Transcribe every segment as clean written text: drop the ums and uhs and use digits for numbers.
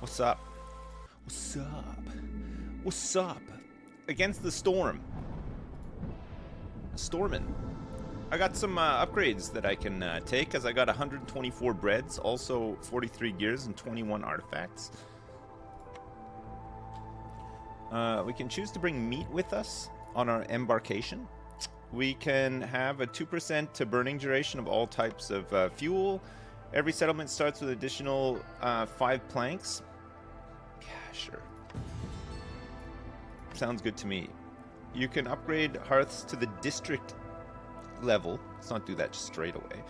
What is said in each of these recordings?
What's up? What's up? What's up? Against the storm. Stormin'. I got some upgrades that I can take, as I got 124 breads, also 43 gears and 21 artifacts. We can choose to bring meat with us on our embarkation. We can have a 2% to burning duration of all types of fuel. Every settlement starts with additional 5 planks. Yeah, sure. Sounds good to me. You can upgrade hearths to the district level. Let's not do that just straight away.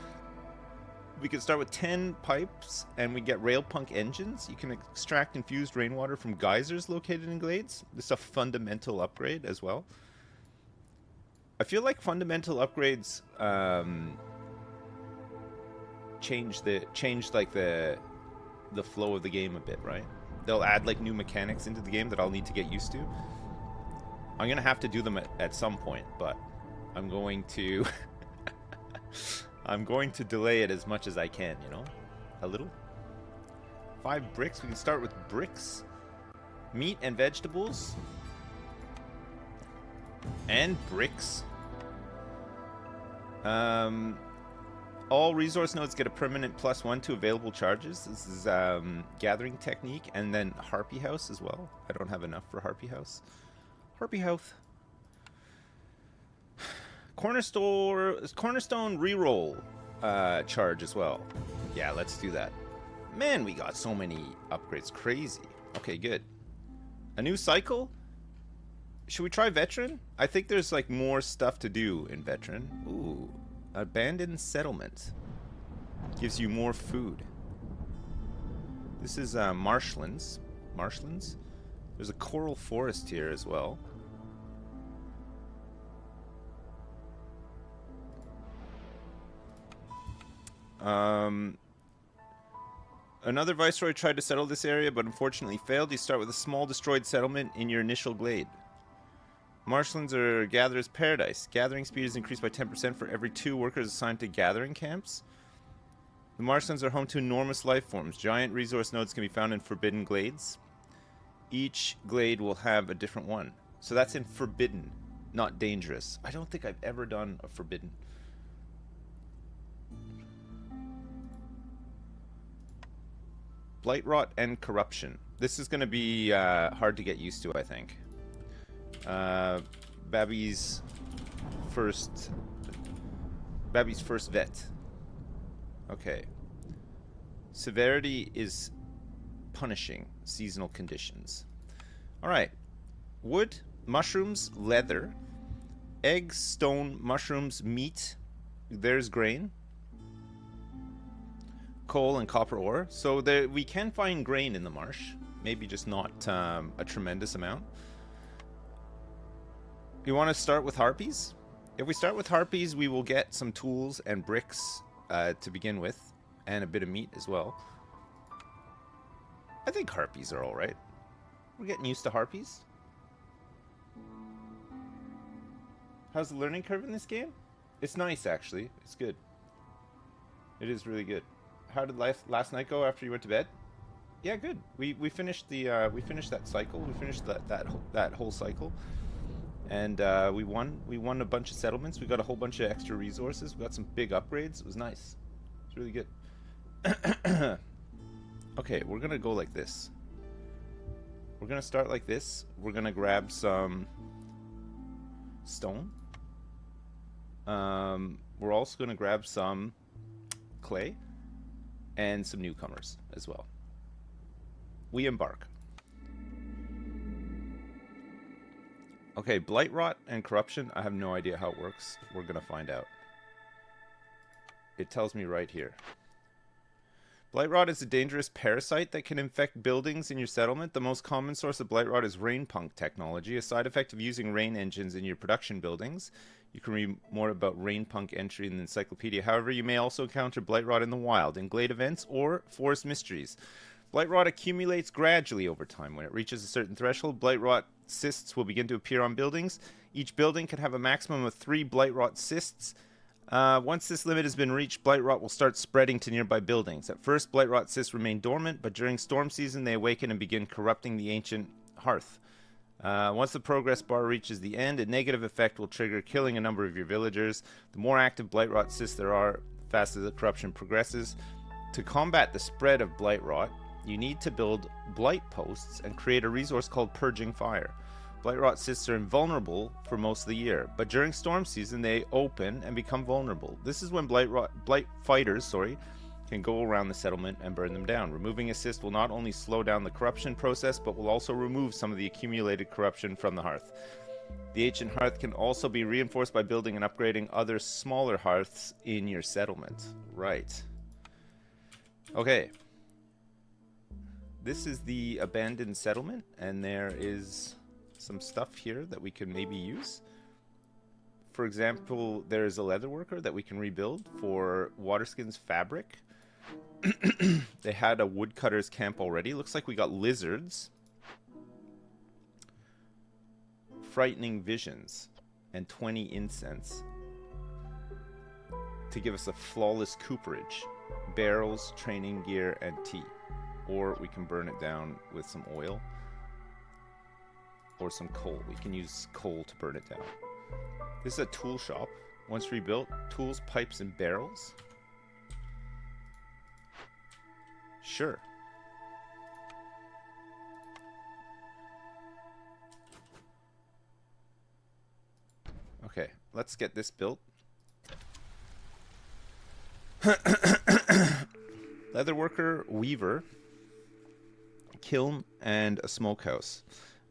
We can start with 10 pipes and we get rail punk engines. You can extract infused rainwater from geysers located in glades. This is a fundamental upgrade as well. I feel like fundamental upgrades change like the flow of the game a bit, right? They'll add like new mechanics into the game that I'll need to get used to. I'm gonna have to do them at some point, but I'm going to I'm going to delay it as much as I can, you know? A little. 5 bricks. We can start with bricks. Meat and vegetables. And bricks. All resource nodes get a permanent +1 to available charges. This is gathering technique, and then Harpy House as well. I don't have enough for Harpy House. Harpy House. Cornerstone reroll charge as well. Yeah, let's do that. Man, we got so many upgrades. Crazy. Okay, good. A new cycle? Should we try Veteran? I think there's like more stuff to do in Veteran. Ooh. Abandoned settlement. Gives you more food. This is marshlands. Marshlands? There's a coral forest here as well. Another viceroy tried to settle this area, but unfortunately failed. You start with a small destroyed settlement in your initial glade. Marshlands are gatherer's paradise. Gathering speed is increased by 10% for every 2 workers assigned to gathering camps. The marshlands are home to enormous life forms. Giant resource nodes can be found in forbidden glades. Each glade will have a different one. So that's in forbidden, not dangerous. I don't think I've ever done a forbidden. Blight rot and corruption. This is going to be hard to get used to, I think. Babby's first vet. Okay. Severity is punishing seasonal conditions. All right. Wood, mushrooms, leather, eggs, stone, mushrooms, meat. There's grain. Coal and copper ore. So there, we can find grain in the marsh. Maybe just not a tremendous amount. You want to start with harpies? If we start with harpies, we will get some tools and bricks to begin with, and a bit of meat as well. I think harpies are alright. We're getting used to harpies. How's the learning curve in this game? It's nice, actually. It's good. It is really good. How did last night go after you went to bed? Yeah, good. We finished the we finished that cycle. We finished that whole cycle, and we won a bunch of settlements. We got a whole bunch of extra resources. We got some big upgrades. It was nice. It's really good. Okay, we're gonna go like this. We're gonna start like this. We're gonna grab some stone. We're also gonna grab some clay and some newcomers as well. We embark. Okay, blight rot and corruption. I have no idea how it works. We're gonna find out. It tells me right here. Blight rot is a dangerous parasite that can infect buildings in your settlement. The most common source of blight rot is rain punk technology, a side effect of using rain engines in your production buildings. You can read more about rain punk entry in the encyclopedia. However, you may also encounter blight rot in the wild, in glade events, or forest mysteries. Blight rot accumulates gradually over time. When it reaches a certain threshold, blight rot cysts will begin to appear on buildings. Each building can have a maximum of 3 blight rot cysts. Once this limit has been reached, blight rot will start spreading to nearby buildings. At first, blight rot cysts remain dormant, but during storm season, they awaken and begin corrupting the ancient hearth. Once the progress bar reaches the end, a negative effect will trigger killing a number of your villagers. The more active blight rot cysts there are, the faster the corruption progresses. To combat the spread of blight rot, you need to build blight posts and create a resource called Purging Fire. Blight rot cysts are invulnerable for most of the year, but during storm season they open and become vulnerable. This is when blight fighters can go around the settlement and burn them down. Removing a cyst will not only slow down the corruption process, but will also remove some of the accumulated corruption from the hearth. The ancient hearth can also be reinforced by building and upgrading other smaller hearths in your settlement. Right. Okay. This is the abandoned settlement, and there is some stuff here that we can maybe use. For example, there's a leather worker that we can rebuild for Waterskin's fabric. They had a woodcutter's camp already. Looks like we got lizards, frightening visions, and 20 incense to give us a flawless cooperage, barrels, training gear, and tea. Or we can burn it down with some oil or some coal. We can use coal to burn it down. This is a tool shop. Once rebuilt, tools, pipes, and barrels. Sure. Okay, let's get this built. Leatherworker, weaver, kiln, and a smokehouse.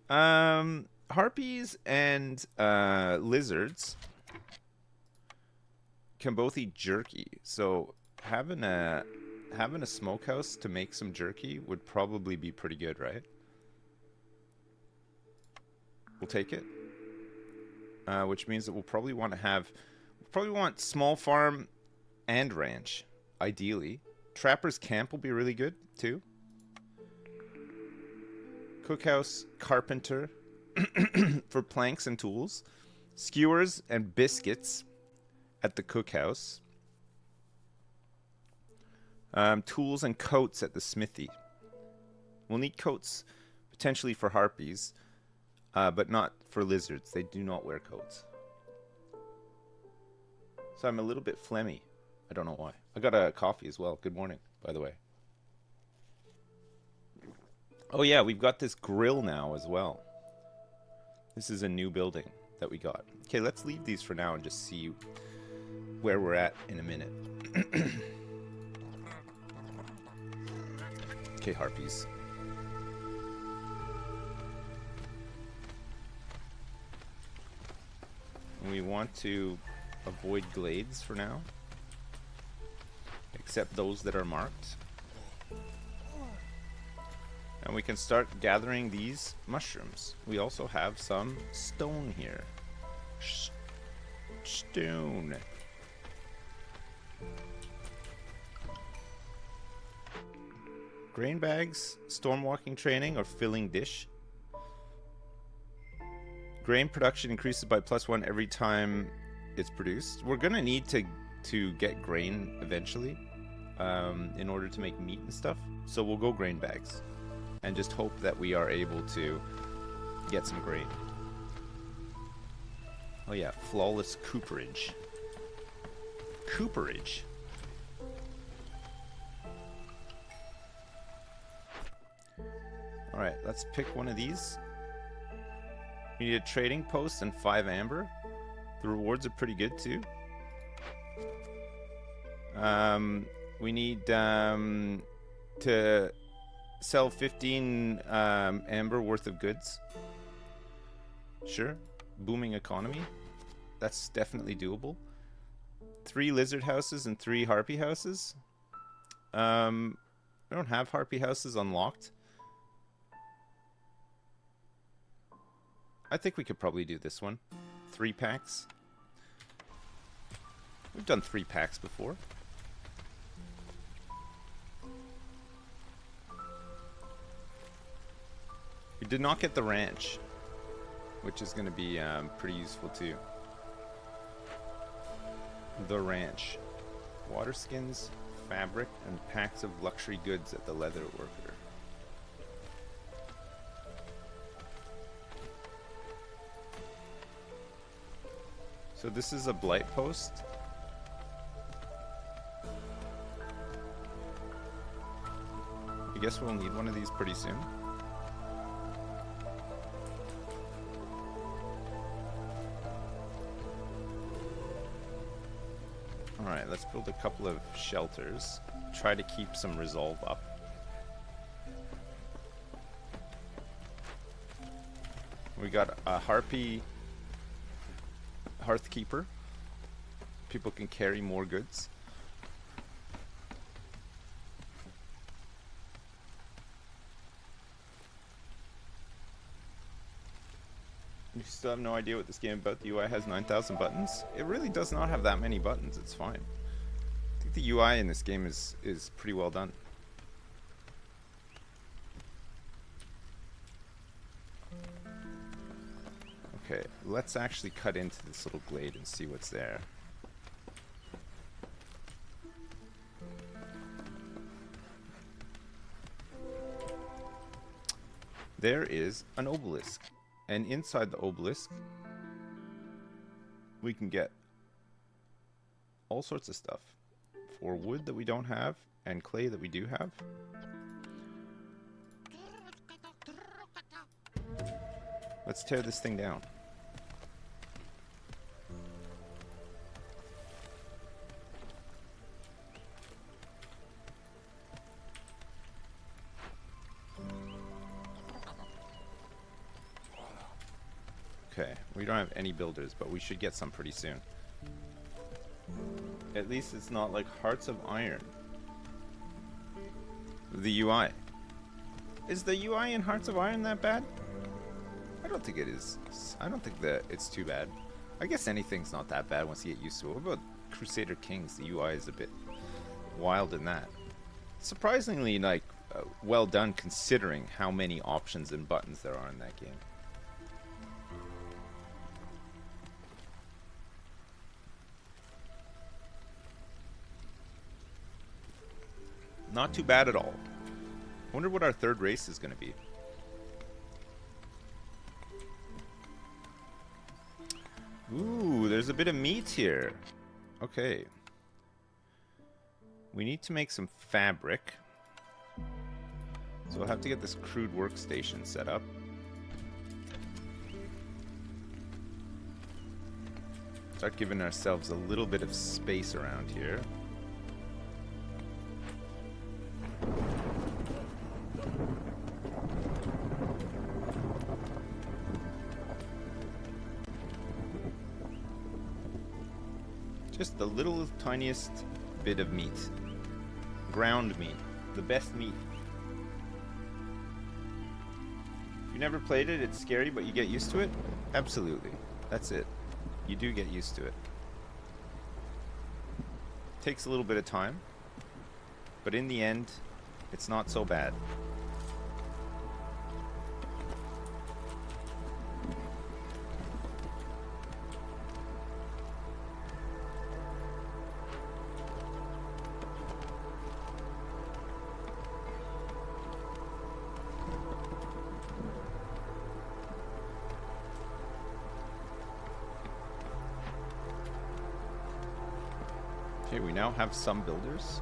Harpies and lizards can both eat jerky, so having a smokehouse to make some jerky would probably be pretty good, right? We'll take it. Which means that we'll probably want small farm and ranch, ideally. Trapper's camp will be really good too. Cookhouse, carpenter for planks and tools. Skewers and biscuits at the cookhouse. Tools and coats at the smithy. We'll need coats potentially for harpies, but not for lizards. They do not wear coats. So I'm a little bit phlegmy. I don't know why. I got a coffee as well. Good morning, by the way. Oh yeah, we've got this grill now as well. This is a new building that we got. Okay, let's leave these for now and just see where we're at in a minute. Okay, harpies. We want to avoid glades for now, except those that are marked. And we can start gathering these mushrooms. We also have some stone here. Stone. Grain bags, storm walking training, or filling dish. Grain production increases by +1 every time it's produced. We're gonna need to get grain eventually, in order to make meat and stuff. So we'll go grain bags, and just hope that we are able to get some grain. Oh yeah, flawless cooperage. Cooperage. Alright, let's pick one of these. We need a trading post and 5 amber. The rewards are pretty good too. We need to sell 15 amber worth of goods. Sure. Booming economy. That's definitely doable. 3 lizard houses and 3 harpy houses. I don't have harpy houses unlocked. I think we could probably do this one. 3 packs. We've done 3 packs before. We did not get the ranch, which is going to be pretty useful too. The ranch. Water skins, fabric, and packs of luxury goods at the leather worker. So this is a blight post. I guess we'll need one of these pretty soon. Alright, let's build a couple of shelters. Try to keep some resolve up. We got a harpy Hearth keeper. People can carry more goods. You still have no idea what this game about. The UI has 9,000 buttons. It really does not have that many buttons. It's fine. I think the UI in this game is pretty well done. Okay, let's actually cut into this little glade and see what's there. There is an obelisk. And inside the obelisk, we can get all sorts of stuff. For wood that we don't have, and clay that we do have. Let's tear this thing down. Okay, we don't have any builders, but we should get some pretty soon. At least it's not like Hearts of Iron. The UI. Is the UI in Hearts of Iron that bad? I don't think it is. I don't think that it's too bad. I guess anything's not that bad once you get used to it. What about Crusader Kings? The UI is a bit wild in that. Surprisingly, like, well done considering how many options and buttons there are in that game. Not too bad at all. I wonder what our third race is going to be. Ooh, there's a bit of meat here. Okay. We need to make some fabric. So we'll have to get this crude workstation set up. Start giving ourselves a little bit of space around here. Just the little tiniest bit of meat. Ground meat. The best meat. If you never played it, it's scary, but you get used to it? Absolutely. That's it. You do get used to it. Takes a little bit of time, but in the end, it's not so bad. Okay, we now have some builders.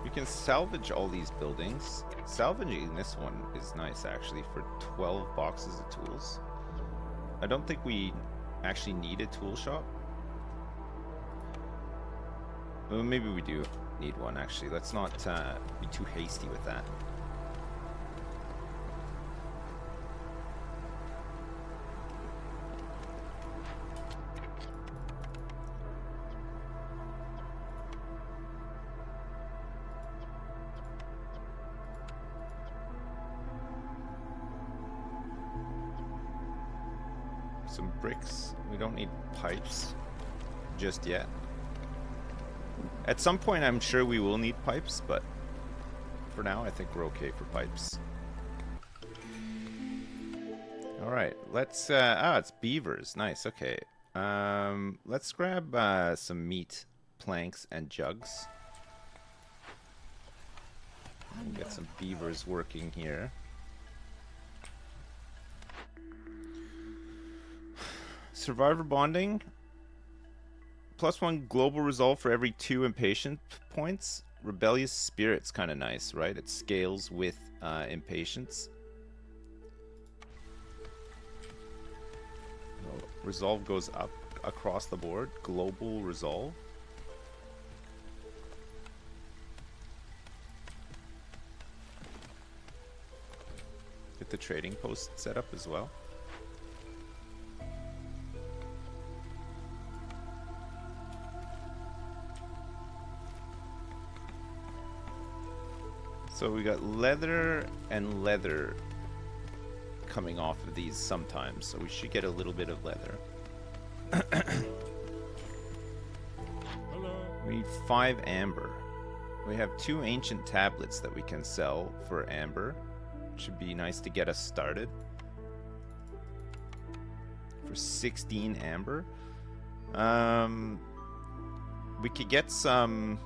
We can salvage all these buildings. Salvaging this one is nice, actually, for 12 boxes of tools. I don't think we actually need a tool shop. Well, maybe we do need one, actually. Let's not be too hasty with that. Some bricks. We don't need pipes just yet. At some point, I'm sure we will need pipes, but for now, I think we're okay for pipes. All right, let's. It's beavers. Nice. Okay, Let's grab some meat, planks, and jugs. And get some beavers working here. Survivor bonding. +1 global resolve for every 2 impatient points. Rebellious spirit's kind of nice, right? It scales with impatience. Oh, resolve goes up across the board. Global resolve. Get the trading post set up as well. So we got leather and leather coming off of these sometimes, so we should get a little bit of leather. We need 5 amber. We have 2 ancient tablets that we can sell for amber. Should be nice to get us started. For 16 amber. We could get some...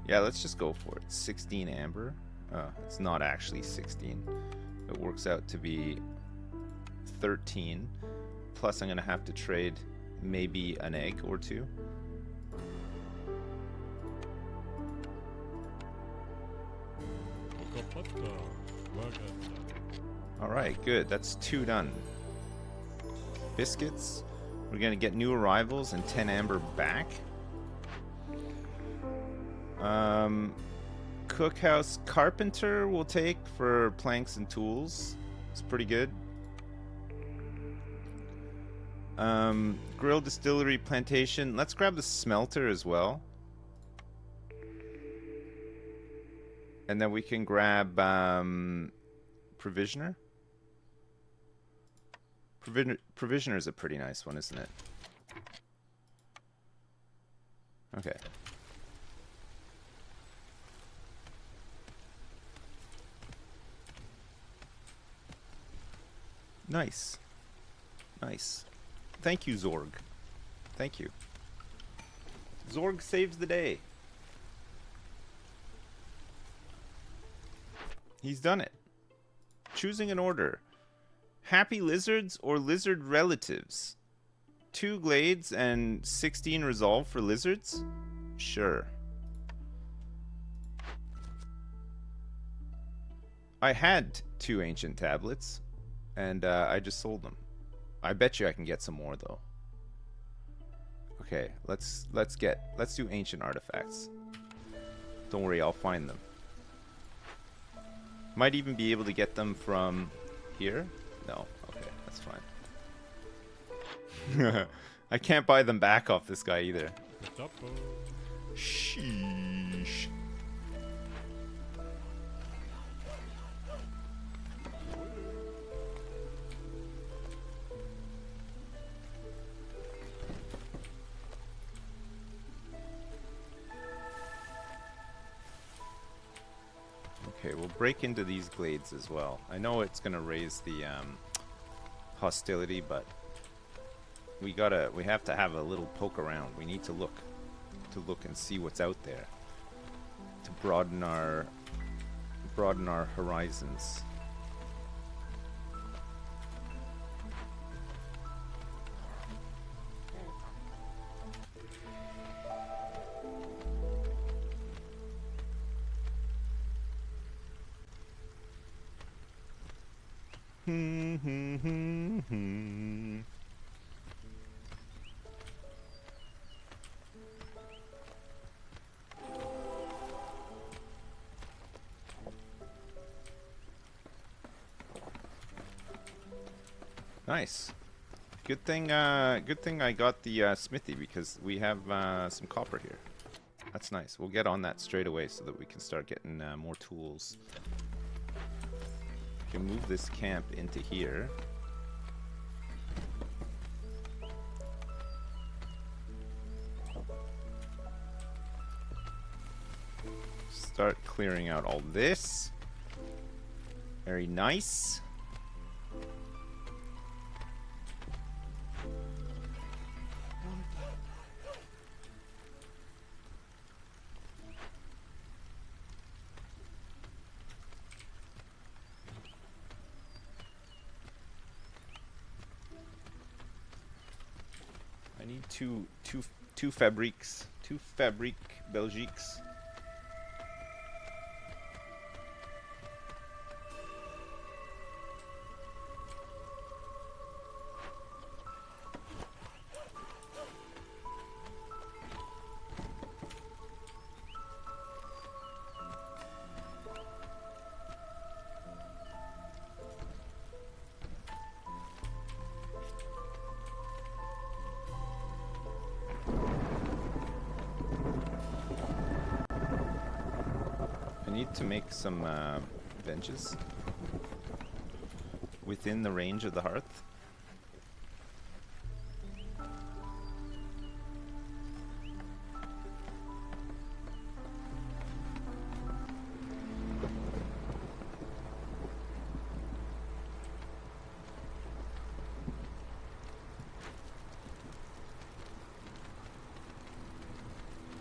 Yeah, let's just go for it. 16 amber. It's not actually 16. It works out to be 13. Plus I'm going to have to trade maybe an egg or 2. Alright, good. That's 2 done. Biscuits. We're going to get new arrivals and 10 amber back. Cookhouse carpenter we'll take for planks and tools. It's pretty good. Grill distillery plantation. Let's grab the smelter as well. And then we can grab provisioner. Provisioner is a pretty nice one, isn't it? Okay. Nice. Nice. Thank you, Zorg. Thank you. Zorg saves the day. He's done it. Choosing an order. Happy lizards or lizard relatives? 2 glades and 16 resolve for lizards? Sure. I had 2 ancient tablets. And I just sold them. I bet you I can get some more though. Okay, let's do ancient artifacts. Don't worry, I'll find them. Might even be able to get them from here. No, okay, that's fine. I can't buy them back off this guy either. Sheesh. Okay, we'll break into these glades as well. I know it's gonna raise the hostility, but we have to have a little poke around. We need to look and see what's out there to broaden our horizons. Nice. Good thing I got the smithy because we have some copper here. That's nice. We'll get on that straight away so that we can start getting more tools. We can move this camp into here. Start clearing out all this. Very nice. I need two fabriques. Two fabrique Belgiques. To make some benches within the range of the hearth.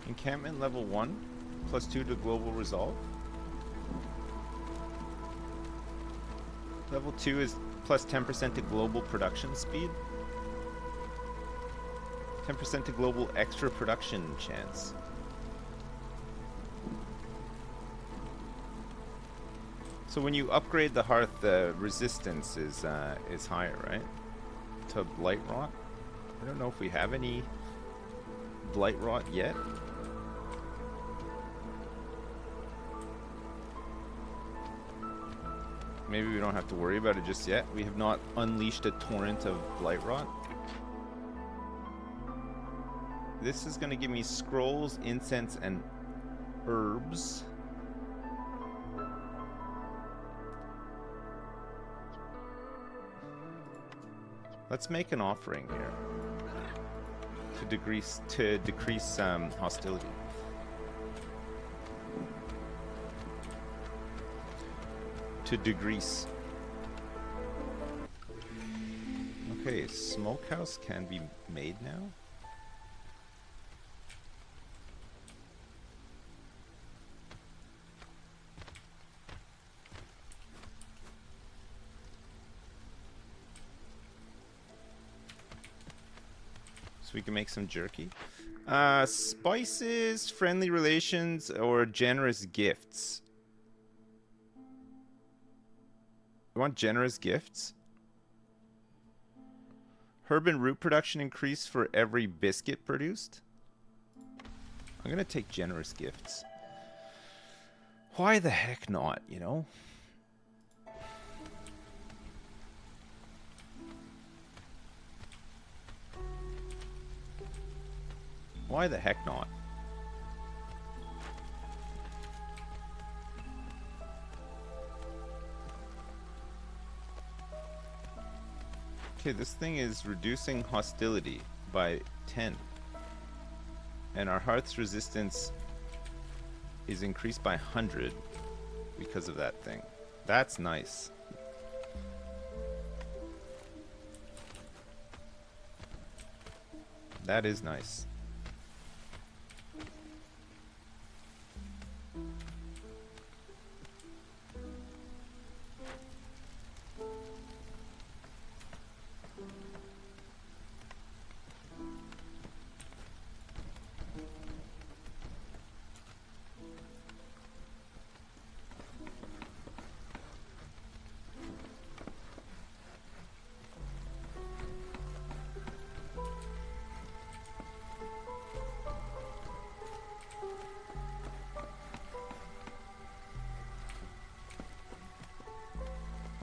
Encampment level 1 +2 to global resolve. Level 2 is +10% to global production speed. 10% to global extra production chance. So when you upgrade the hearth, the resistance is higher, right? To blight rot. I don't know if we have any blight rot yet. Maybe we don't have to worry about it just yet. We have not unleashed a torrent of blight rot. This is going to give me scrolls, incense, and herbs. Let's make an offering here to decrease hostility. To degrease. Okay, smokehouse can be made now. So we can make some jerky. Spices, friendly relations, or generous gifts. I want generous gifts. Herb and root production increase for every biscuit produced. I'm gonna take generous gifts. Why the heck not, you know? Why the heck not? Okay, this thing is reducing hostility by 10. And our hearth's resistance is increased by 100 because of that thing. That's nice. That is nice.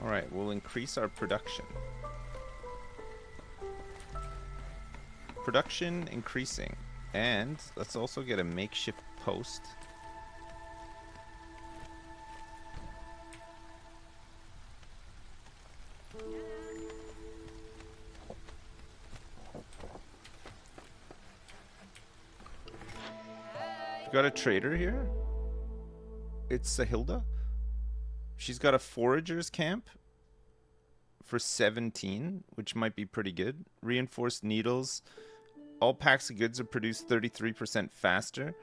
Alright, we'll increase our production. Production increasing. And let's also get a makeshift post. Got a trader here? It's Sahilda. She's got a forager's camp for 17, which might be pretty good. Reinforced needles. All packs of goods are produced 33% faster.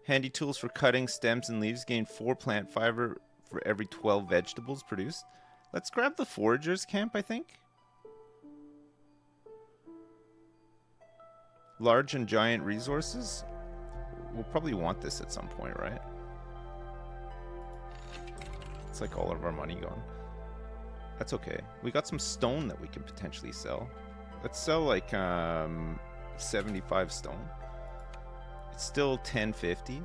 Handy tools for cutting stems and leaves gain 4 plant fiber for every 12 vegetables produced. Let's grab the forager's camp, I think. Large and giant resources. We'll probably want this at some point, right? It's like all of our money gone. That's okay. We got some stone that we could potentially sell. Let's sell like 75 stone. It's still 1050.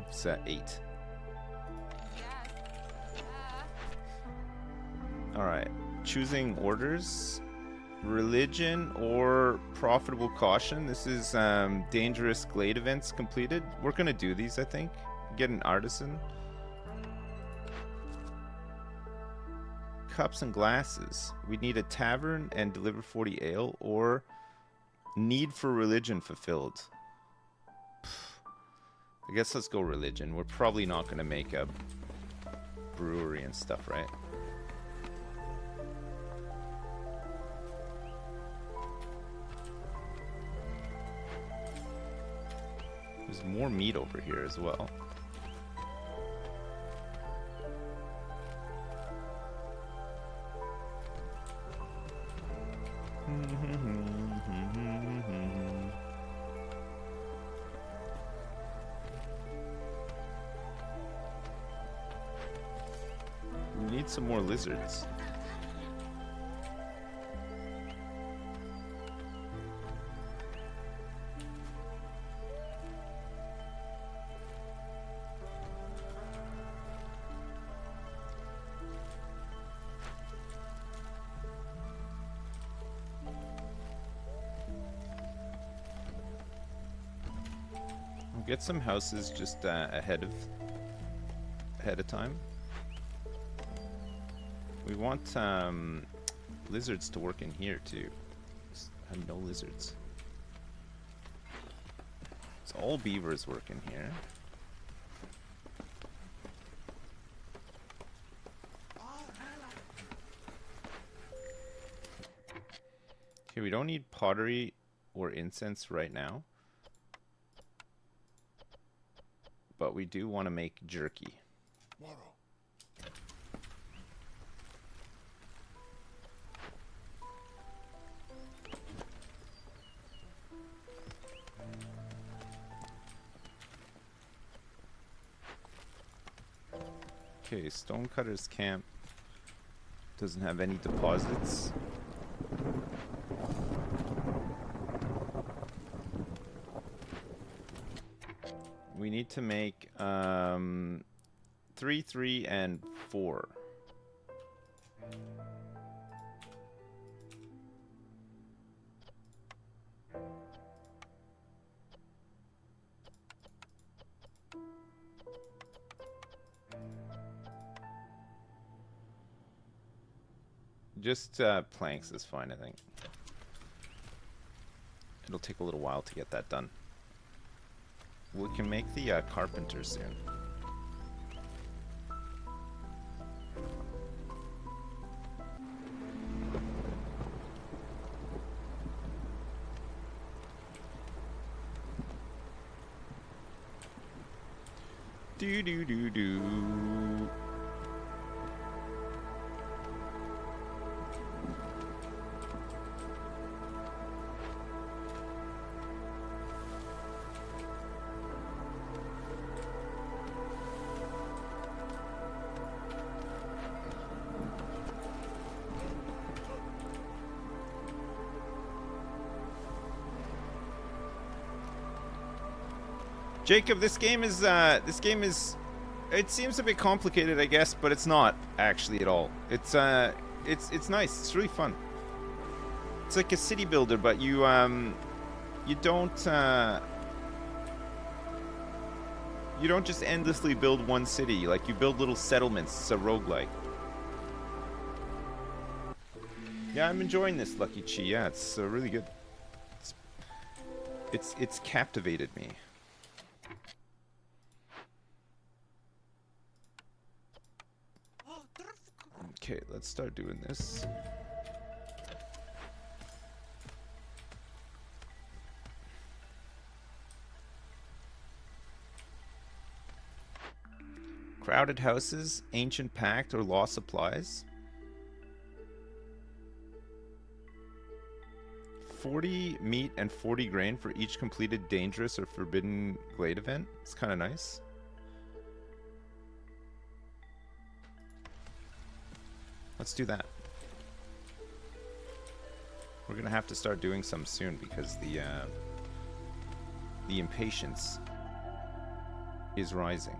It's at 8. Alright. Choosing orders. Religion or profitable caution. This is dangerous glade events completed. We're gonna do these, I think. Get an artisan. Cups and glasses. We need a tavern and deliver 40 ale, or need for religion fulfilled. I guess let's go religion. We're probably not gonna make a brewery and stuff, right? There's more meat over here as well. We need some more lizards. Get some houses just ahead of time. We want lizards to work in here too. I have no lizards. So all beavers work in here. Okay, we don't need pottery or incense right now. But we do want to make jerky. Okay, Stonecutter's camp doesn't have any deposits. We need to make 3, 3, and 4. Just planks is fine, I think. It'll take a little while to get that done. We can make the carpenter soon. Do do do do. Jacob, this game is it seems a bit complicated, I guess, but it's not actually at all. It's nice. It's really fun. It's like a city builder, but you don't just endlessly build one city. Like, you build little settlements. It's a roguelike. Yeah, I'm enjoying this, Lucky Chi. Yeah, it's really good. It's captivated me. Okay, let's start doing this. Crowded houses, ancient pact, or lost supplies. 40 meat and 40 grain for each completed dangerous or forbidden glade event. It's kind of nice. Let's do that. We're gonna have to start doing some soon because the impatience is rising.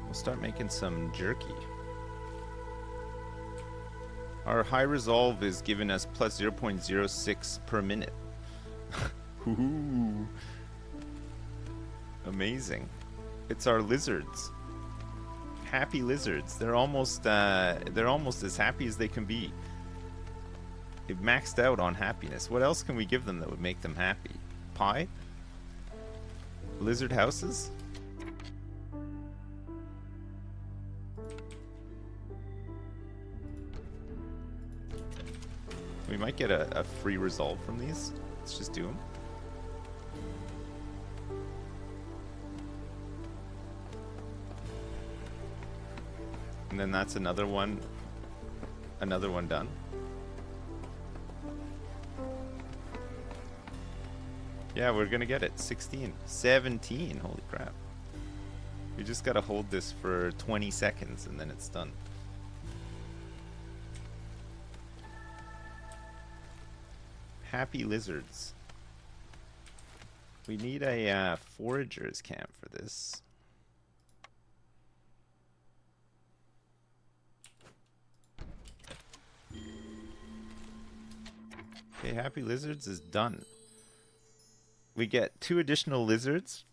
We'll start making some jerky. Our high resolve is giving us plus 0.06 per minute. Ooh. Amazing. It's our lizards. Happy lizards. They're almost as happy as they can be. They've maxed out on happiness. What else can we give them that would make them happy? Pie? Lizard houses? We might get a free resolve from these. Let's just do them. And then that's another one done. Yeah, we're gonna get it. 16. 17. Holy crap. We just gotta hold this for 20 seconds and then it's done. Happy lizards. We need a foragers camp for this. Okay, happy lizards is done. We get 2 additional lizards.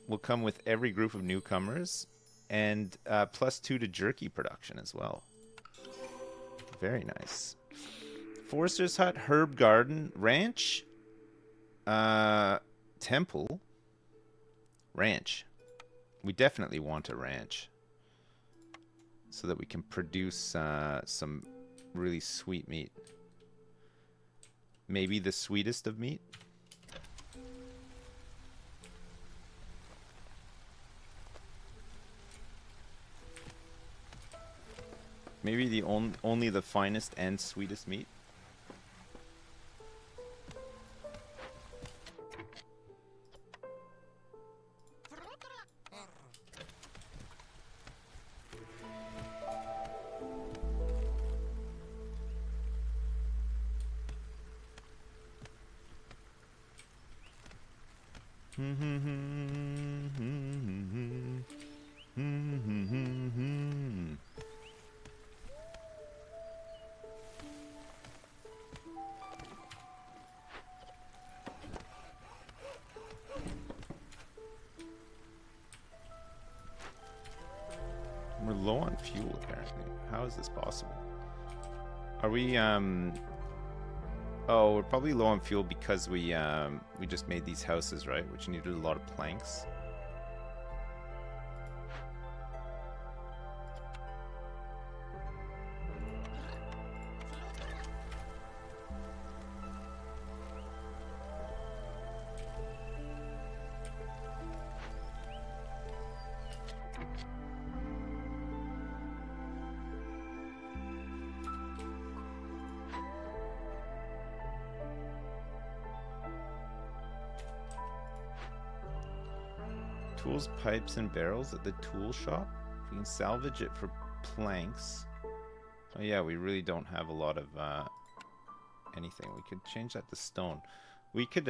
Will come with every group of newcomers, and plus 2 to jerky production as well. Very nice. Forester's hut, herb garden, ranch, temple, ranch. We definitely want a ranch so that we can produce some really sweet meat. Maybe the sweetest of meat. Maybe the only the finest and sweetest meat. We're low on fuel, apparently. How is this possible? Are we, Oh, we're probably low on fuel because we just made these houses, right? Which needed a lot of planks. Tools, pipes, and barrels at the tool shop. We can salvage it for planks. Oh yeah, we really don't have a lot of anything. We could change that to stone. We could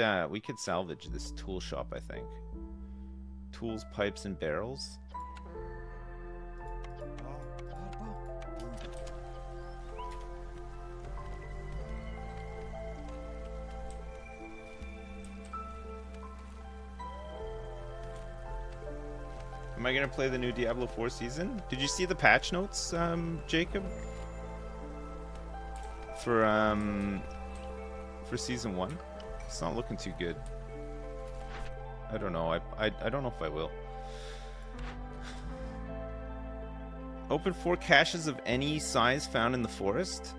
salvage this tool shop, I think. Tools, pipes, and barrels. Am I gonna play the new Diablo 4 season? Did you see the patch notes, Jacob? For season 1? It's not looking too good. I don't know. I don't know if I will. Open 4 caches of any size found in the forest?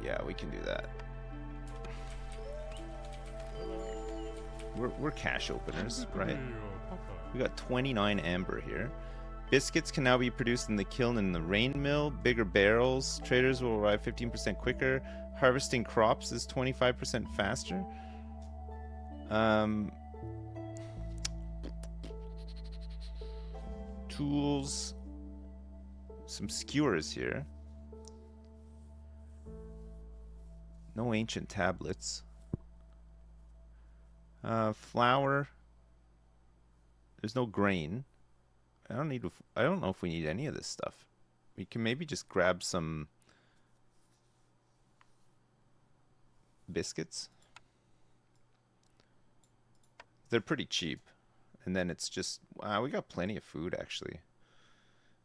Yeah, we can do that. We're cache openers, right? We got 29 amber here. Biscuits can now be produced in the kiln and the rain mill. Bigger barrels. Traders will arrive 15% quicker. Harvesting crops is 25% faster. Tools. Some skewers here. No ancient tablets. Flour. There's no grain. I don't know if we need any of this stuff. We can maybe just grab some biscuits. They're pretty cheap. And then it's just we got plenty of food actually.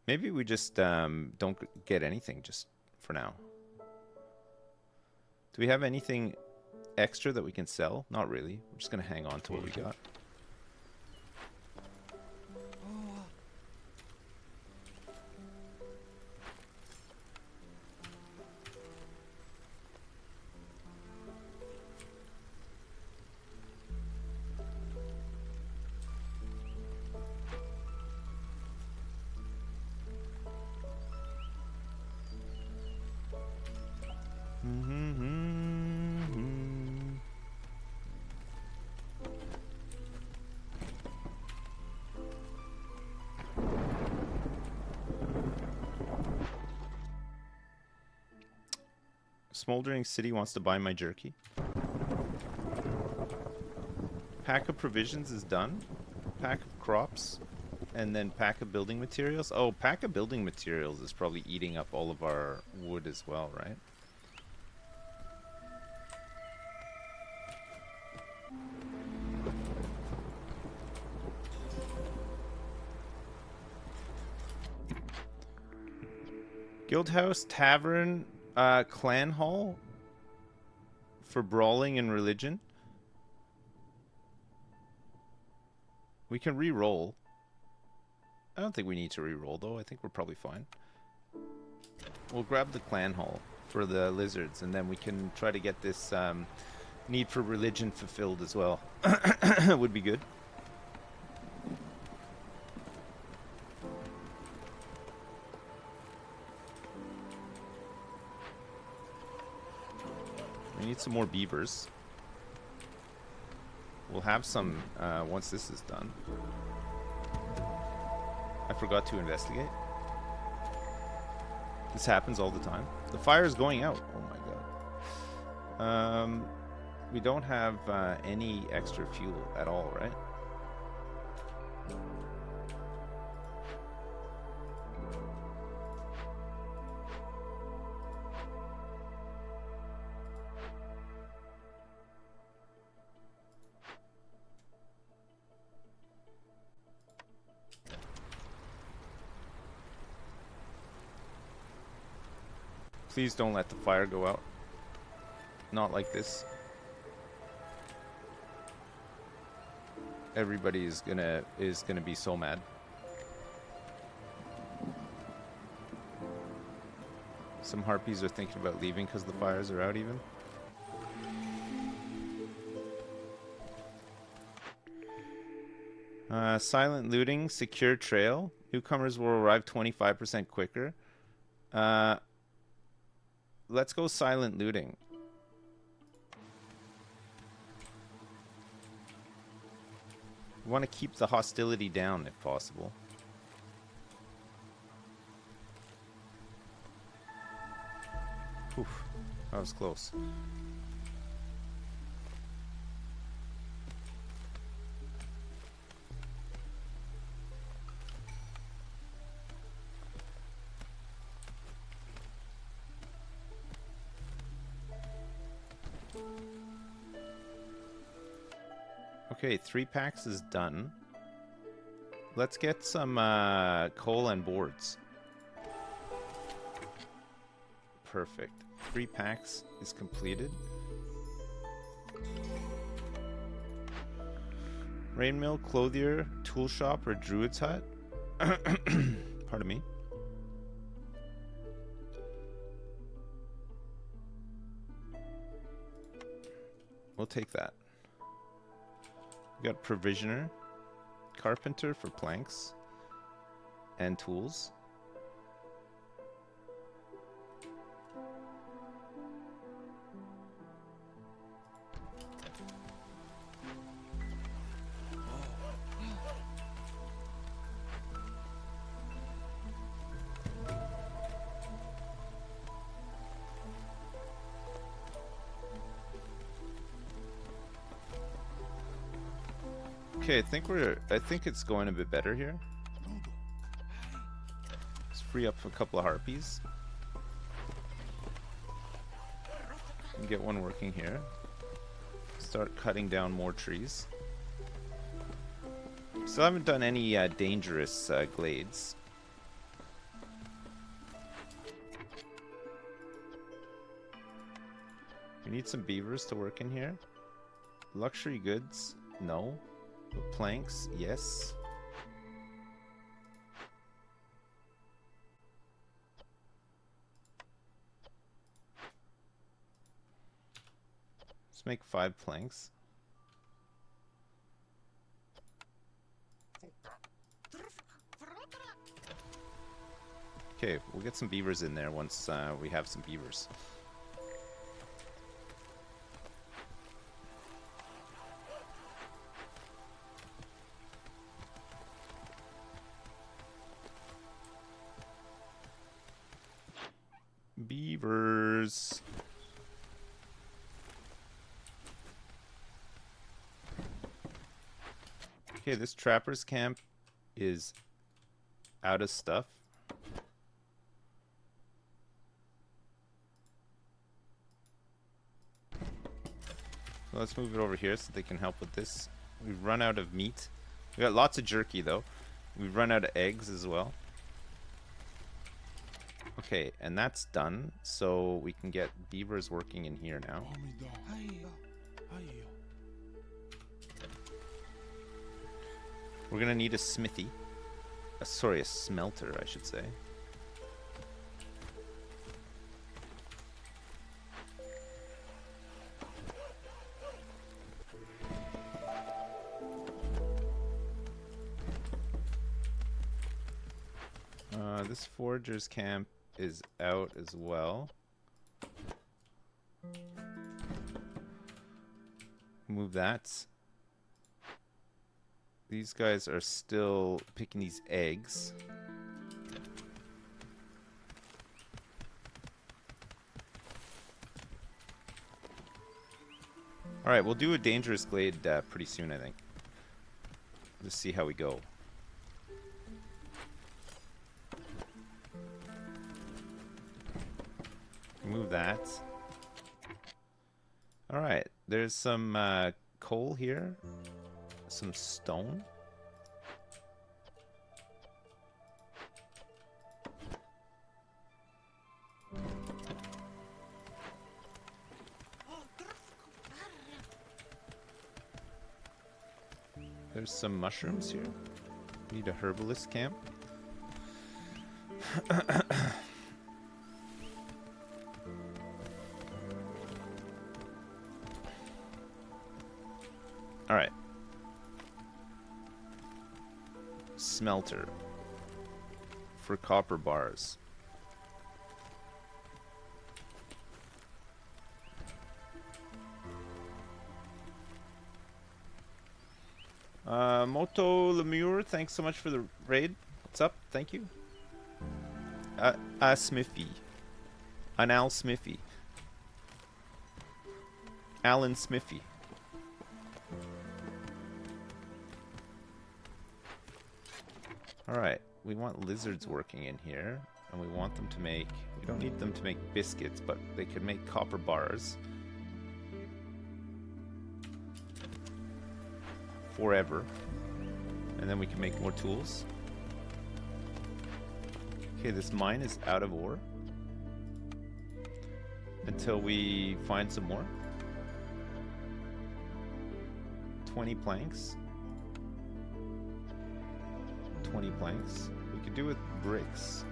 Maybe we just don't get anything just for now. Do we have anything extra that we can sell? Not really. We're just gonna hang on to what we got. Smoldering City wants to buy my jerky. Pack of provisions is done. Pack of crops. And then pack of building materials. Oh, pack of building materials is probably eating up all of our wood as well, right? Guildhouse, Tavern, Clan Hall for brawling and religion. We can re-roll. I don't think we need to re-roll though. I think we're probably fine. We'll grab the Clan Hall for the lizards, and then we can try to get this need for religion fulfilled as well. Would be good. We need some more beavers. We'll have some once this is done. I forgot to investigate. This happens all the time. The fire is going out. Oh my god. We don't have any extra fuel at all, right? Please don't let the fire go out. Not like this. Everybody is gonna be so mad. Some harpies are thinking about leaving because the fires are out even. Silent looting, secure trail. Newcomers will arrive 25% quicker. Let's go silent looting. We want to keep the hostility down if possible. Oof, that was close. Okay, 3 packs is done. Let's get some coal and boards. Perfect. 3 packs is completed. Rain mill, clothier, tool shop, or druid's hut? Pardon me. We'll take that. We got provisioner, carpenter for planks and tools. Okay, I think it's going a bit better here. Let's free up a couple of harpies. And get one working here. Start cutting down more trees. Still haven't done any dangerous glades. We need some beavers to work in here. Luxury goods, no. But planks, yes. Let's make 5 planks. Okay, we'll get some beavers in there once we have some beavers. Beavers. Okay, this trapper's camp is out of stuff. So let's move it over here so they can help with this. We've run out of meat. We got lots of jerky though. We've run out of eggs as well. Okay, and that's done, so we can get beavers working in here now. We're gonna need a smithy. Sorry, a smelter, I should say. This forager's camp is out as well. Move that. These guys are still picking these eggs. Alright, we'll do a dangerous glade pretty soon, I think. Let's see how we go. Move that. Alright, there's some coal here. Some stone. There's some mushrooms here. Need a herbalist camp. Alright. Smelter. For copper bars. Moto Lemure, thanks so much for the raid. What's up? Thank you. Smithy. Al Smithy. Alan Smithy. Alright, we want lizards working in here, and we want them to make... We don't need them to make biscuits, but they could make copper bars. Forever. And then we can make more tools. Okay, this mine is out of ore. Until we find some more. 20 planks. 20 planks. We could do with bricks.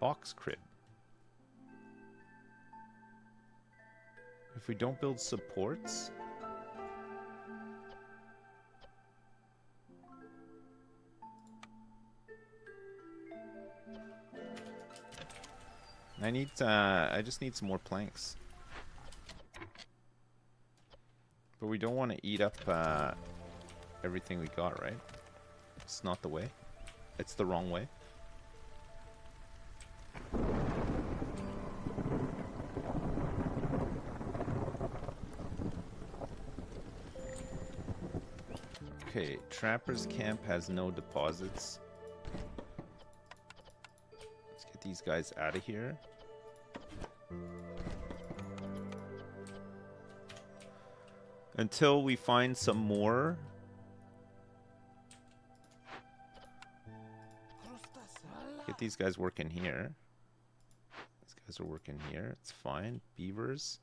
Box crib. If we don't build supports, I just need some more planks. But we don't want to eat up everything we got, right? It's not the way. It's the wrong way. Okay, Trapper's Camp has no deposits. Let's get these guys out of here. Until we find some more. Get these guys working here. These guys are working here. It's fine. Beavers.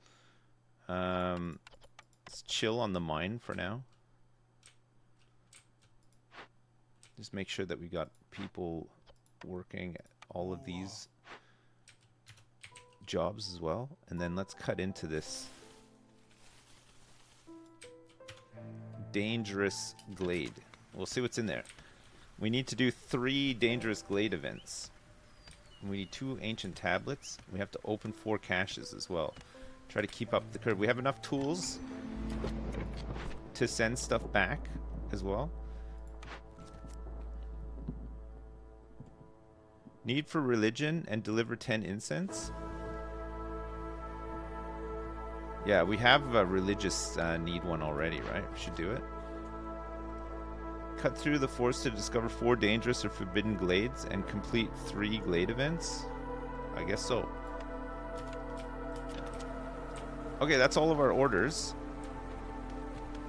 Let's chill on the mine for now. Just make sure that we got people working all of these jobs as well. And then let's cut into this dangerous glade. We'll see what's in there. We need to do 3 dangerous glade events. We need 2 ancient tablets. We have to open 4 caches as well. Try to keep up the curve. We have enough tools to send stuff back as well. Need for religion and deliver 10 incense. Yeah, we have a religious need one already, right? We should do it. Cut through the forest to discover 4 dangerous or forbidden glades and complete 3 glade events. I guess so. Okay, that's all of our orders.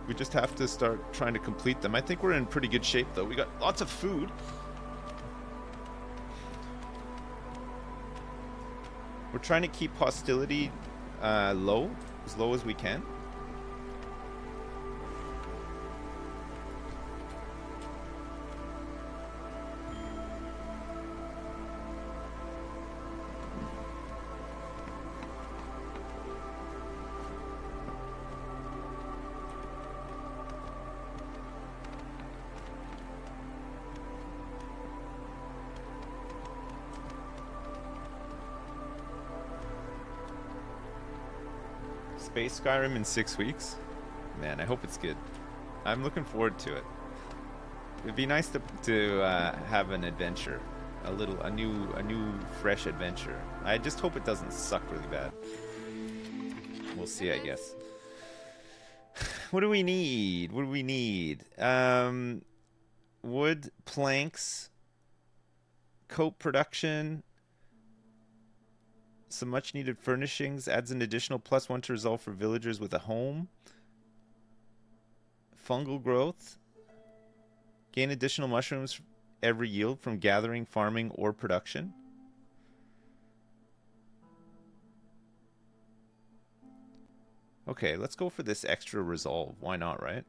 We just have to start trying to complete them. I think we're in pretty good shape, though. We got lots of food. We're trying to keep hostility low, as low as we can. Space Skyrim in 6 weeks? Man, I hope it's good. I'm looking forward to it. It'd be nice to have an adventure, a new fresh adventure. I just hope it doesn't suck really bad. We'll see, I guess. What do we need? What do we need? Wood, planks, coat production. Some much needed furnishings. Adds an additional +1 to resolve for villagers with a home. Fungal growth. Gain additional mushrooms every yield from gathering, farming, or production. Okay, let's go for this extra resolve. Why not, right?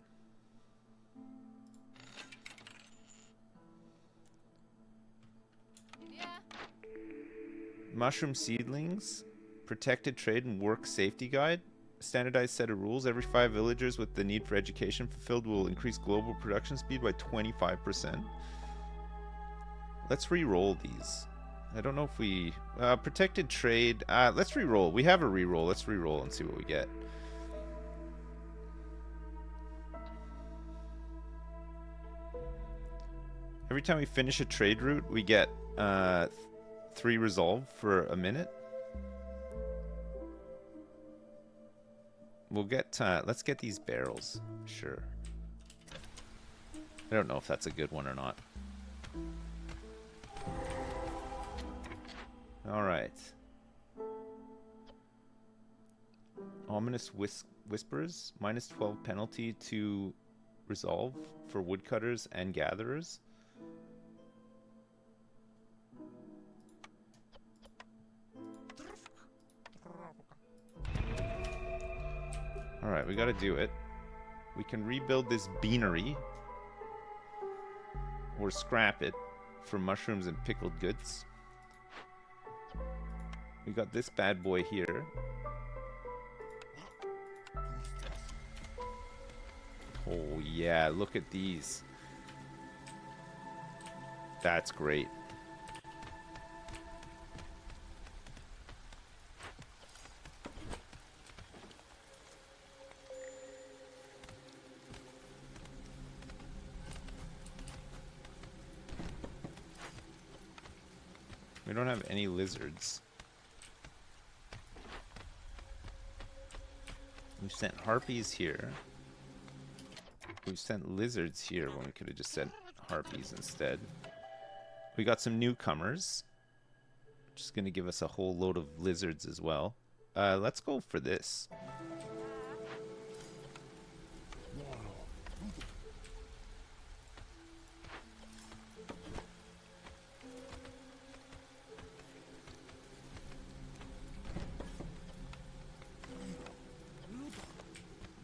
Mushroom seedlings, protected trade and work safety guide, standardized set of rules. Every 5 villagers with the need for education fulfilled will increase global production speed by 25%. Let's re-roll these. I don't know if we... protected trade... let's re-roll. We have a re-roll. Let's re-roll and see what we get. Every time we finish a trade route, we get 3 resolve for a minute. We'll get let's get these barrels. Sure. I don't know if that's a good one or not. Alright. Ominous Whispers. Minus 12 penalty to resolve for woodcutters and gatherers. Alright, we gotta do it. We can rebuild this beanery. Or scrap it for mushrooms and pickled goods. We got this bad boy here. Oh yeah, look at these. That's great. We don't have any lizards. We've sent harpies here. We've sent lizards here when we could have just sent harpies instead. We got some newcomers. Which is going to give us a whole load of lizards as well. Let's go for this.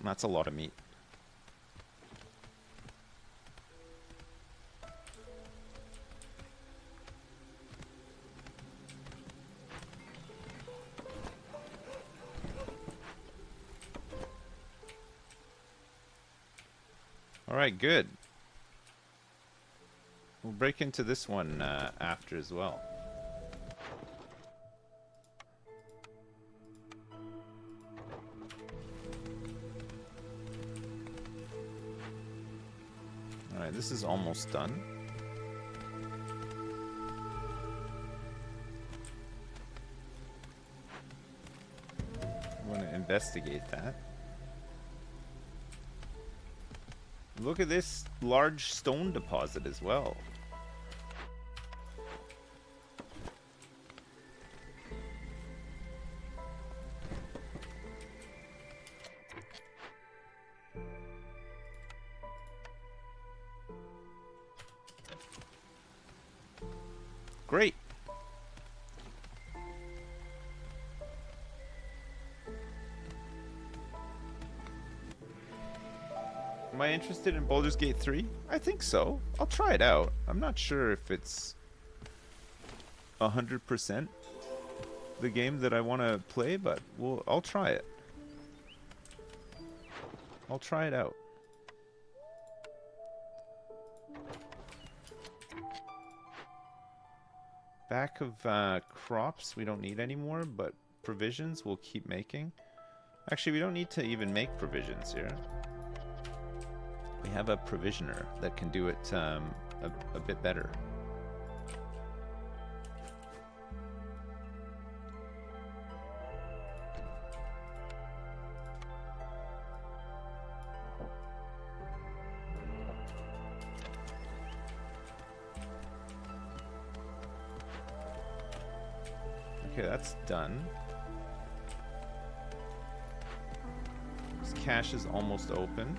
That's a lot of meat. All right, good. We'll break into this one after as well. Alright, this is almost done. I'm going to investigate that. Look at this large stone deposit as well. Great. Am I interested in Baldur's Gate 3? I think so. I'll try it out. I'm not sure if it's 100% the game that I want to play, but I'll try it. I'll try it out. Back of crops we don't need anymore, but provisions we'll keep making. Actually, we don't need to even make provisions here. We have a provisioner that can do it a bit better. Okay, that's done. This cache is almost open.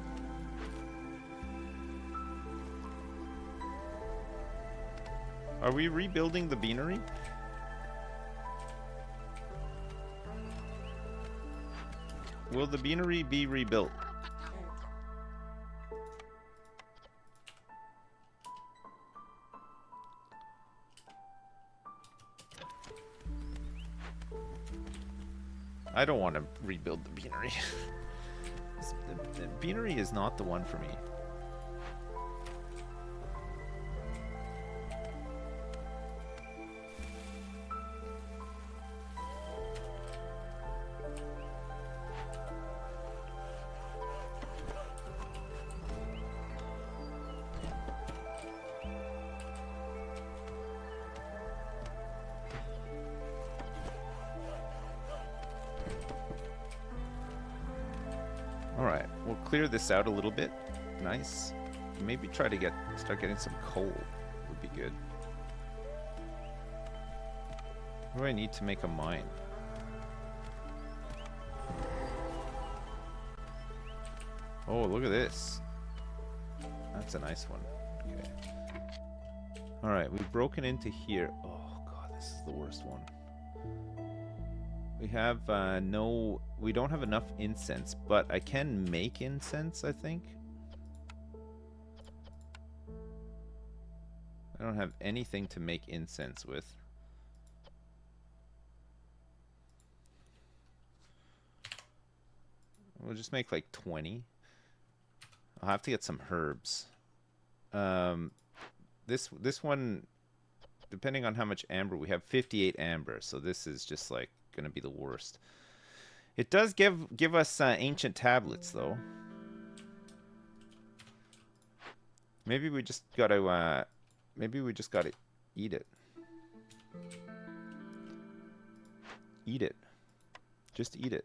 Are we rebuilding the beanery? Will the beanery be rebuilt? I don't want to rebuild the beanery. The beanery is not the one for me. Alright, we'll clear this out a little bit. Nice. maybe try to start getting some coal would be good. What do I need to make a mine? Oh, look at this. That's a nice one. Okay. Alright, we've broken into here. Oh god, this is the worst one. We have we don't have enough incense, but I can make incense, I think. I don't have anything to make incense with. We'll just make like 20. I'll have to get some herbs. This one, depending on how much amber, we have 58 amber, so this is just like gonna be the worst. It does give us ancient tablets though. Maybe we just gotta eat it. Eat it. Just eat it.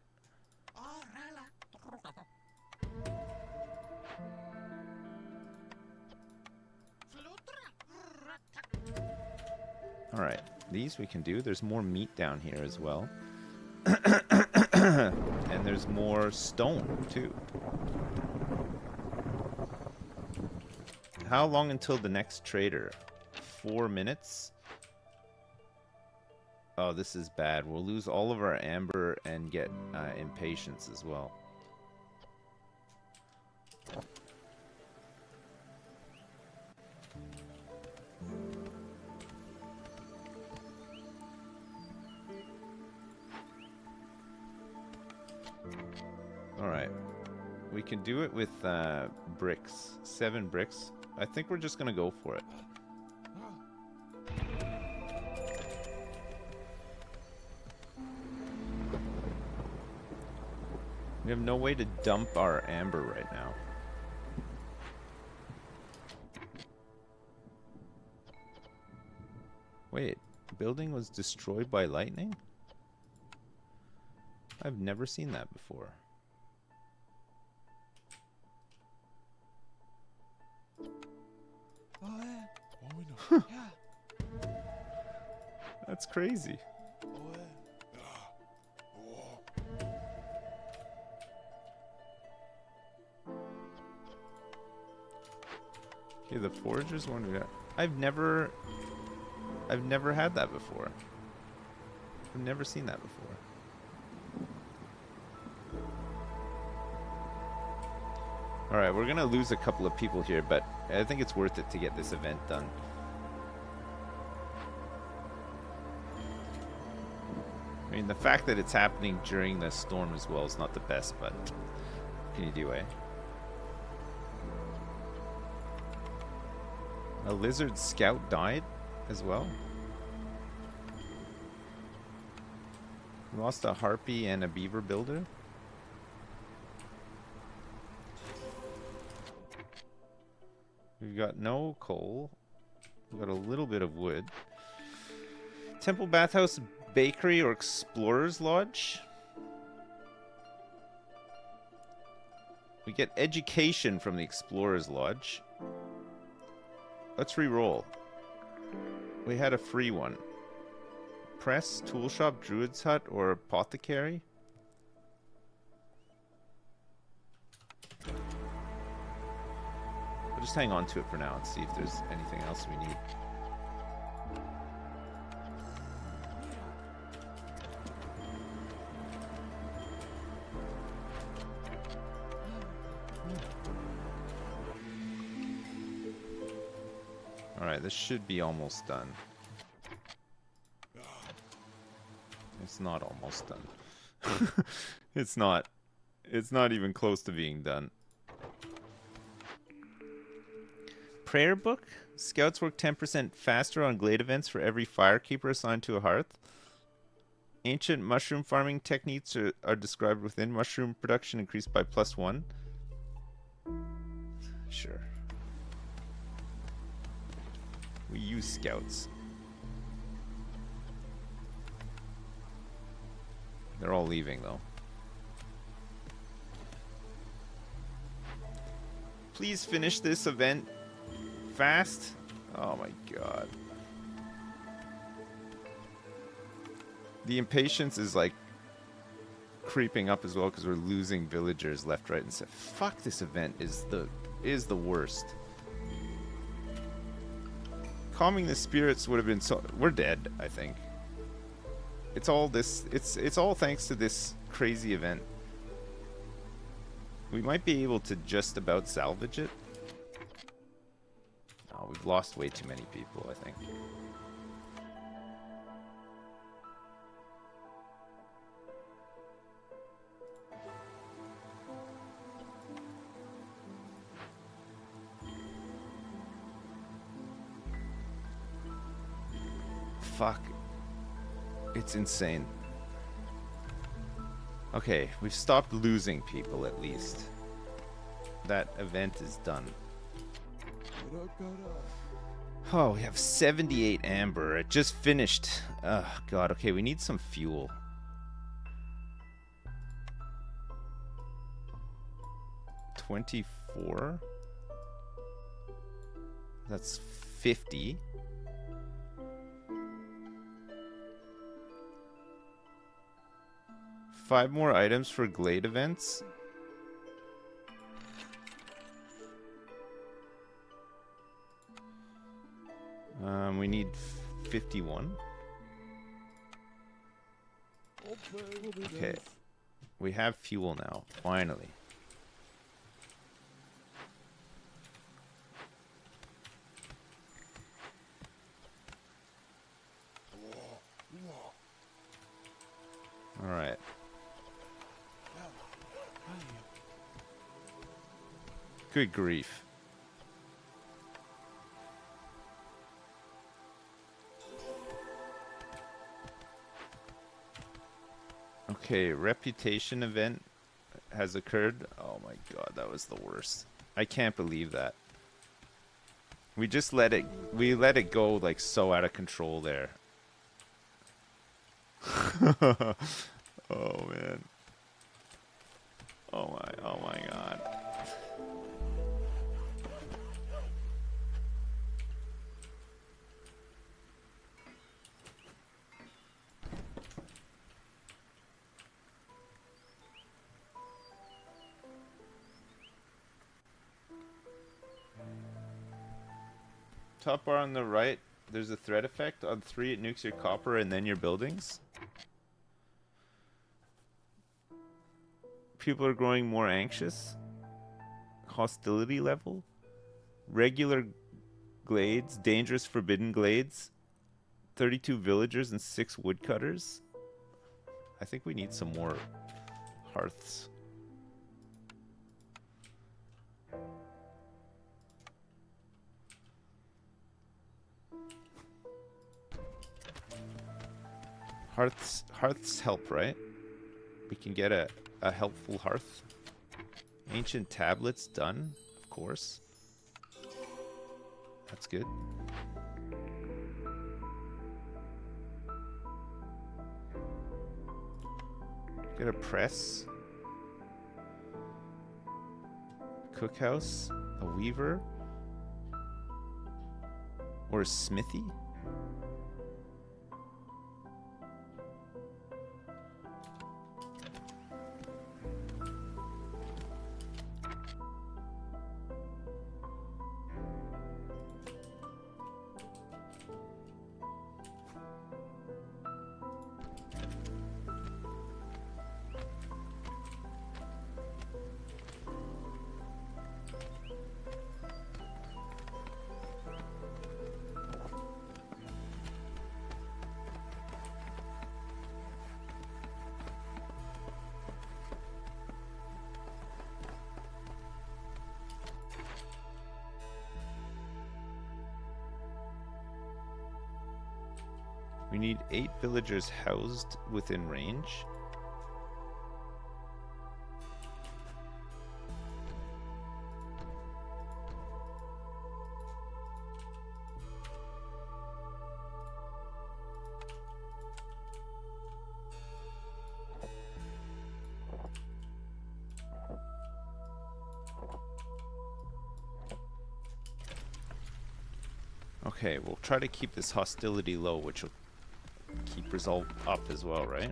Alright, these we can do. There's more meat down here as well. And there's more stone, too. How long until the next trader? 4 minutes? Oh, this is bad. We'll lose all of our amber and get impatience as well. Alright. We can do it with bricks. 7 bricks. I think we're just gonna go for it. We have no way to dump our amber right now. Wait, building was destroyed by lightning? I've never seen that before. That's crazy. Okay, the foragers one we got. I've never had that before. I've never seen that before. Alright, we're gonna lose a couple of people here, but I think it's worth it to get this event done. I mean, the fact that it's happening during the storm as well is not the best, but what can you do, eh? A lizard scout died as well. We lost a harpy and a beaver builder. We've got no coal. We've got a little bit of wood. Temple Bathhouse Bakery or Explorer's Lodge. We get education from the Explorer's Lodge. Let's re-roll. We had a free one. Press, Tool Shop, Druid's Hut, or Apothecary. We'll just hang on to it for now and see if there's anything else we need. Alright, this should be almost done. It's not almost done. It's not. It's not even close to being done. Prayer book? Scouts work 10% faster on Glade events for every firekeeper assigned to a hearth. Ancient mushroom farming techniques are described within mushroom production increased by +1. Sure. We use scouts. They're all leaving though. please finish this event fast? Oh my god. The impatience is like creeping up as well because we're losing villagers left, right, and center. Fuck, this event is the worst. Calming the spirits would have been so. We're dead, I think. It's all this. It's all thanks to this crazy event. We might be able to just about salvage it. Oh, we've lost way too many people, I think. Fuck. It's insane. Okay, we've stopped losing people at least. That event is done. Oh, we have 78 amber. It just finished. Oh, God. Okay, we need some fuel. $24. That's 50. Five more items for Glade events. We need 51. Okay. We have fuel now, finally. All right. Good grief. Okay, reputation event has occurred. Oh my god, that was the worst. I can't believe that. We just let it go like so out of control there. Oh man. Oh my god. Top bar on the right, there's a threat effect. On 3, it nukes your copper and then your buildings. People are growing more anxious. Hostility level. Regular glades, dangerous forbidden glades. 32 villagers and 6 woodcutters. I think we need some more hearths. Hearths help, right? We can get a helpful hearth. Ancient tablets done, of course. That's good. Get a press. Cookhouse. A weaver. Or a smithy. We need 8 villagers housed within range. Okay, we'll try to keep this hostility low, which will keep resolve up as well, right?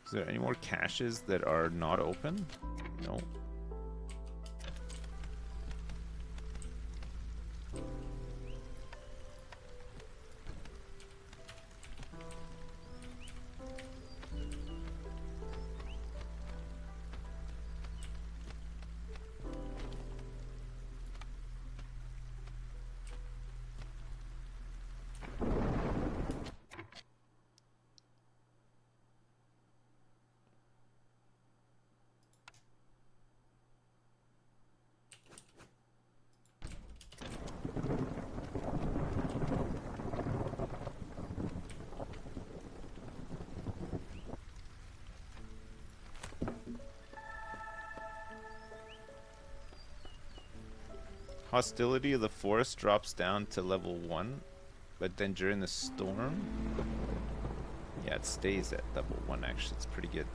Is there any more caches that are not open? No. Hostility of the forest drops down to level 1, but then during the storm, yeah, it stays at level 1 actually. It's pretty good.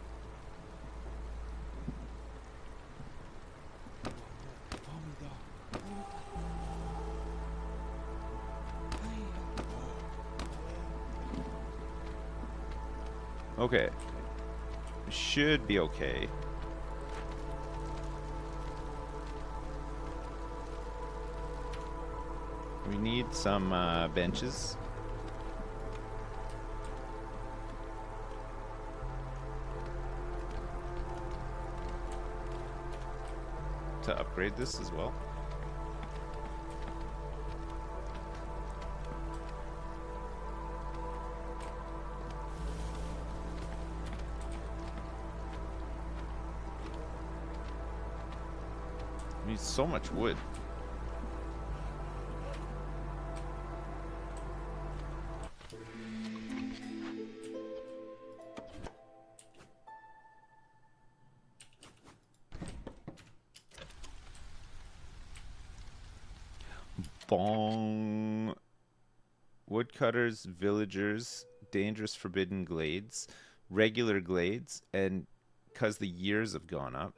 Okay. Should be okay. We need some benches. To upgrade this as well. We need so much wood. Bong. Woodcutters, villagers, dangerous forbidden glades, regular glades, and because the years have gone up.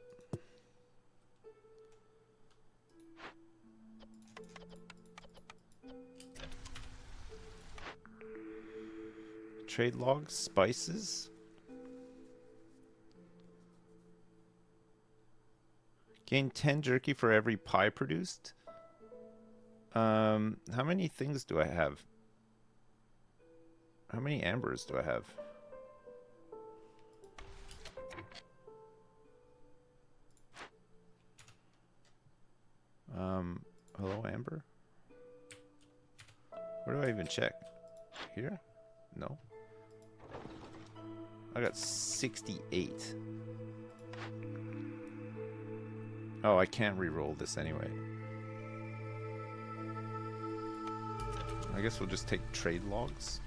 Trade logs, spices. Gain 10 jerky for every pie produced. How many things do I have? How many ambers do I have? Hello, Amber? Where do I even check? Here? No. I got 68. Oh, I can't re-roll this anyway. I guess we'll just take trade logs.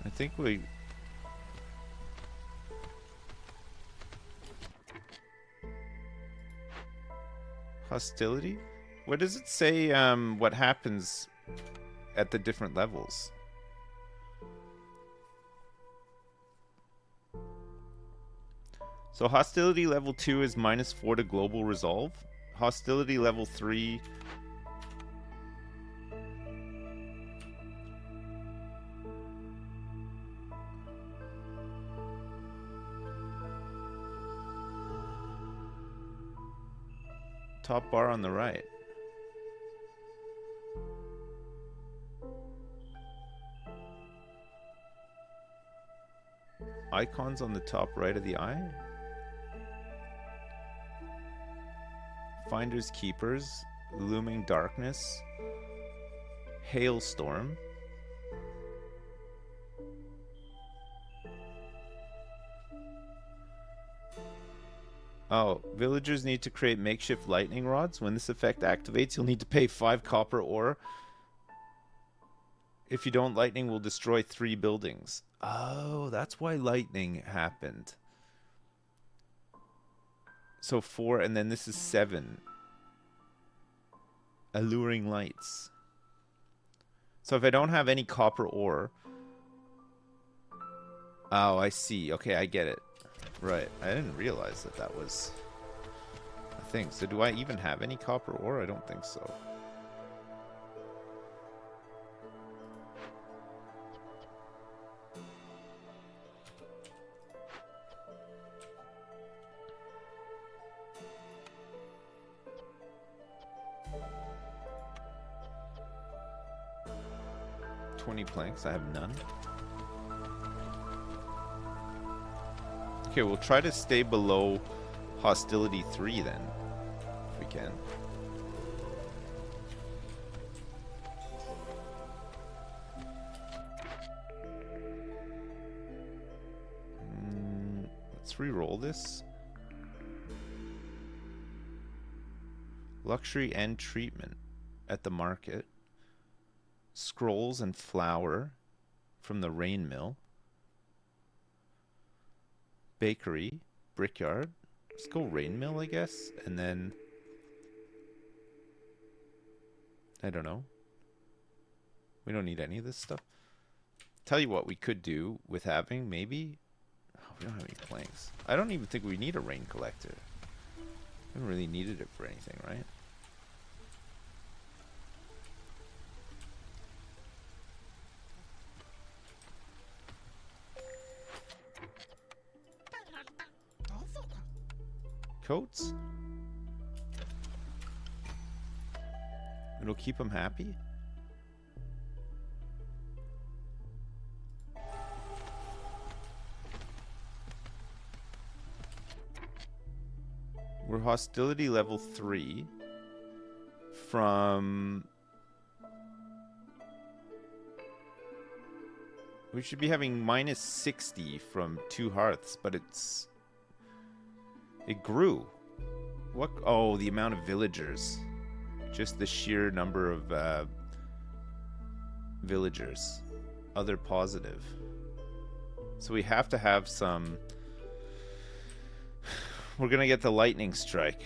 I think we... Hostility? What does it say, what happens at the different levels? So hostility level 2 is -4 to global resolve. Hostility level 3... Top bar on the right. Icons on the top right of the eye. Finders Keepers. Looming Darkness. Hailstorm. Oh, villagers need to create makeshift lightning rods. When this effect activates, you'll need to pay 5 copper ore If you don't, lightning will destroy 3 buildings. Oh, that's why lightning happened. So 4, and then this is 7. Alluring lights. So if I don't have any copper ore... Oh, I see. Okay, I get it. Right. I didn't realize that that was a thing. So do I even have any copper ore? I don't think so. Planks. I have none. Okay, we'll try to stay below hostility 3 then, if we can. Let's re-roll this. Luxury and treatment at the market. Scrolls and flour from the rain mill. Bakery, brickyard. Let's go rain mill, I guess. And then... I don't know. We don't need any of this stuff. Tell you what we could do with having, maybe... Oh, we don't have any planks. I don't even think we need a rain collector. We haven't really needed it for anything, right? Coats? It'll keep them happy? We're hostility level 3 from... We should be having minus 60 from 2 hearths, but it's... It grew. What? Oh, the amount of villagers. Just the sheer number of villagers. Other positive. So we have to have some... We're gonna get the lightning strike.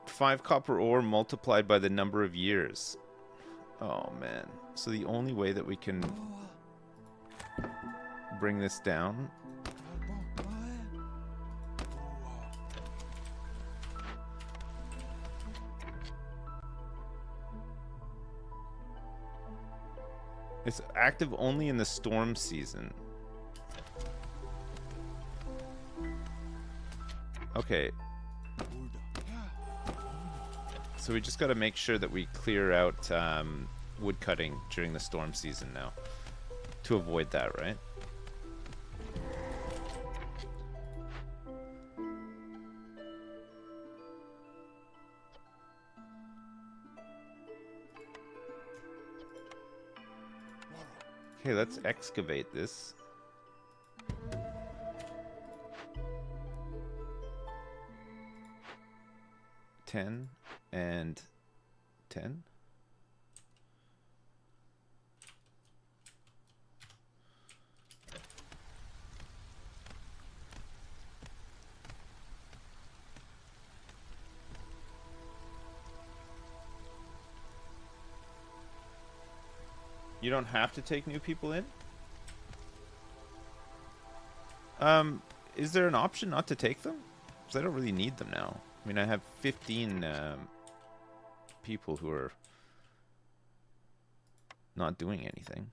Five copper ore multiplied by the number of years. Oh man. So the only way that we can bring this down it's active only in the storm season. Okay. So we just got to make sure that we clear out wood cutting during the storm season now to avoid that, right? Okay, let's excavate this. $10 and $10. You don't have to take new people in? Is there an option not to take them? Because I don't really need them now. I mean, I have 15 people who are not doing anything.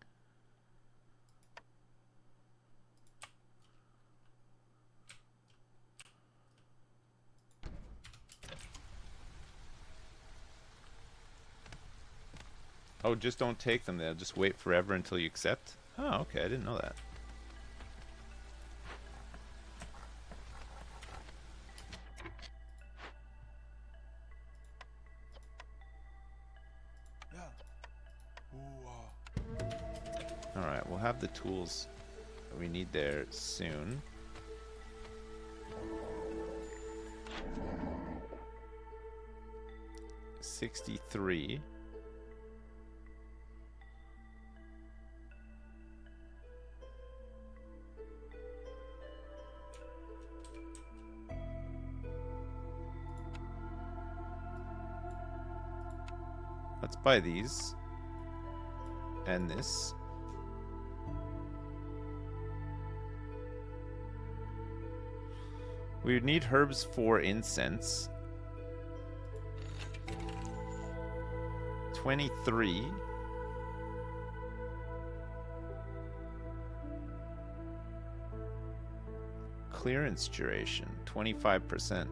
Oh, just don't take them. They'll just wait forever until you accept? Oh, okay. I didn't know that. Alright, we'll have the tools that we need there soon. 63. Let's buy these. And this. We would need herbs for incense. 23. Clearance duration, 25%.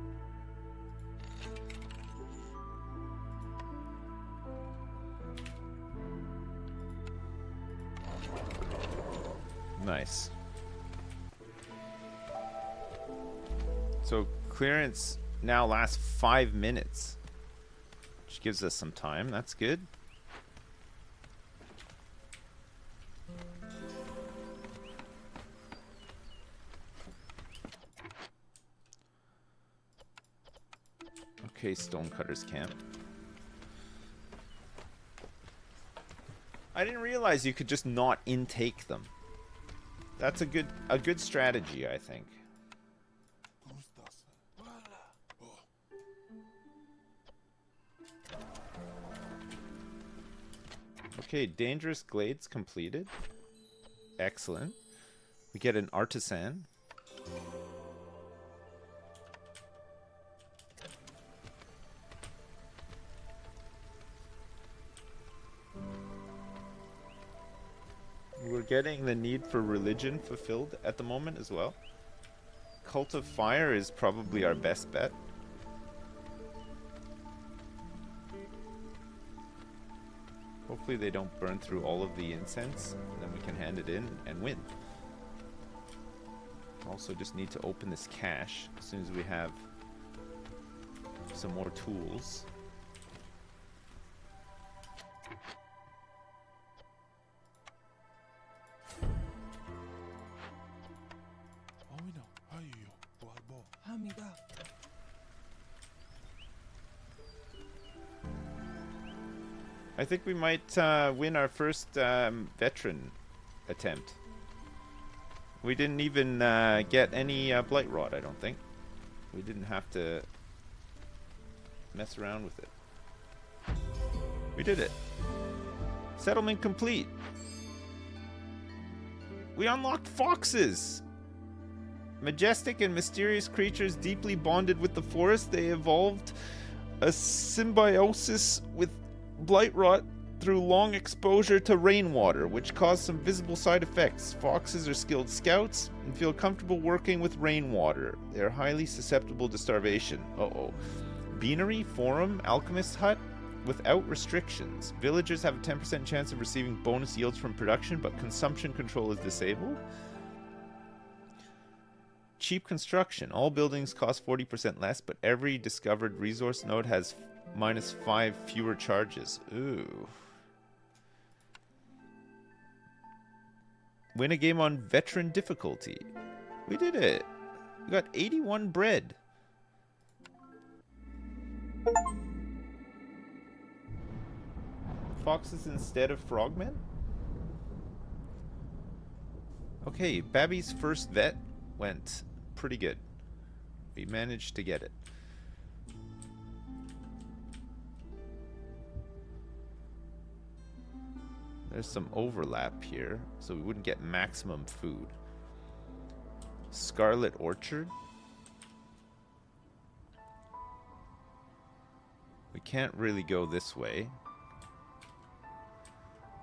Nice. So clearance now lasts 5 minutes, which gives us some time. That's good. Okay, Stonecutters Camp. I didn't realize you could just not intake them. That's a good strategy, I think. Okay, dangerous glades completed. Excellent. We get an artisan. We're getting the need for religion fulfilled at the moment as well. Cult of Fire is probably our best bet. Hopefully they don't burn through all of the incense, and then we can hand it in and win. Also just need to open this cache as soon as we have some more tools. I think we might win our first veteran attempt. We didn't even get any blight rot, I don't think. We didn't have to mess around with it. We did it. Settlement complete. We unlocked foxes. Majestic and mysterious creatures deeply bonded with the forest. They evolved a symbiosis with blight rot through long exposure to rainwater, which caused some visible side effects. Foxes are skilled scouts and feel comfortable working with rainwater. They are highly susceptible to starvation. Beanery, Forum, Alchemist Hut, without restrictions. Villagers have a 10% chance of receiving bonus yields from production, but consumption control is disabled. Cheap construction. All buildings cost 40% less, but every discovered resource node has -5 fewer charges. Ooh. Win a game on veteran difficulty. We did it. We got 81 bread. Foxes instead of frogmen? Okay, Babby's first vet went pretty good. We managed to get it. There's some overlap here, so we wouldn't get maximum food. Scarlet Orchard. We can't really go this way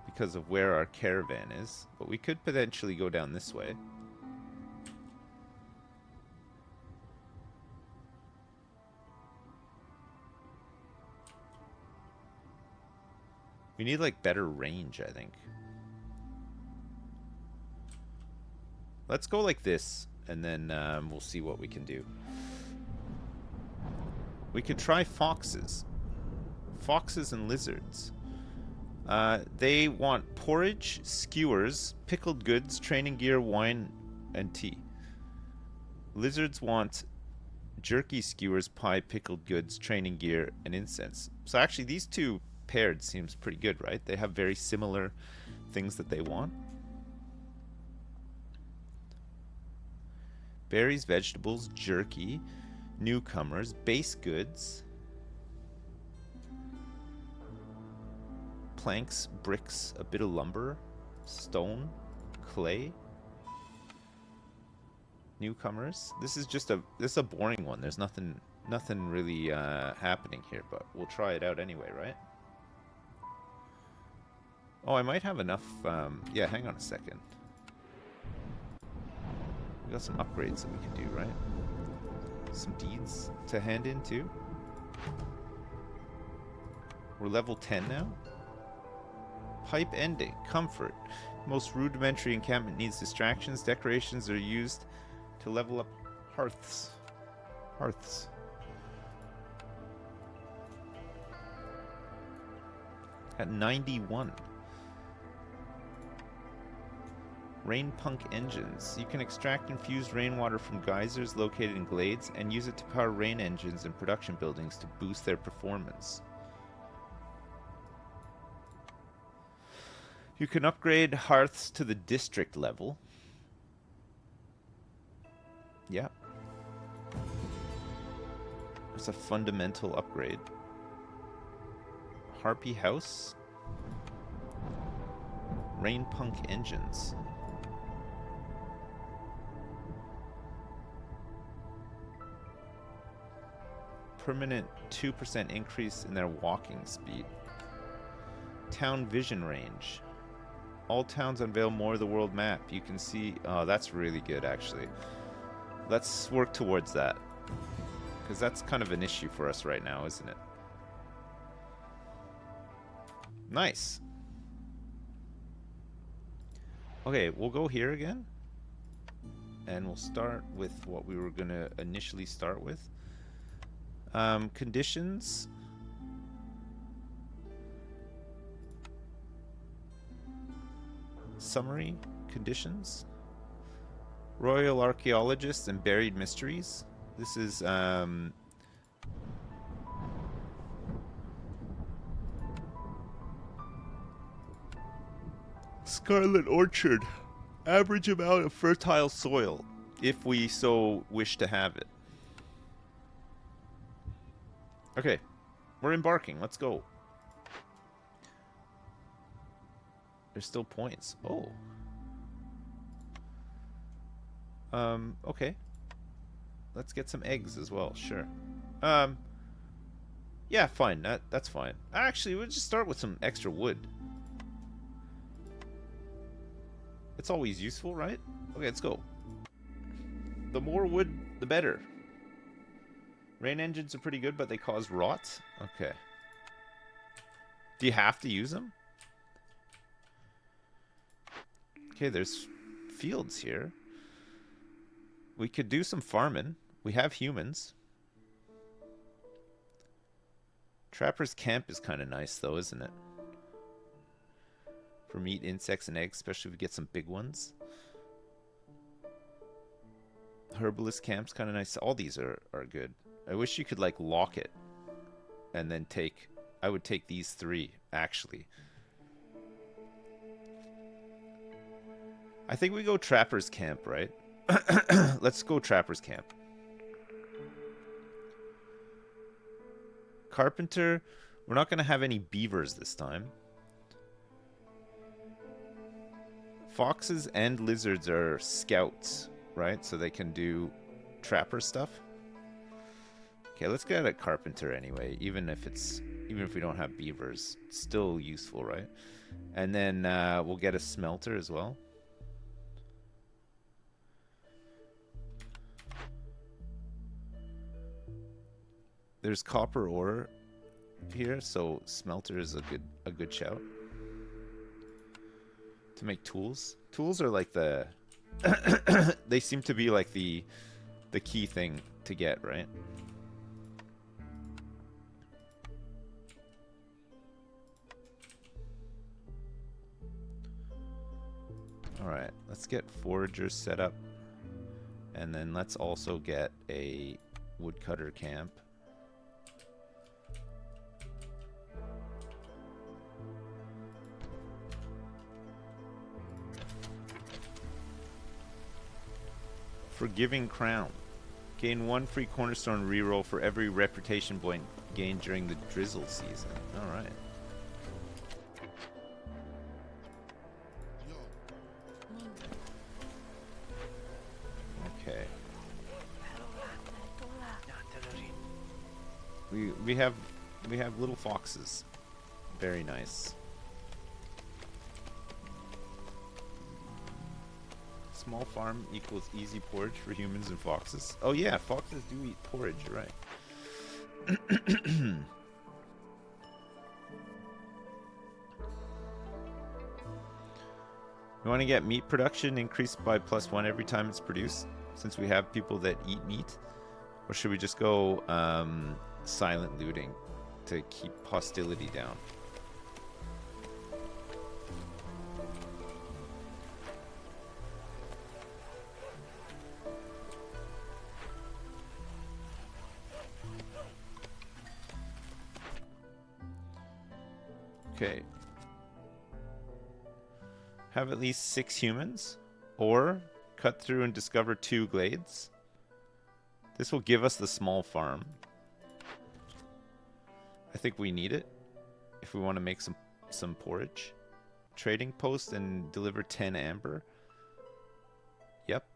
because of where our caravan is, but we could potentially go down this way. We need like better range, I think. Let's go like this, and then we'll see what we can do. We could try foxes. Foxes and lizards. They want porridge, skewers, pickled goods, training gear, wine, and tea. Lizards want jerky, skewers, pie, pickled goods, training gear, and incense. So actually these two paired seems pretty good, right? They have very similar things that they want. Berries, vegetables, jerky, newcomers, base goods, planks, bricks, a bit of lumber, stone, clay, newcomers. This is a boring one. There's nothing really happening here, but we'll try it out anyway, right? Oh, I might have enough. Yeah, hang on a second. We got some upgrades that we can do, right? Some deeds to hand in too. We're level 10 now. Pipe ending. Comfort. Most rudimentary encampment needs distractions. Decorations are used to level up hearths. Hearths. At 91. Rain punk engines. You can extract infused rainwater from geysers located in glades and use it to power rain engines in production buildings to boost their performance. You can upgrade hearths to the district level. Yeah. It's a fundamental upgrade. Harpy house. Rain punk engines. Permanent 2% increase in their walking speed. Town vision range. All towns unveil more of the world map. You can see... Oh, that's really good, actually. Let's work towards that. Because that's kind of an issue for us right now, isn't it? Nice. Okay, we'll go here again. And we'll start with what we were going to initially start with. Conditions. Summary. Conditions. Royal Archaeologists and Buried Mysteries. This is, Scarlet Orchard. Average amount of fertile soil, if we so wish to have it. Okay, we're embarking. Let's go. There's still points. Oh. Okay. Let's get some eggs as well. Sure. Yeah, fine. That's fine. Actually, we'll just start with some extra wood. It's always useful, right? Okay, let's go. The more wood, the better. Rain engines are pretty good, but they cause rot. Okay. Do you have to use them? Okay, there's fields here. We could do some farming. We have humans. Trapper's Camp is kind of nice, though, isn't it? For meat, insects, and eggs, especially if we get some big ones. Herbalist Camp's kind of nice. All these are good. I wish you could, like, lock it. And then take... I would take these 3, actually. I think we go Trapper's Camp, right? Let's go Trapper's Camp. Carpenter. We're not going to have any beavers this time. Foxes and lizards are scouts, right? So they can do trapper stuff. Okay, let's get a carpenter anyway. Even if we don't have beavers, it's still useful, right? And then we'll get a smelter as well. There's copper ore here, so smelter is a good shout. To make tools. Tools are like the they seem to be like the key thing to get, right? Alright, let's get foragers set up. And then let's also get a woodcutter camp. Forgiving Crown. Gain 1 free Cornerstone reroll for every reputation point gained during the drizzle season. Alright. Okay. We have little foxes. Very nice. Small farm equals easy porridge for humans and foxes. Oh yeah, foxes do eat porridge, you're right. We want to get meat production increased by +1 every time it's produced, since we have people that eat meat? Or should we just go silent looting to keep hostility down? Okay. Have at least 6 humans, or cut through and discover 2 glades. This will give us the small farm. I think we need it if we want to make some porridge. Trading post and deliver 10 amber. Yep.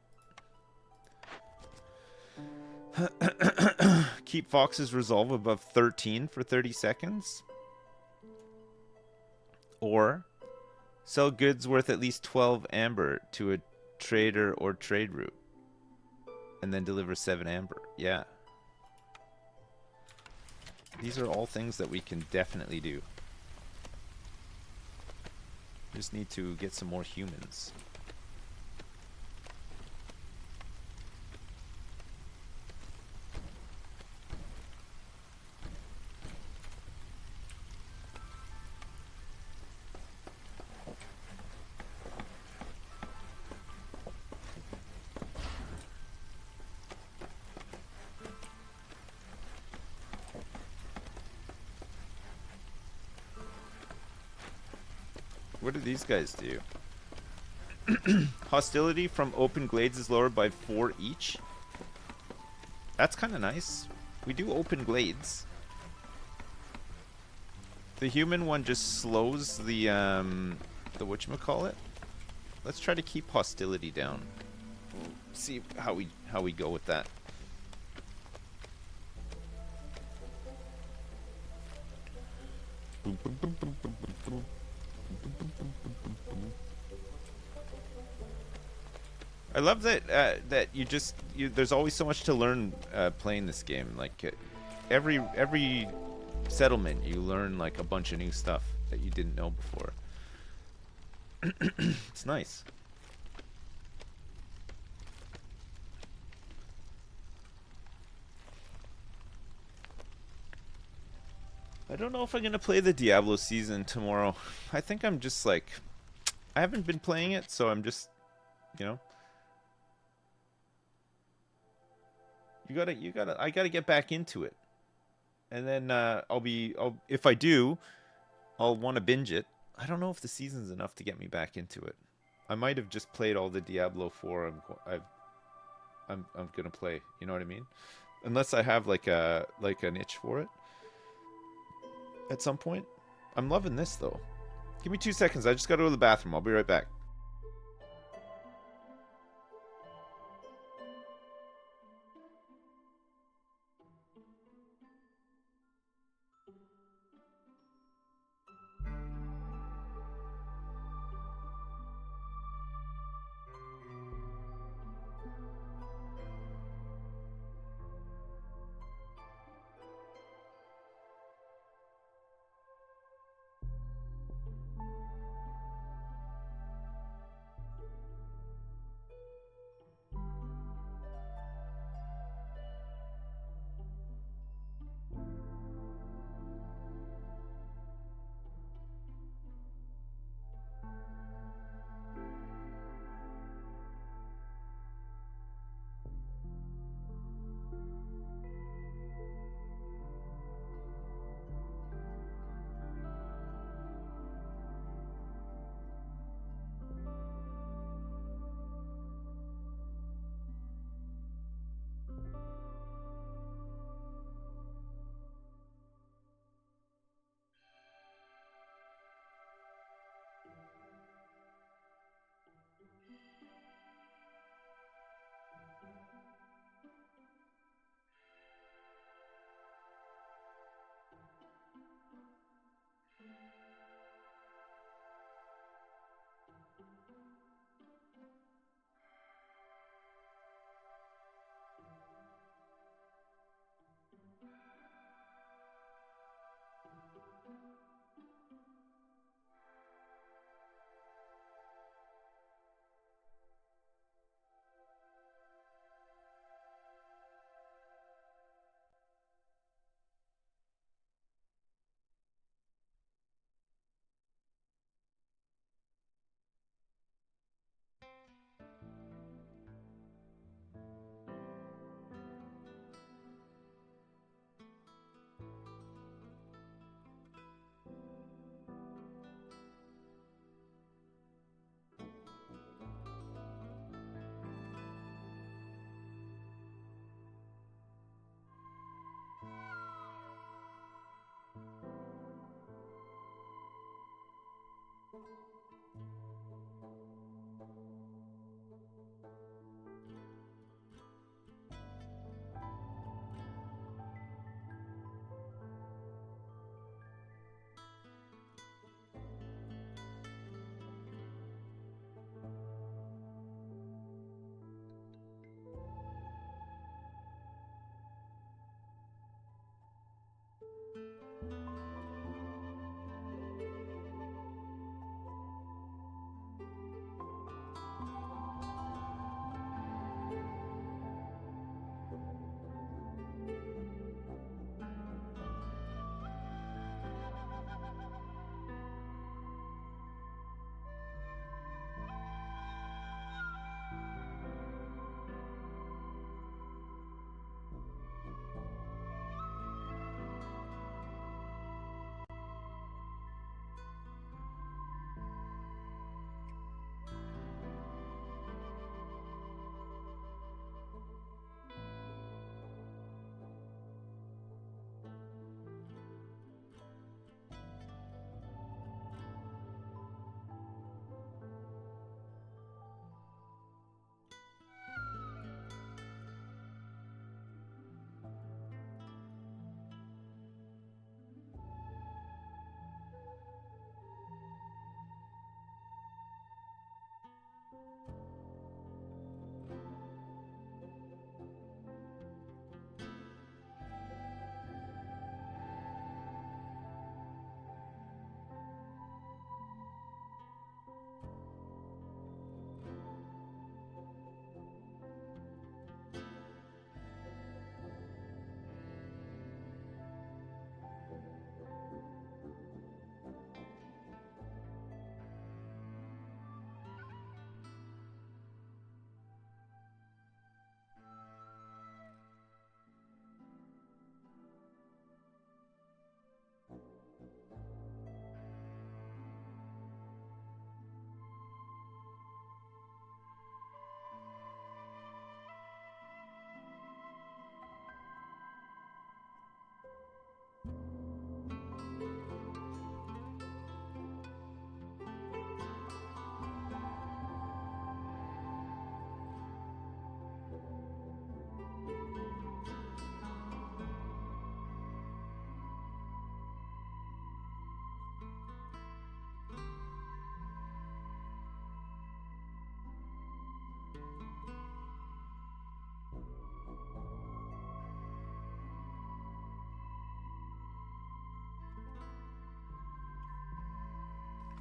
Keep foxes resolve above 13 for 30 seconds. Or sell goods worth at least 12 amber to a trader or trade route. And then deliver 7 amber. Yeah. These are all things that we can definitely do. We just need to get some more humans. What do these guys do? Hostility from open glades is lowered by 4 each. That's kind of nice. We do open glades. The human one just slows the whatchamacallit. Let's try to keep hostility down. We'll see how we go with that. I love that that there's always so much to learn playing this game. Like every settlement, you learn like a bunch of new stuff that you didn't know before. It's nice. I don't know if I'm gonna play the Diablo season tomorrow. I think I'm just like, I haven't been playing it, so I'm just, you know. I gotta get back into it, and then if I do, I'll want to binge it. I don't know if the season's enough to get me back into it. I might have just played all the Diablo 4 I'm gonna play. You know what I mean? Unless I have like an itch for it at some point. I'm loving this though. Give me 2 seconds. I just gotta go to the bathroom. I'll be right back.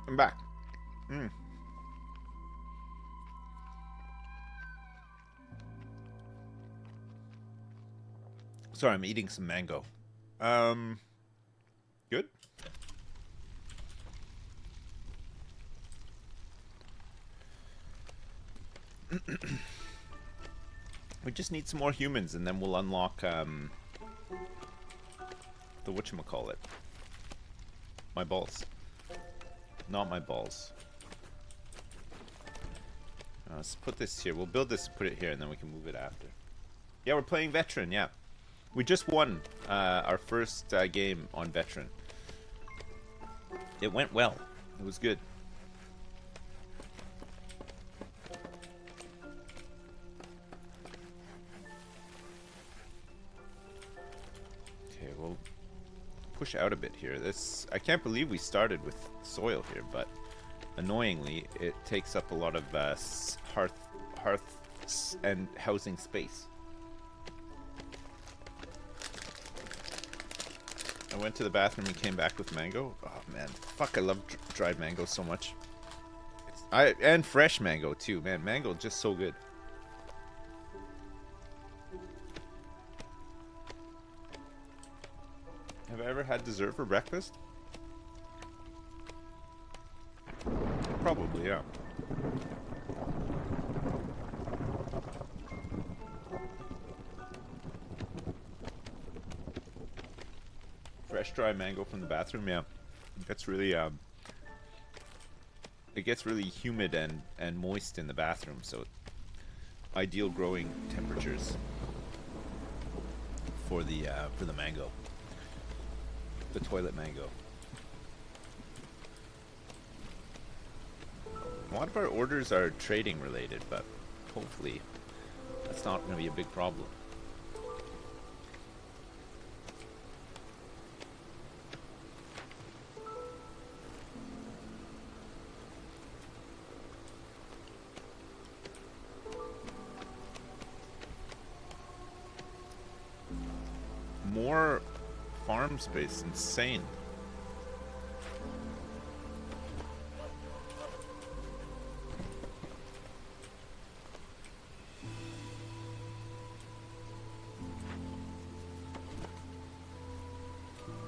I'm back. Mm. Sorry, I'm eating some mango. Good. We just need some more humans, and then we'll unlock the whatchamacallit. My balls. Not my balls. Let's put this here. We'll build this, put it here, and then we can move it after. Yeah, we're playing veteran. Yeah, we just won our first game on veteran. It went well. It was good. Okay, we'll push out a bit here. I can't believe we started with soil here, but annoyingly, it takes up a lot of hearth and housing space. I went to the bathroom and came back with mango. Oh man, fuck! I love dried mango so much. And fresh mango too, man. Mango just so good. Have I ever had dessert for breakfast? Probably, yeah. Fresh dry mango from the bathroom, yeah. It gets really humid and moist in the bathroom, so ideal growing temperatures for the mango. The toilet mango. A lot of our orders are trading related, but hopefully that's not going to be a big problem. More farm space, insane.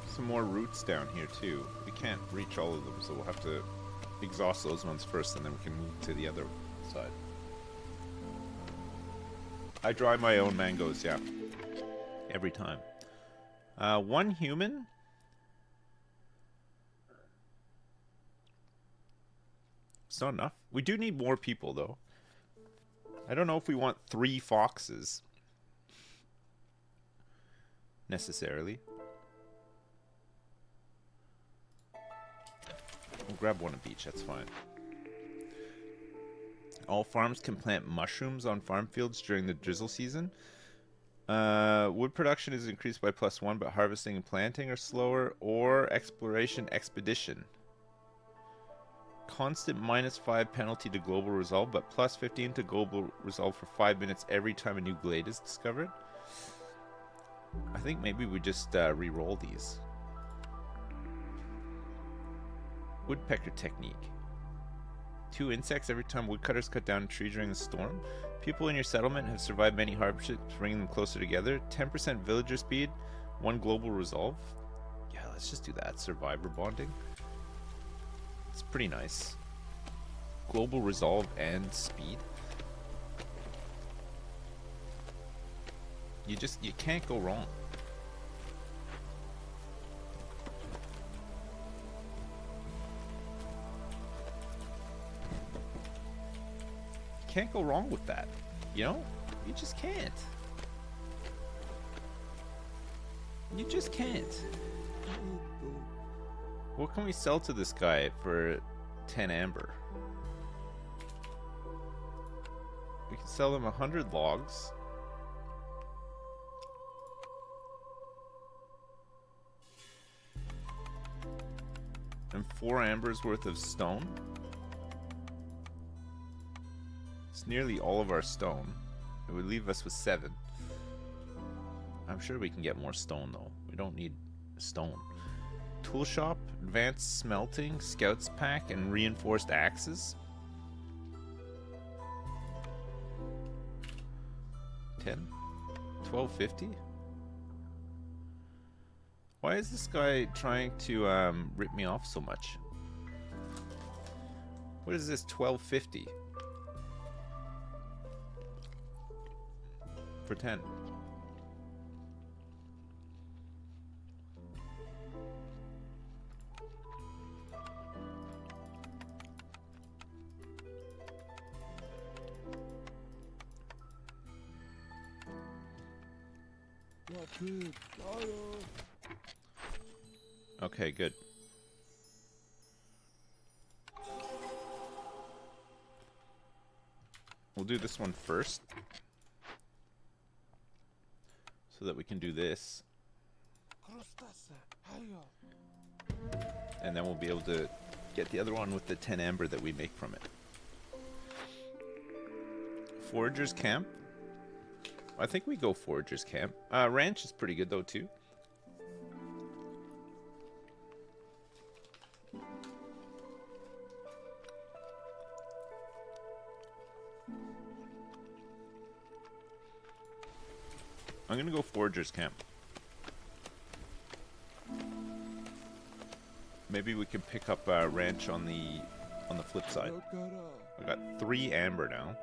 Some more roots down here too. We can't reach all of them, so we'll have to exhaust those ones first, and then we can move to the other side. I dry my own mangoes, yeah. Every time. One human? It's not enough. We do need more people, though. I don't know if we want 3 foxes. Necessarily. We'll grab one of each, that's fine. All farms can plant mushrooms on farm fields during the drizzle season. Wood production is increased by +1, but harvesting and planting are slower. Or exploration expedition. Constant -5 penalty to global resolve, but +15 to global resolve for 5 minutes every time a new glade is discovered. I think maybe we just re-roll these. Woodpecker technique. 2 insects every time woodcutters cut down a tree during a storm. People in your settlement have survived many hardships, bringing them closer together. 10% villager speed, 1 global resolve. Yeah, let's just do that. Survivor bonding. It's pretty nice. Global resolve and speed. You can't go wrong. Can't go wrong with that, you know? You just can't. You just can't. What can we sell to this guy for 10 amber? We can sell him 100 logs. And 4 ambers worth of stone. It's nearly all of our stone. It would leave us with 7. I'm sure we can get more stone though. We don't need stone. Tool shop, advanced smelting, scouts pack, and reinforced axes. 10? 1250? Why is this guy trying to rip me off so much? What is this 1250? For 10. Okay, good. We'll do this one first, so that we can do this. And then we'll be able to get the other one with the 10 amber that we make from it. Forager's camp. I think we go Forager's camp. Ranch is pretty good though too. I'm gonna go Forager's camp. Maybe we can pick up ranch on the flip side. I got 3 amber now.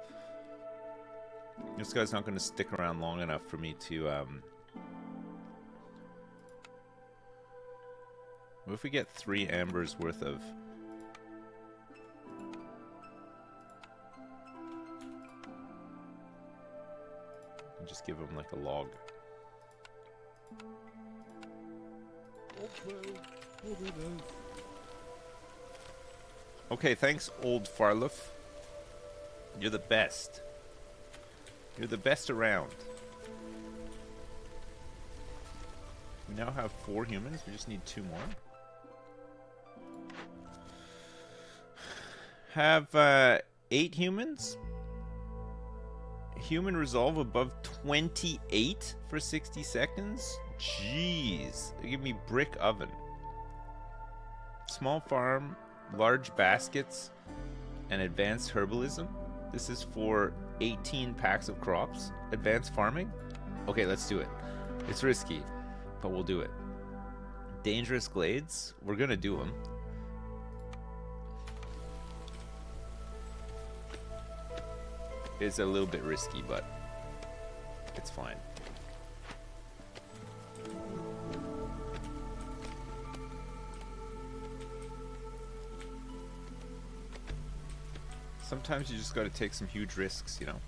This guy's not going to stick around long enough for me to what if we get 3 ambers worth of and just give him like a log. Okay, thanks, old Farlouf. You're the best. You're the best around. We now have 4 humans. We just need 2 more. Have 8 humans. Human resolve above 28 for 60 seconds. Jeez. They give me brick oven. Small farm, large baskets, and advanced herbalism. This is for 18 packs of crops. Advanced farming? Okay, let's do it. It's risky, but we'll do it. Dangerous glades? We're gonna do them. It's a little bit risky, but it's fine. Sometimes you just gotta take some huge risks, you know?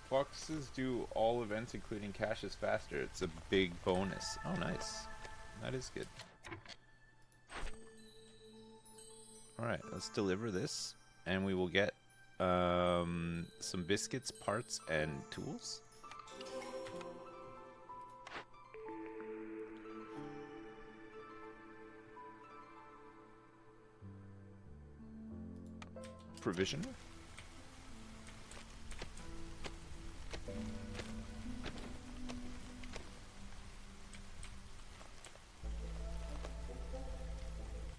Foxes do all events including caches faster. It's a big bonus. Oh, nice. That is good. Alright, let's deliver this. And we will get some biscuits, parts, and tools. Provision.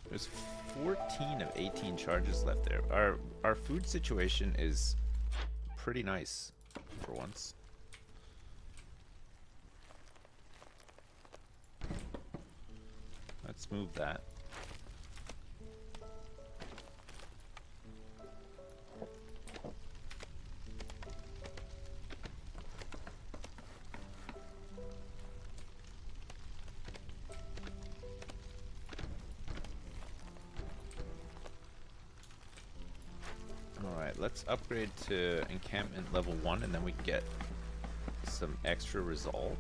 There's 14 of 18 charges left there. Our food situation is pretty nice for once. Let's move that. Let's upgrade to encampment level 1 and then we can get some extra resolve.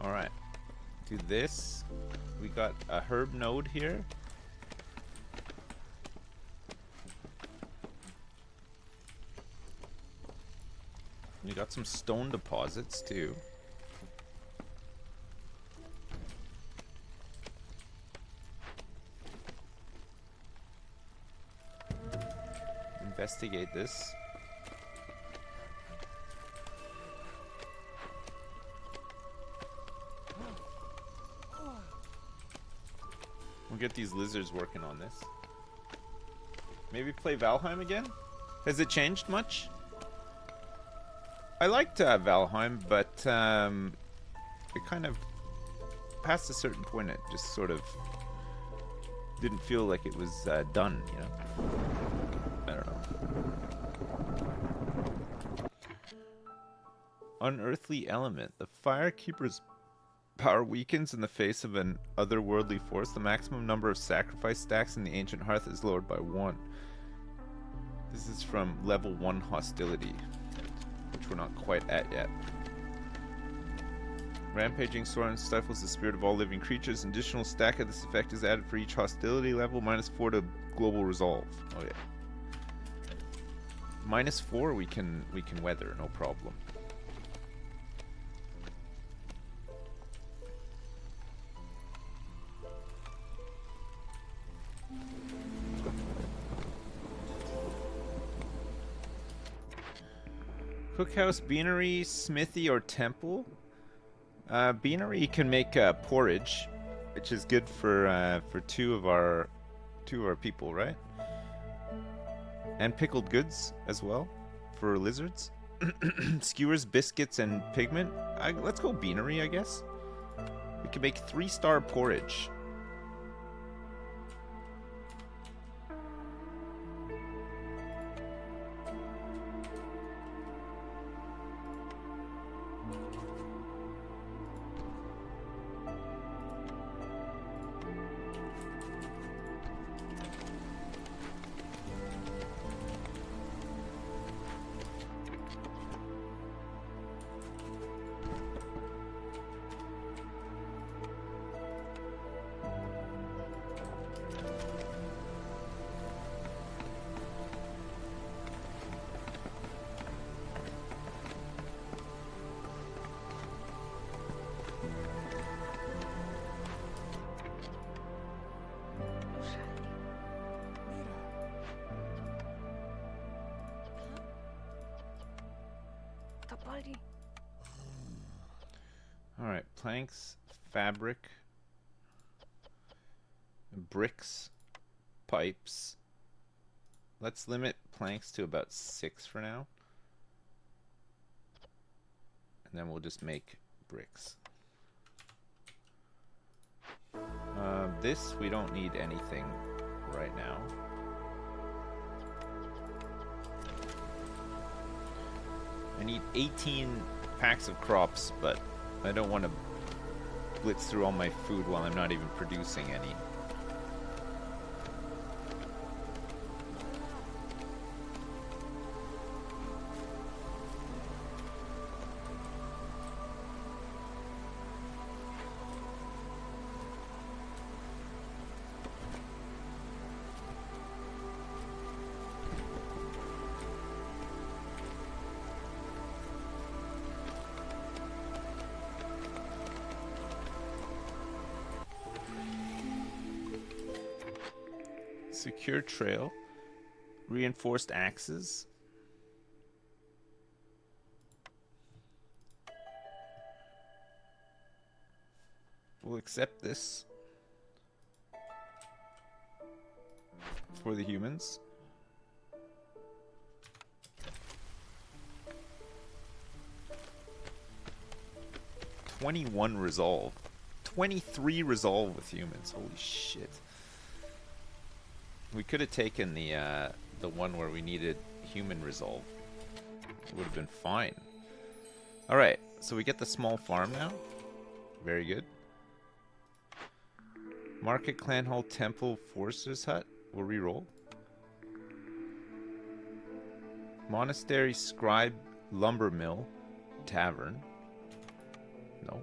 Alright, do this. We got a herb node here. We got some stone deposits too. Investigate this. We'll get these lizards working on this. Maybe play Valheim again? Has it changed much? I liked Valheim, but it kind of, past a certain point, it just sort of didn't feel like it was done, you know? I don't know. Unearthly element. The Firekeeper's power weakens in the face of an otherworldly force. The maximum number of sacrifice stacks in the ancient Hearth is lowered by 1. This is from level 1 hostility, which we're not quite at yet. Rampaging Soren stifles the spirit of all living creatures. An additional stack of this effect is added for each hostility level. -4 to global resolve. Oh yeah. -4 we can weather, no problem. Cookhouse, beanery, smithy, or temple. Beanery can make porridge, which is good for two of our people, right? And pickled goods as well for lizards. Skewers, biscuits, and pigment. Let's go beanery, I guess. We can make 3-star porridge. Alright, planks, fabric, bricks, pipes. Let's limit planks to about 6 for now. And then we'll just make bricks. This, we don't need anything right now. I need 18 packs of crops, but I don't want to blitz through all my food while I'm not even producing any. Secure trail, reinforced axes. We'll accept this for the humans. "21 resolve. 23 resolve with humans. Holy shit. We could have taken the one where we needed human resolve. It would have been fine. Alright, so we get the small farm now. Very good. Market, clan hall, temple, forcer's hut. We'll re-roll. Monastery, scribe, lumber mill, tavern. No.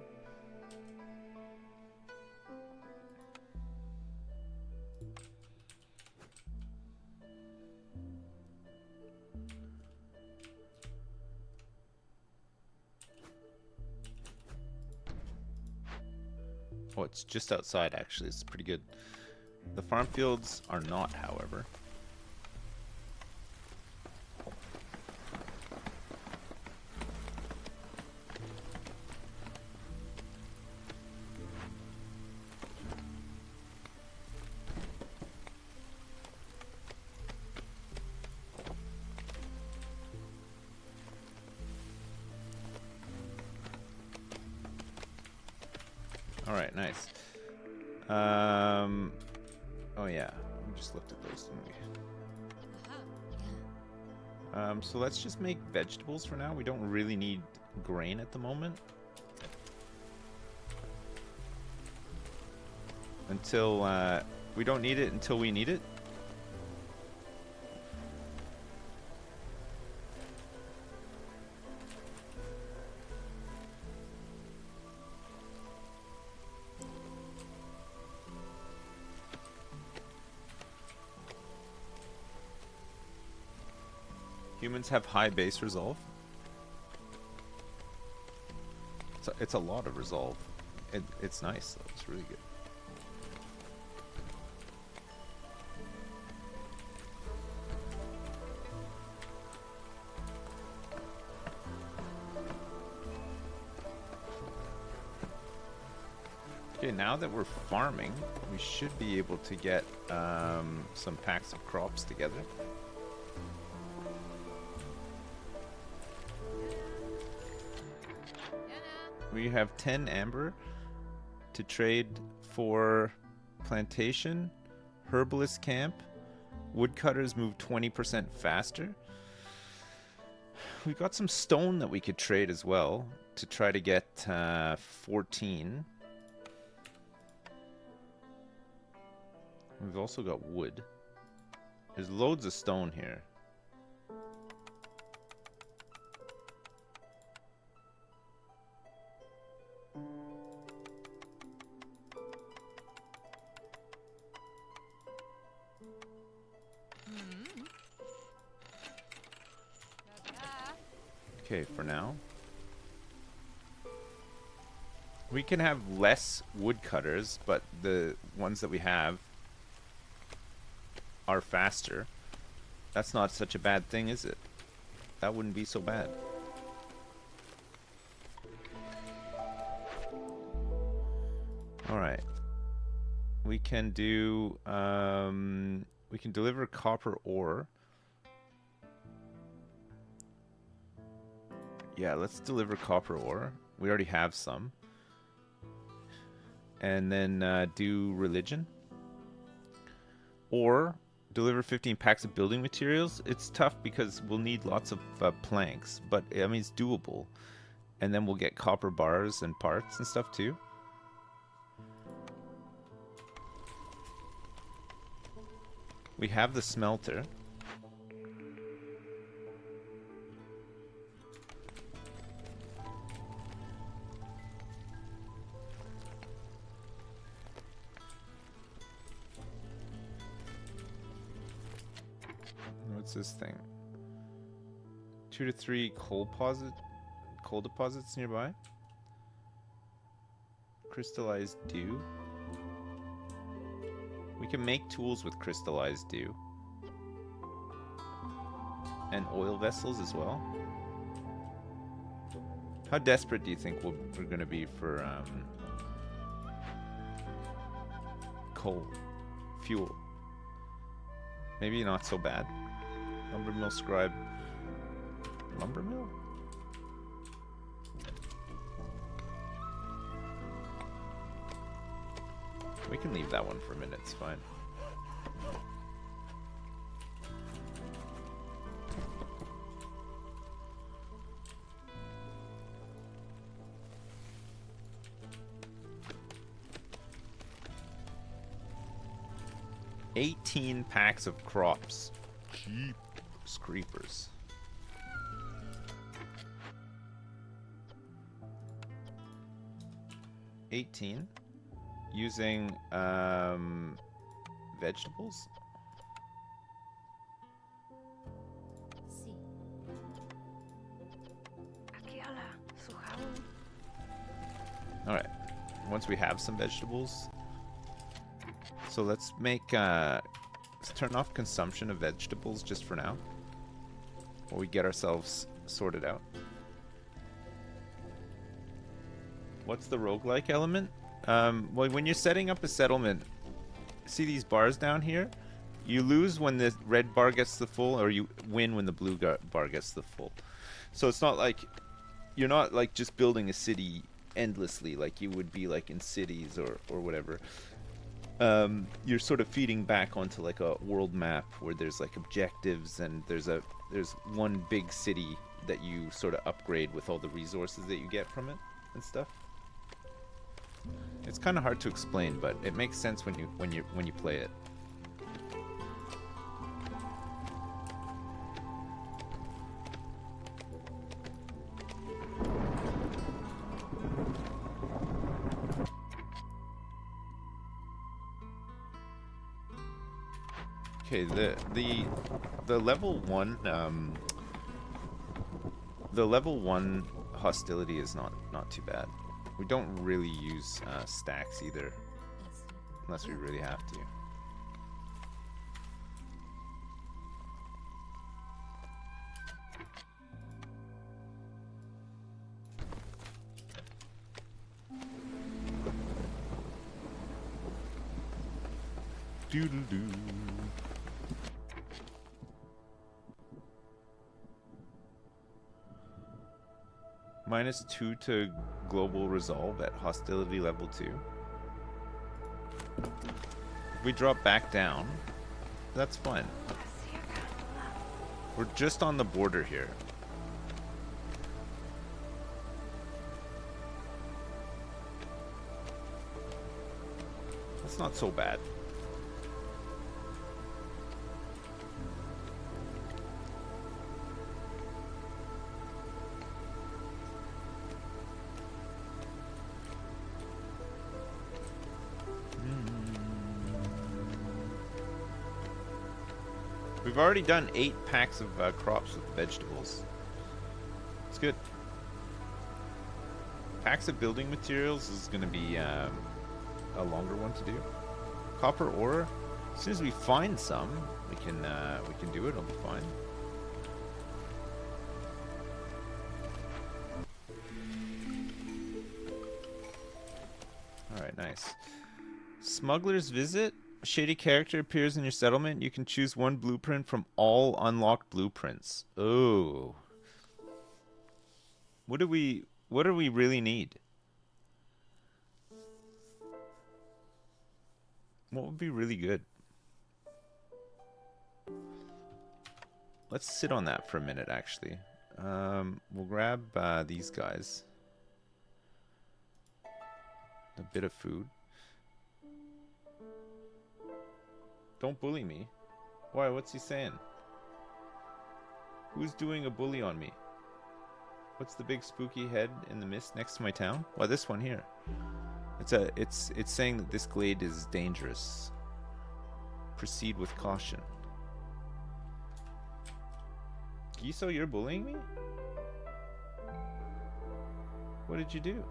Oh, it's just outside, actually. It's pretty good. The farm fields are not, however. Alright, nice. Oh yeah, we just looked at those, didn't we? So let's just make vegetables for now. We don't really need grain at the moment. Until, we don't need it until we need it. Humans have high base resolve. It's a lot of resolve. It's nice though. It's really good. Okay, now that we're farming, we should be able to get some packs of crops together. We have 10 amber. to trade for plantation, herbalist camp, woodcutters move 20% faster. We've got some stone that we could trade as well to try to get 14. We've also got wood. There's loads of stone here. Okay, for now. We can have less woodcutters, but the ones that we have are faster. That's not such a bad thing, is it? That wouldn't be so bad. Alright. We can do, we can deliver copper ore. Yeah, let's deliver copper ore. We already have some. And then do religion. Or deliver 15 packs of building materials. It's tough because we'll need lots of planks, but I mean it's doable. And then we'll get copper bars and parts and stuff too. We have the smelter. What's this thing? 2 to 3 coal deposits nearby. Crystallized dew. We can make tools with crystallized dew. And oil vessels as well. How desperate do you think we're going to be for coal? Fuel? Maybe not so bad. Lumber mill scribe. Lumber mill? We can leave that one for a minute, it's fine. $18 packs of crops. Cheap creepers. $18 using vegetables. All right. Once we have some vegetables, so let's make let's turn off consumption of vegetables just for now, while we get ourselves sorted out. What's the roguelike element? Well, when you're setting up a settlement, see these bars down here? You lose when the red bar gets to full, or you win when the blue bar gets to full. So it's not like, you're not like just building a city endlessly like you would be like in cities or whatever. You're sort of feeding back onto like a world map where there's like objectives, and there's one big city that you sort of upgrade with all the resources that you get from it and stuff. It's kind of hard to explain, but it makes sense when you play it. Okay, the level 1 the level 1 hostility is not too bad. We don't really use stacks either, unless we really have to. Doodle-doo. -2 to global resolve at hostility level 2. If we drop back down, that's fine. We're just on the border here. That's not so bad. We've already done 8 packs of crops with vegetables. It's good. Packs of building materials is going to be a longer one to do. Copper ore, as soon as we find some, we can do it. It'll be fine. All right, nice. Smuggler's visit. A shady character appears in your settlement. You can choose one blueprint from all unlocked blueprints. Oh. What do we really need? What would be really good? Let's sit on that for a minute, actually. We'll grab these guys. A bit of food. Don't bully me. Why? What's he saying? Who's doing a bully on me? What's the big spooky head in the mist next to my town? Well, this one here. It's saying that this glade is dangerous. Proceed with caution. Giso, you're bullying me? What did you do?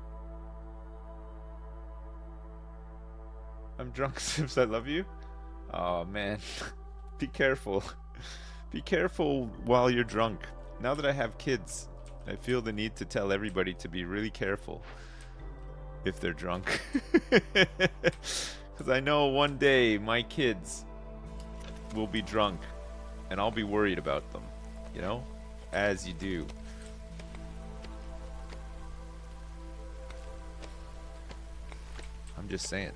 I'm drunk, Sips, I love you. Oh man, be careful. Be careful while you're drunk. Now that I have kids, I feel the need to tell everybody to be really careful if they're drunk. Because I know one day my kids will be drunk and I'll be worried about them, you know, as you do. I'm just saying.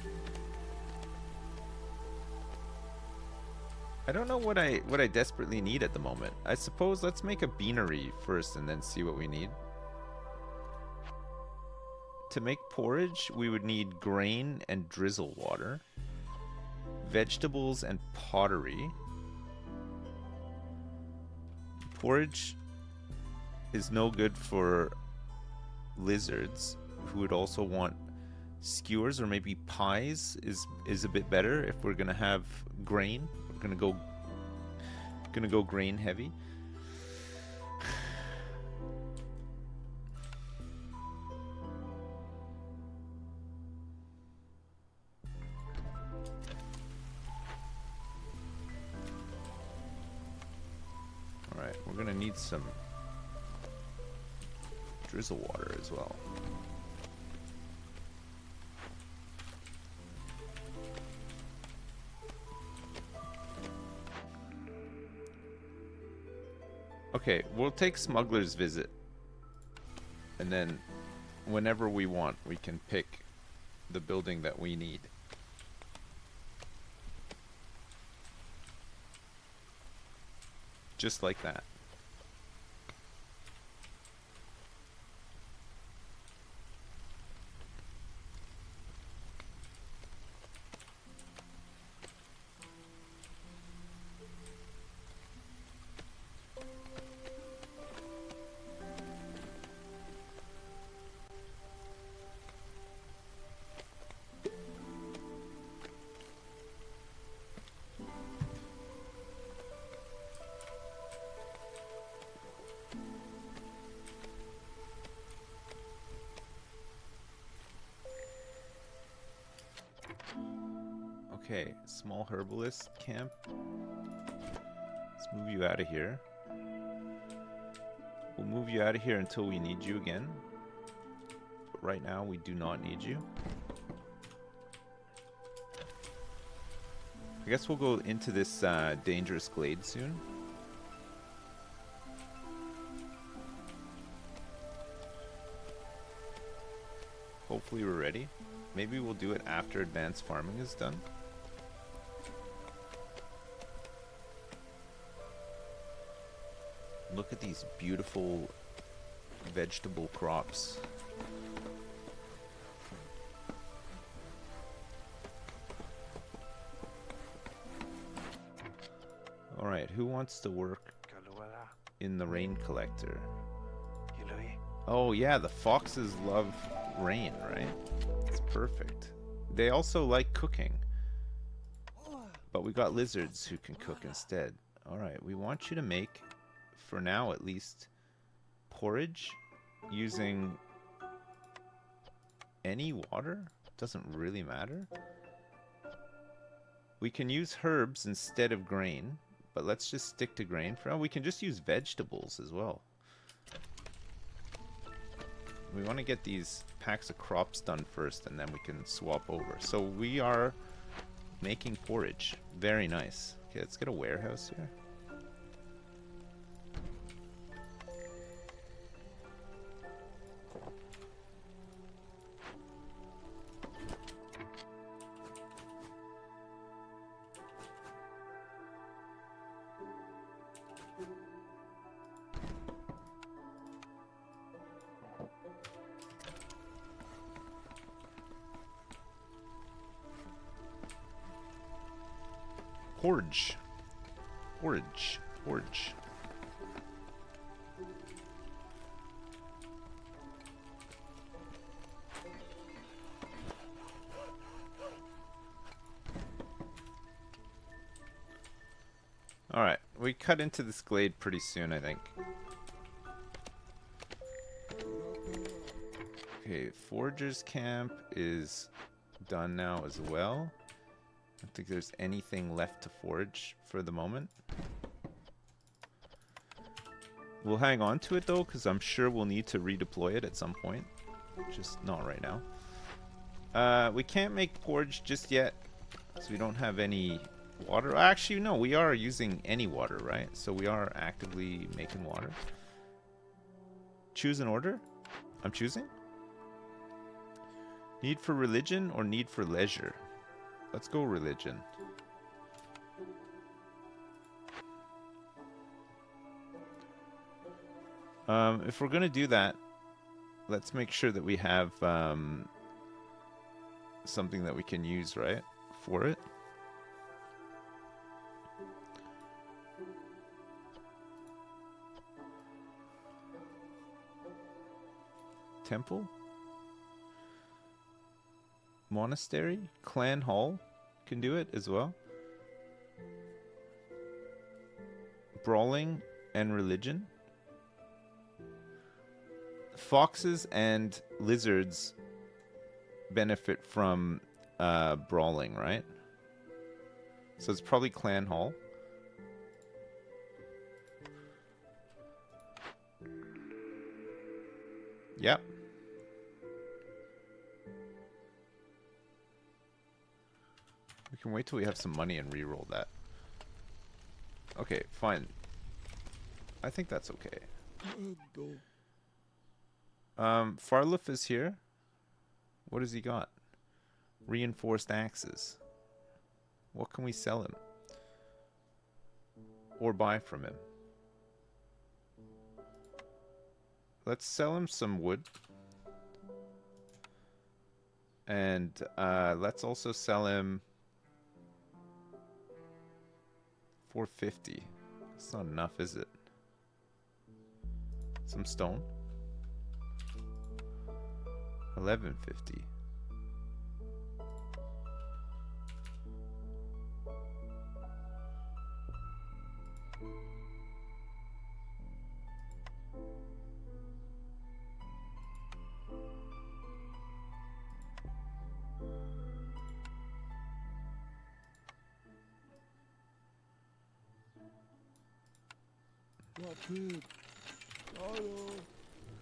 I don't know what I desperately need at the moment. I suppose let's make a beanery first and then see what we need. To make porridge, we would need grain and drizzle water, vegetables and pottery. Porridge is no good for lizards who would also want skewers, or maybe pies is a bit better if we're gonna have grain. We're gonna go grain heavy. All right, we're gonna need some drizzle water as well. Okay, we'll take Smuggler's Visit. And then whenever we want, we can pick the building that we need. Just like that. Okay, small herbalist camp. Let's move you out of here. We'll move you out of here until we need you again. But right now, we do not need you. I guess we'll go into this dangerous glade soon. hopefully we're ready. Maybe we'll do it after advanced farming is done. Look at these beautiful vegetable crops. Alright, who wants to work in the rain collector? Oh yeah, the foxes love rain, right? It's perfect. They also like cooking. But we got lizards who can cook instead. Alright, we want you to make, for now at least, porridge using any water. Doesn't really matter. We can use herbs instead of grain, but let's just stick to grain for now. We can just use vegetables as well. We want to get these packs of crops done first, and then we can swap over. So we are making porridge. Very nice. Okay, let's get a warehouse here. Porridge. Porridge. Porridge. Alright, we cut into this glade pretty soon, I think. Okay, Forager's Camp is done now as well. I don't think there's anything left to forage for the moment. We'll hang on to it though, because I'm sure we'll need to redeploy it at some point. Just not right now. We can't make porridge just yet, so we don't have any water. Actually, no, we are using any water, right? So we are actively making water. Choose an order. I'm choosing. Need for religion or need for leisure? Let's go religion. If we're gonna do that, let's make sure that we have something that we can use, right, for it. Temple? Monastery? Clan Hall can do it as well. Brawling and religion. Foxes and lizards benefit from brawling, right? So it's probably Clan Hall. Yep. We can wait till we have some money and re-roll that. Okay, fine. I think that's okay. Farlif is here. What has he got? Reinforced axes. What can we sell him? Or buy from him? Let's sell him some wood. And let's also sell him 450. That's not enough, is it? Some stone. 1150.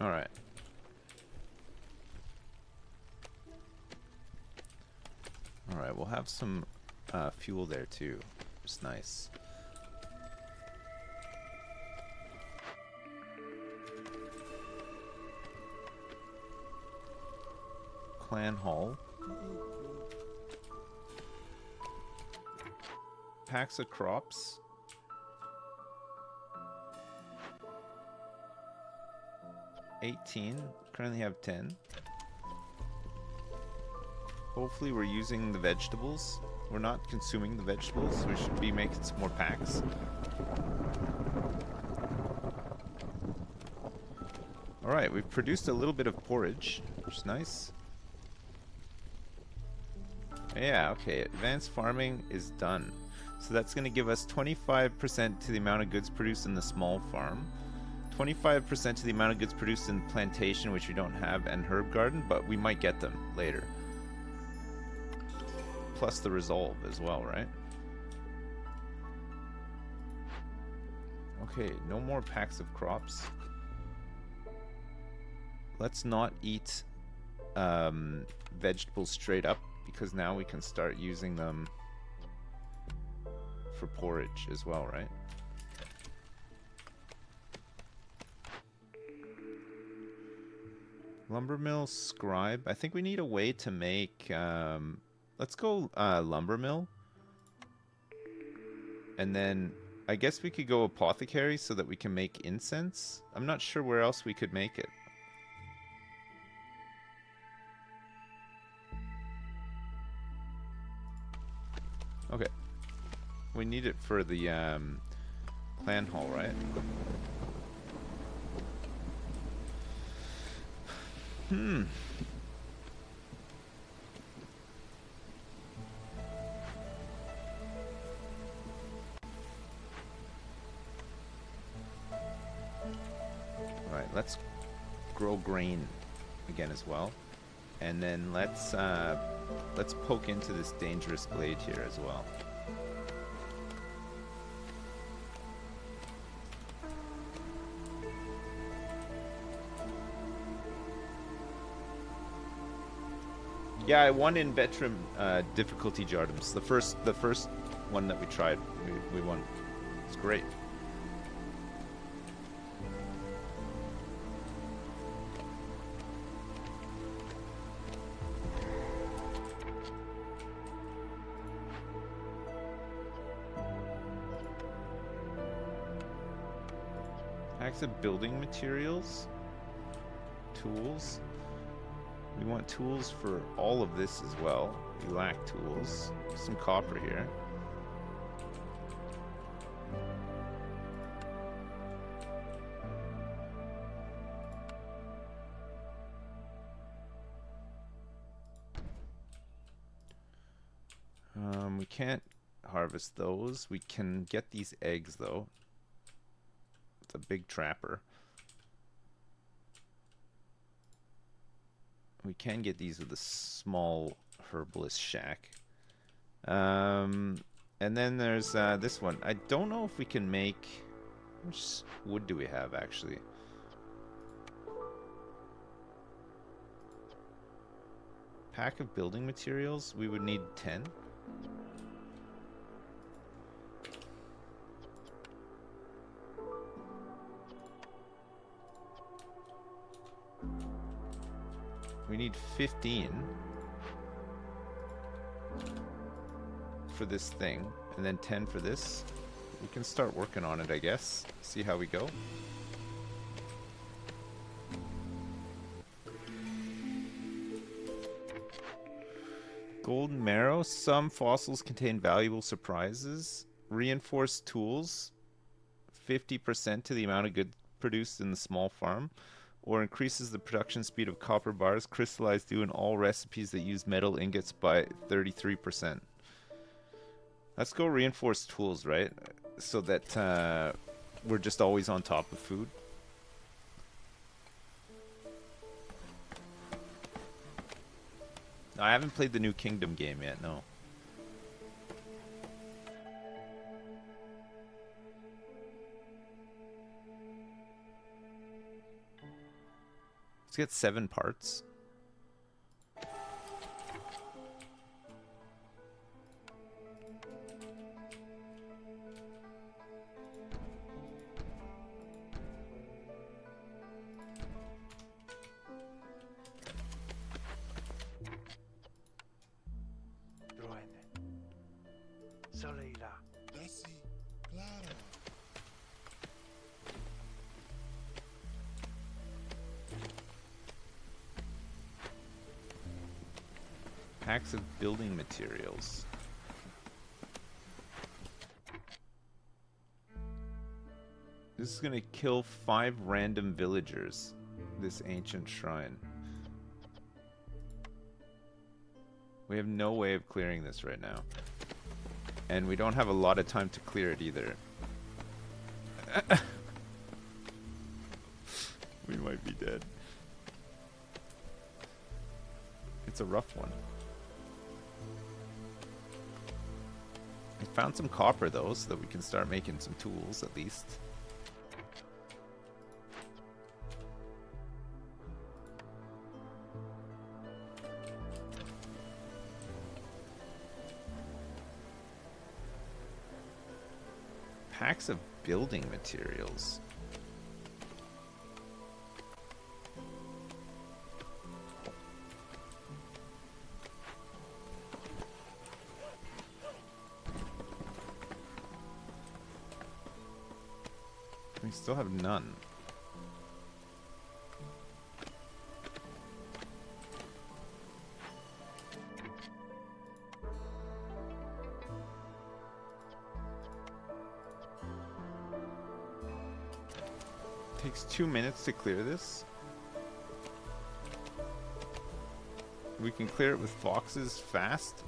All right. All right, we'll have some fuel there too. It's nice. clan hall. Packs of crops. $18. Currently have 10. Hopefully we're using the vegetables. We're not consuming the vegetables, so we should be making some more packs. Alright, we've produced a little bit of porridge, which is nice. Yeah, okay, advanced farming is done. So that's going to give us 25% to the amount of goods produced in the small farm, 25% to the amount of goods produced in the plantation, which we don't have, and herb garden, but we might get them later. Plus the resolve as well, right? Okay, no more packs of crops. Let's not eat vegetables straight up, because now we can start using them for porridge as well, right? Lumber mill, scribe. I think we need a way to make... let's go lumber mill. And then I guess we could go apothecary so that we can make incense. I'm not sure where else we could make it. Okay. We need it for the clan hall, right? Alright, let's grow grain again as well. And then let's poke into this dangerous glade here as well. Yeah, I won in veteran difficulty Jardums. The first one that we tried, we won. It's great. Packs of building materials, tools. We want tools for all of this as well. We lack tools. Some copper here. We can't harvest those. We can get these eggs though. It's a big trapper. We can get these with a small herbalist shack. And then there's this one. I don't know if we can make... How much wood do we have, actually? Pack of building materials. We would need 10. We need 15 for this thing, and then 10 for this. We can start working on it, I guess. See how we go. Golden marrow. Some fossils contain valuable surprises. Reinforced tools. 50% to the amount of good produced in the small farm. Or increases the production speed of copper bars crystallized due in all recipes that use metal ingots by 33%. Let's go reinforced tools, right? So that we're just always on top of food. I haven't played the New Kingdom game yet, no. Let's get 7 parts. Packs of building materials. This is gonna kill 5 random villagers. This ancient shrine. We have no way of clearing this right now. And we don't have a lot of time to clear it either. We might be dead. It's a rough one. I found some copper though, so that we can start making some tools at least. Packs of building materials. We still have none. Takes 2 minutes to clear this. We can clear it with foxes fast.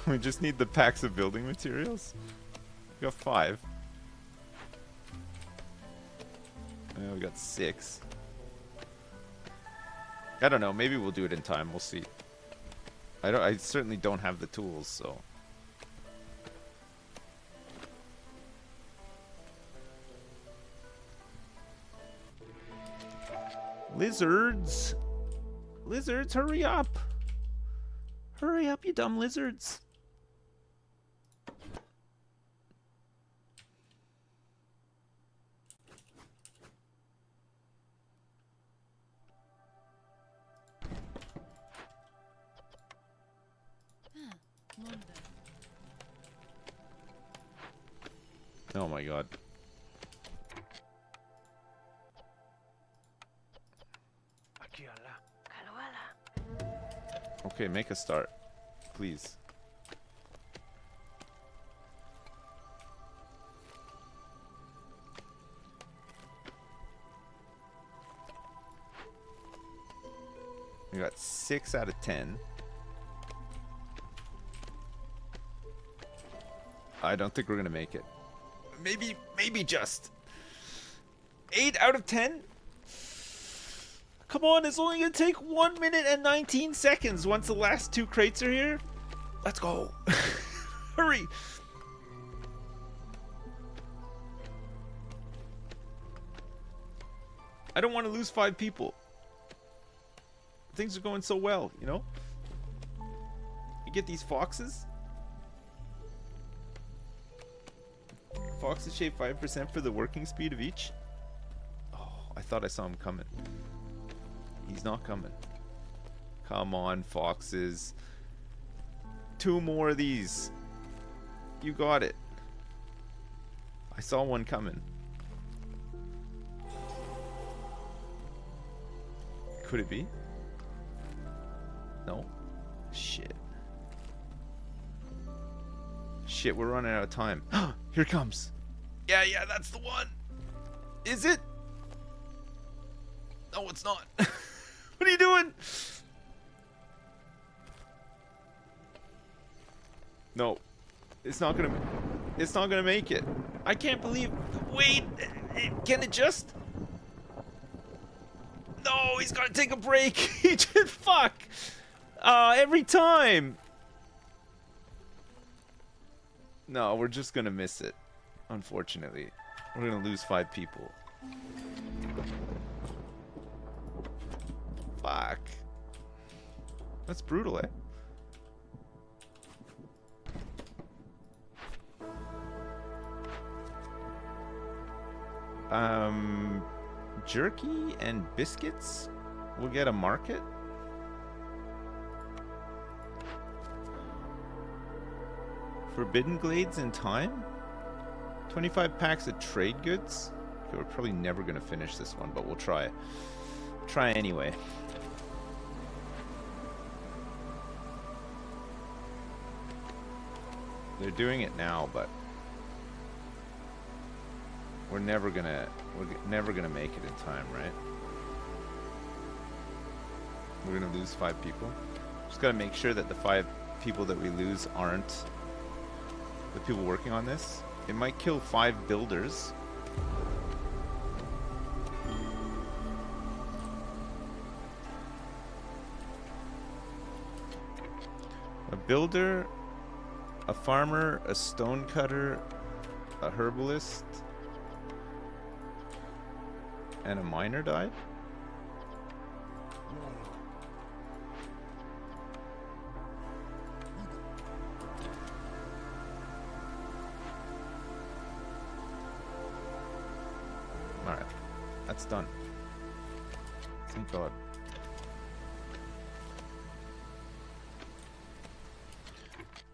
We just need the packs of building materials. We got 5. We got 6. I don't know. Maybe we'll do it in time. We'll see. I certainly don't have the tools, so. Lizards! Lizards, hurry up! Hurry up, you dumb lizards! Oh my god. Okay, make a start. Please. We got 6 out of 10. I don't think we're gonna make it. Maybe just 8 out of 10. Come on, it's only gonna take 1 minute and 19 seconds once the last 2 crates are here. Let's go. Hurry. I don't want to lose 5 people. Things are going so well, you know? You get these foxes. Foxes shave 5% for the working speed of each. Oh, I thought I saw him coming. He's not coming. Come on, foxes. 2 more of these. You got it. I saw one coming. Could it be? No. Shit. Shit, we're running out of time. Here it comes. Yeah, that's the one. Is it? No, it's not. What are you doing? No. It's not gonna make it. I can't believe. Wait, can it just? No, he's gotta take a break. He just fuck. Every time. No, we're just gonna miss it. Unfortunately, we're gonna lose 5 people. Fuck. That's brutal, eh? Jerky and biscuits? We'll get a market. Forbidden glades in time? 25 packs of trade goods? Okay, we're probably never going to finish this one, but we'll try. Try anyway. They're doing it now, but we're never gonna make it in time, right? We're gonna lose 5 people. Just gotta make sure that the 5 people that we lose aren't the people working on this. It might kill 5 builders. A builder, a farmer, a stonecutter, a herbalist, and a miner died? Alright, that's done. Thank God.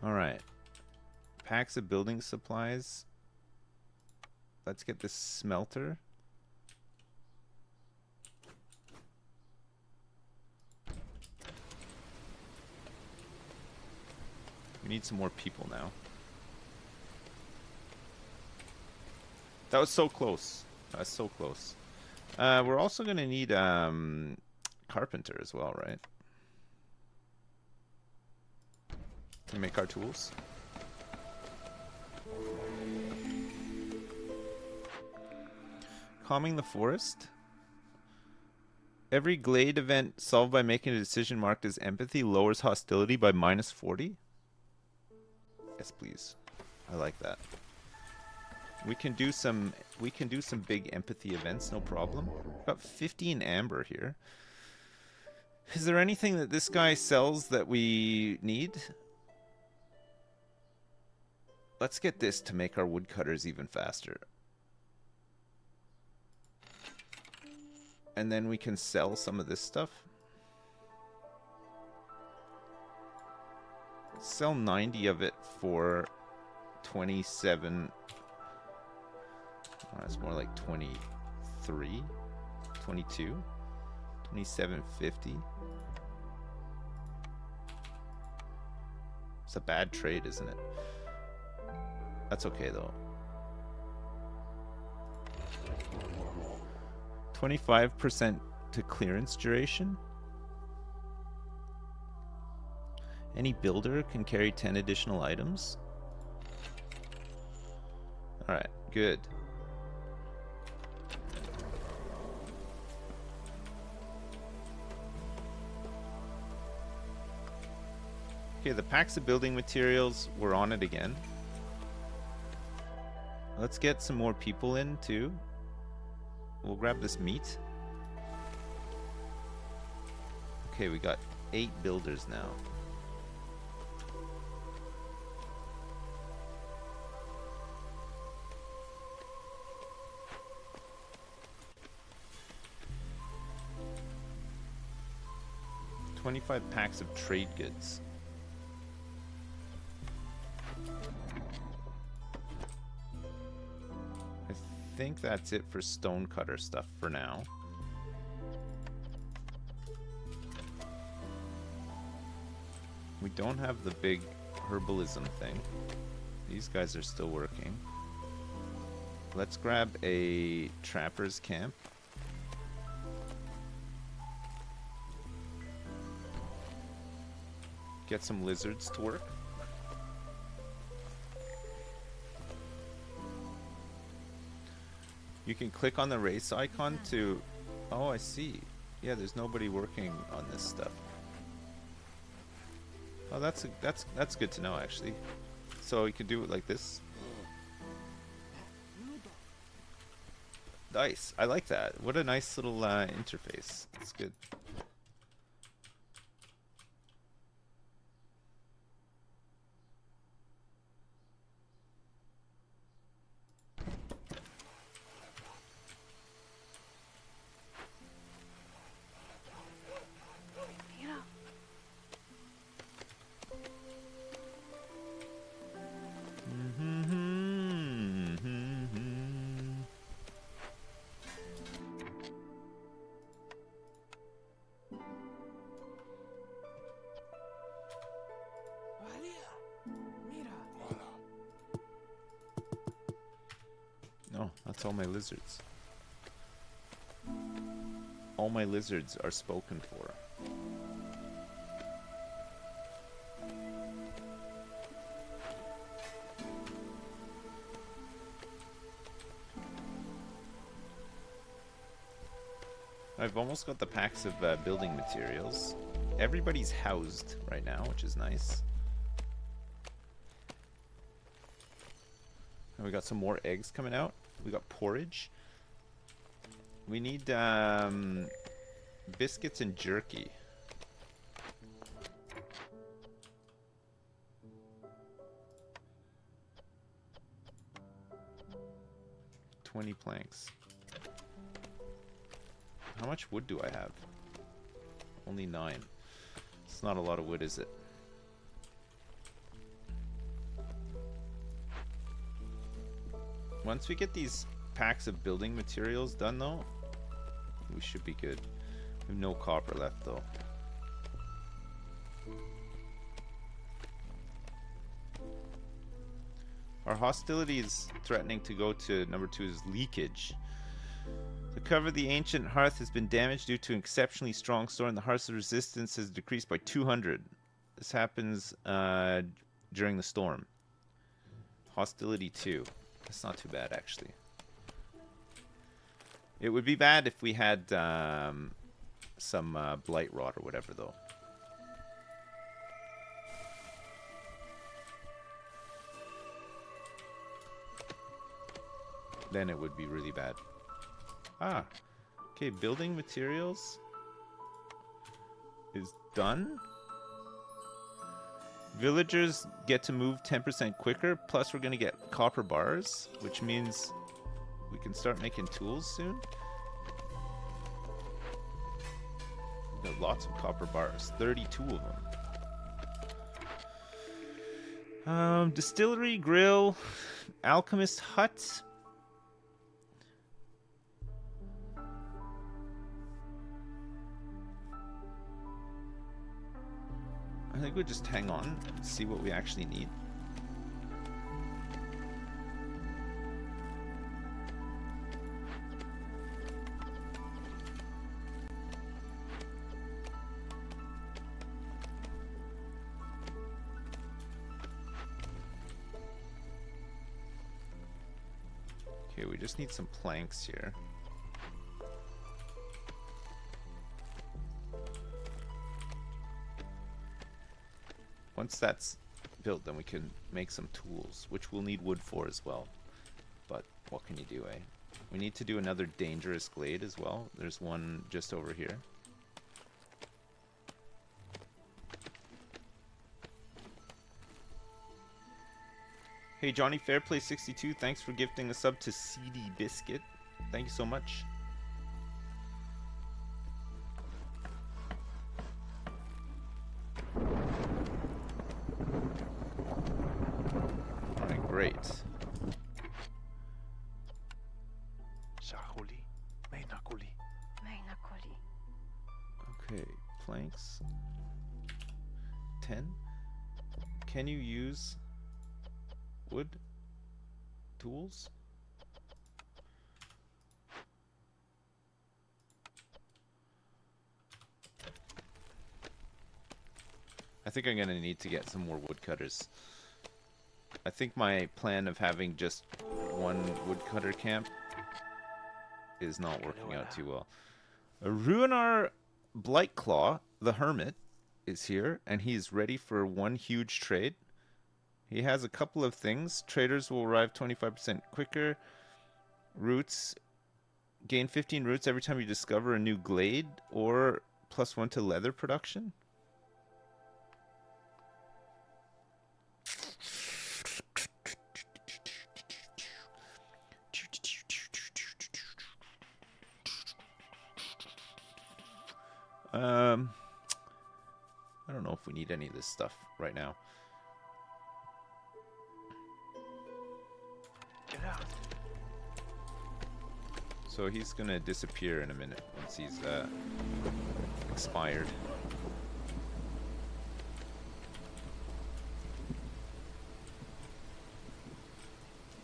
Alright. Packs of building supplies. Let's get this smelter. We need some more people now. That was so close. That was so close. We're also going to need carpenter as well, right? To make our tools. Calming the forest. Every Glade event solved by making a decision marked as empathy lowers hostility by -40. Yes, please. I like that. We can do some big empathy events, no problem. About 15 amber here. Is there anything that this guy sells that we need? Let's get this to make our woodcutters even faster. And then we can sell some of this stuff. Sell 90 of it for 27. Oh, that's more like 23, 22, 27.50. It's a bad trade, isn't it? That's okay though. 25% to clearance duration. Any builder can carry 10 additional items. Alright, good. Okay, the packs of building materials, we're on it again. Let's get some more people in too. We'll grab this meat. Okay, we got 8 builders now. $25 packs of trade goods. I think that's it for stonecutter stuff for now. We don't have the big herbalism thing. These guys are still working. Let's grab a trapper's camp. Get some lizards to work. You can click on the race icon to... Oh, I see. Yeah, there's nobody working on this stuff. Oh, that's good to know, actually. So you can do it like this. Nice. I like that. What a nice little interface. That's good. Oh, that's all my lizards. All my lizards are spoken for. I've almost got the packs of building materials. Everybody's housed right now, which is nice. And we got some more eggs coming out. We got porridge. We need biscuits and jerky. $20 planks. How much wood do I have? Only 9. It's not a lot of wood, is it? Once we get these packs of building materials done, though, we should be good. We have no copper left, though. Our hostility is threatening to go to number 2's leakage. The cover of the ancient hearth has been damaged due to an exceptionally strong storm. The hearth's resistance has decreased by 200. This happens during the storm. Hostility 2. That's not too bad, actually. It would be bad if we had some blight rot or whatever, though. Then it would be really bad. Ah, okay, building materials is done. Villagers get to move 10% quicker, plus we're going to get copper bars, which means we can start making tools soon. We've got lots of copper bars, 32 of them. Distillery, grill, alchemist hut. I think we'll just hang on and see what we actually need. Okay, we just need some planks here. Once that's built, then we can make some tools, which we'll need wood for as well. But what can you do, eh? We need to do another dangerous glade as well. There's one just over here. Hey, Johnny Fairplay 62, thanks for gifting a sub to CD Biscuit. Thank you so much. Great. Okay, planks. 10. Can you use wood tools? I think I'm gonna need to get some more woodcutters. I think my plan of having just one woodcutter camp is not working out too well. Ruinar Blightclaw, the Hermit, is here, and he's ready for one huge trade. He has a couple of things. Traders will arrive 25% quicker. Roots. Gain 15 roots every time you discover a new glade, or +1 to leather production. I don't know if we need any of this stuff right now. So he's gonna disappear in a minute once he's expired.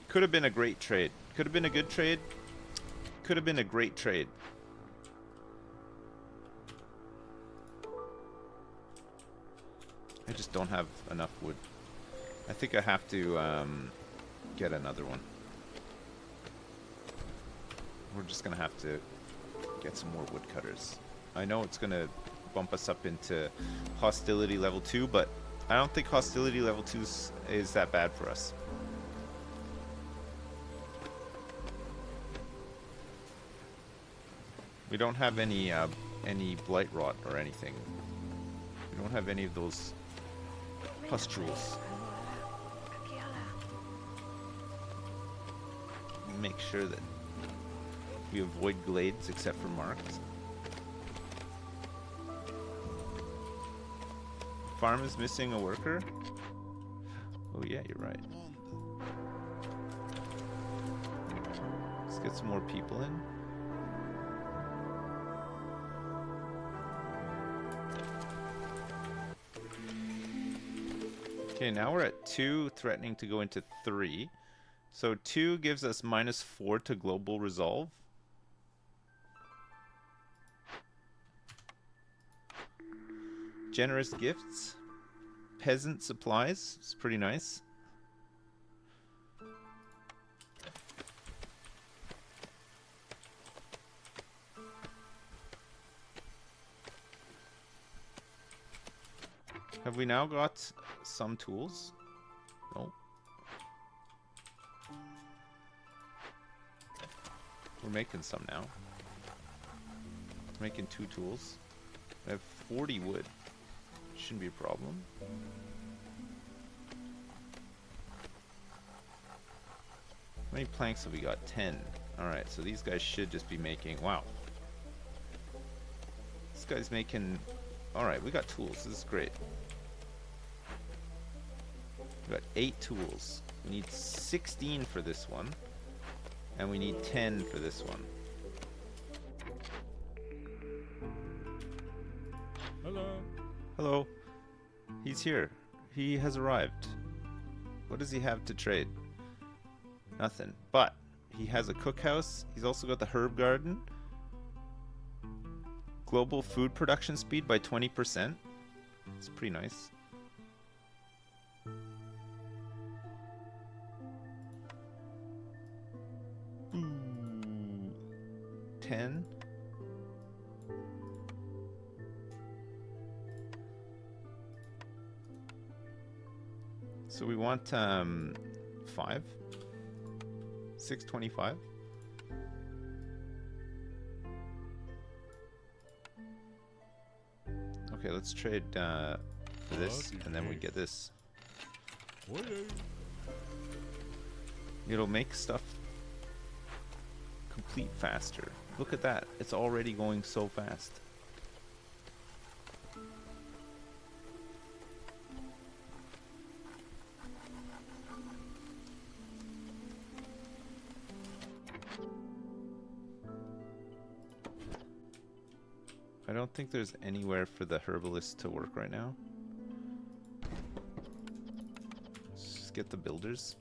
Could have been a great trade. Could have been a good trade. Could have been a great trade. I just don't have enough wood. I think I have to get another one. We're just going to have to get some more woodcutters. I know it's going to bump us up into hostility level 2, but I don't think hostility level 2 is that bad for us. We don't have any blight rot or anything. We don't have any of those pustules. Make sure that we avoid glades except for marked. Farm is missing a worker. Oh yeah, you're right. Let's get some more people in. Okay, now we're at 2, threatening to go into 3. So 2 gives us -4 to global resolve. Generous gifts. Peasant supplies. It's pretty nice. Have we now got some tools? No. We're making some now. We're making 2 tools. I have 40 wood. Shouldn't be a problem. How many planks have we got? 10. Alright, so these guys should just be making... Wow. This guy's making... Alright, we got tools. This is great. We got 8 tools. We need 16 for this one. And we need 10 for this one. Hello. Hello. He's here. He has arrived. What does he have to trade? Nothing. But he has a cookhouse. He's also got the herb garden. Global food production speed by 20%. It's pretty nice. Ooh. 10. So we want 5. 625. Okay, let's trade for this, and then we get this. It'll make stuff complete faster. Look at that. It's already going so fast. I don't think there's anywhere for the herbalist to work right now. Let's just get the builders.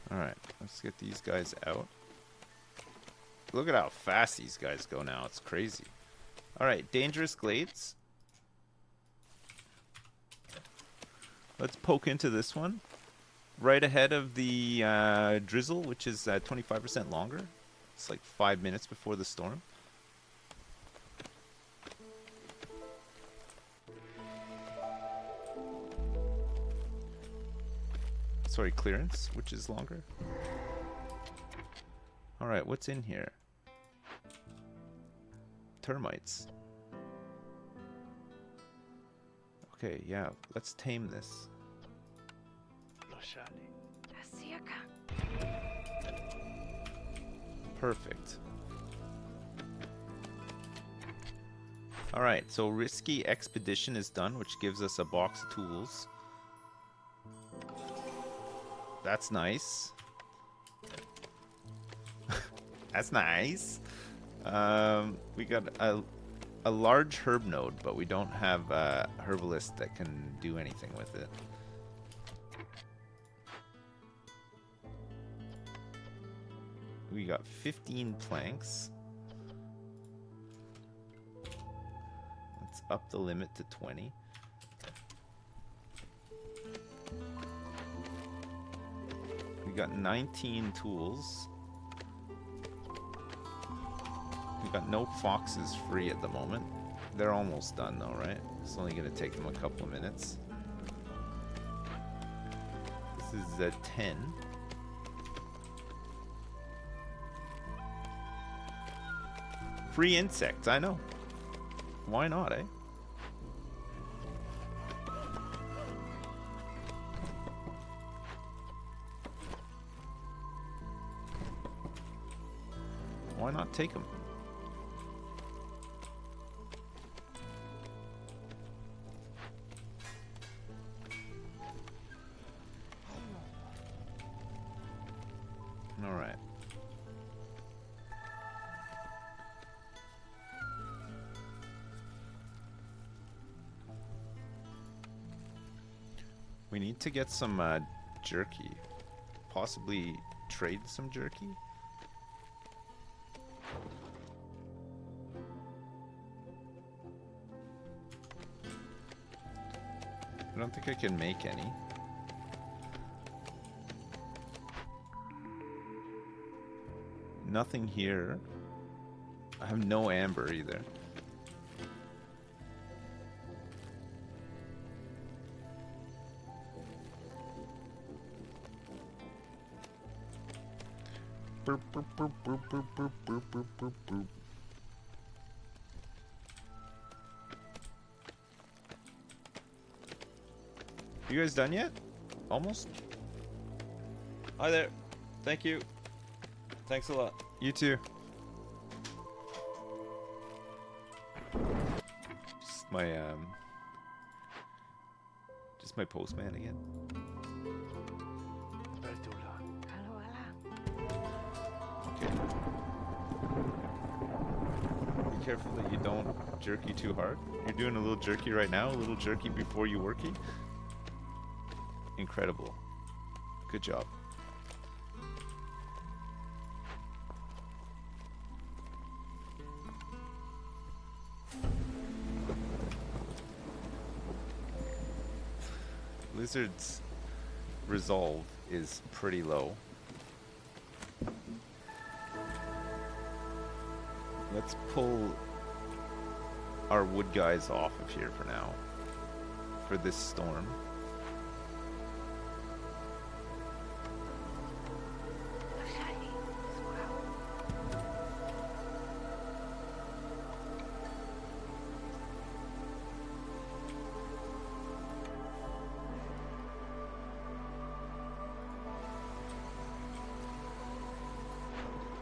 Alright, let's get these guys out. Look at how fast these guys go now. It's crazy. Alright, dangerous glades. Let's poke into this one. Right ahead of the drizzle, which is 25% longer. It's like 5 minutes before the storm. Sorry, clearance, which is longer. Alright, what's in here? Termites. Okay, yeah, let's tame this. Perfect. Alright, so Risky Expedition is done, which gives us a box of tools. That's nice. That's nice. We got a large herb node, but we don't have a herbalist that can do anything with it. We got 15 planks. Let's up the limit to 20. We got 19 tools. We got no foxes free at the moment. They're almost done though, right? It's only going to take them a couple of minutes. This is a 10. Free insects, I know. Why not, eh? Why not take them? All right. We need to get some jerky. Possibly trade some jerky. I don't think I can make any. Nothing here. I have no amber either. Burp, burp, burp, burp, burp, burp, burp, burp, burp, burp. You guys done yet? Almost? Hi there. Thank you. Thanks a lot. You too. Just my postman again. Okay. Be careful that you don't jerky too hard. You're doing a little jerky right now, a little jerky before you worky. Incredible. Good job. Lizard's resolve is pretty low. Let's pull our wood guys off of here for now. For this storm.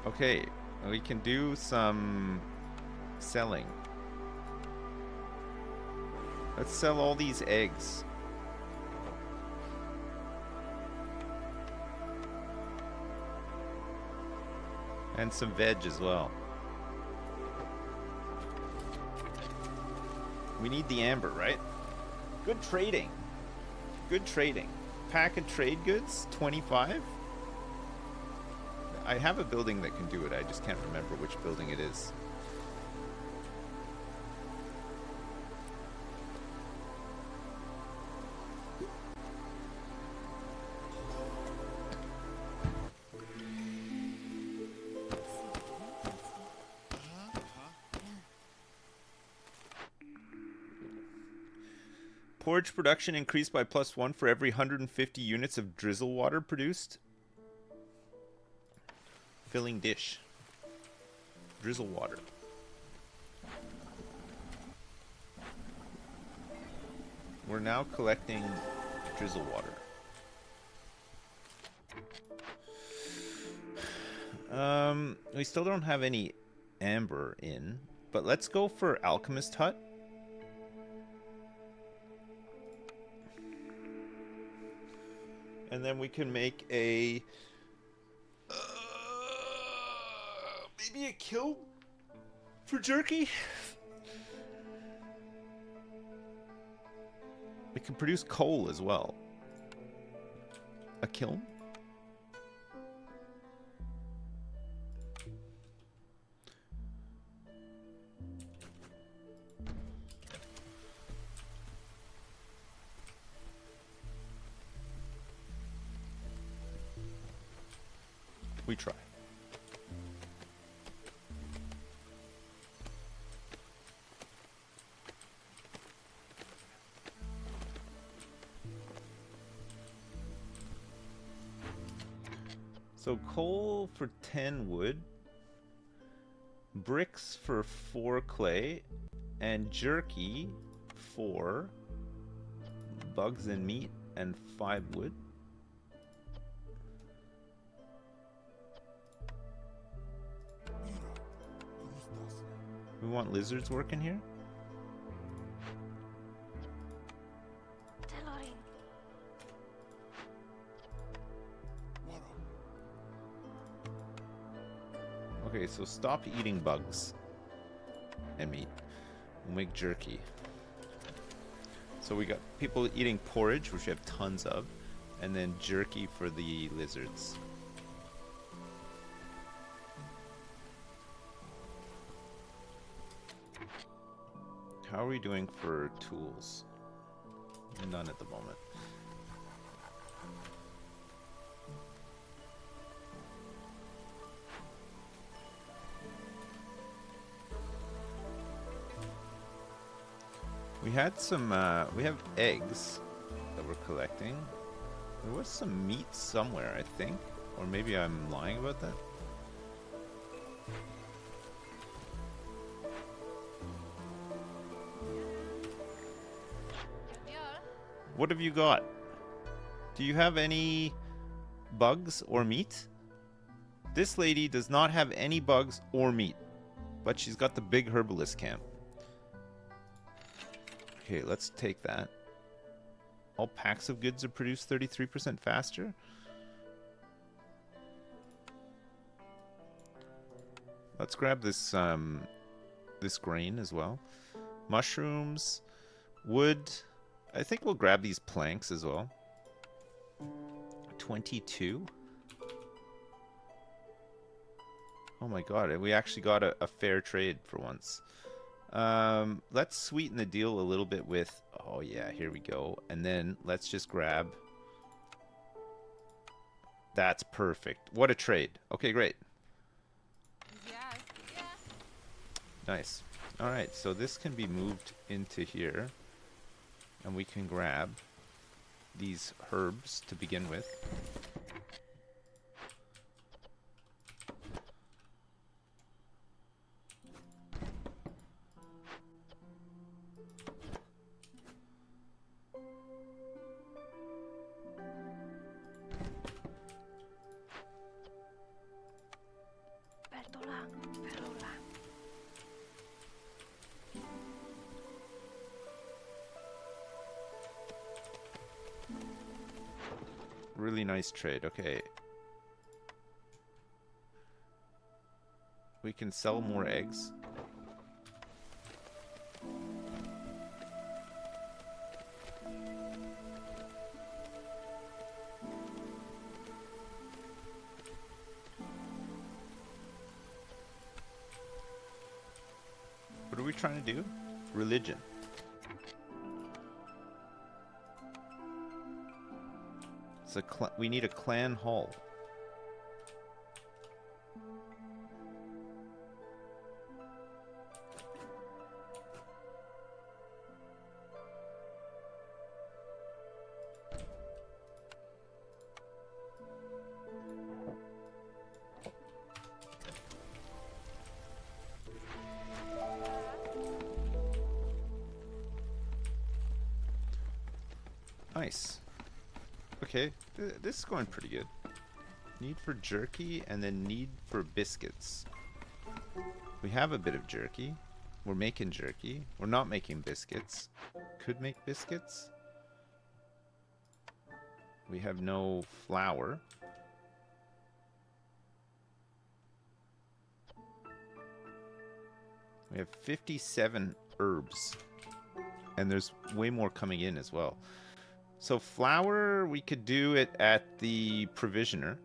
Okay, we can do some selling. Let's sell all these eggs. And some veg as well. We need the amber, right? Good trading. Good trading. Pack of trade goods, 25. I have a building that can do it. I just can't remember which building it is. Porridge production increased by +1 for every 150 units of drizzle water produced. Filling dish. Drizzle water. we're now collecting drizzle water. We still don't have any amber in, but let's go for alchemist hut. And then we can make a maybe a kiln for jerky. We can produce coal as well. A kiln? We try. So coal for 10 wood, bricks for 4 clay, and jerky for bugs and meat and 5 wood. We want lizards working here? Okay, so stop eating bugs and meat. We'll make jerky. So we got people eating porridge, which we have tons of, and then jerky for the lizards. How are we doing for tools? None at the moment. We had some, we have eggs that we're collecting. There was some meat somewhere, I think. Or maybe I'm lying about that. What have you got? Do you have any bugs or meat? This lady does not have any bugs or meat, but she's got the big herbalist camp. Okay, let's take that. All packs of goods are produced 33% faster. Let's grab this this grain as well. Mushrooms, wood. I think we'll grab these planks as well. 22. Oh my god, we actually got a fair trade for once. Let's sweeten the deal a little bit with... Oh yeah, here we go. And then let's just grab... That's perfect. What a trade. Okay, great. Yes, yes. Nice. Alright, so this can be moved into here. And we can grab these herbs to begin with. Really nice trade. Okay. We can sell more eggs. What are we trying to do? Religion. We need a clan hall. Nice. Okay, this is going pretty good. Need for jerky and then need for biscuits. We have a bit of jerky. We're making jerky. We're not making biscuits. Could make biscuits. We have no flour. We have 57 herbs. And there's way more coming in as well. So flour, we could do it at the provisioner.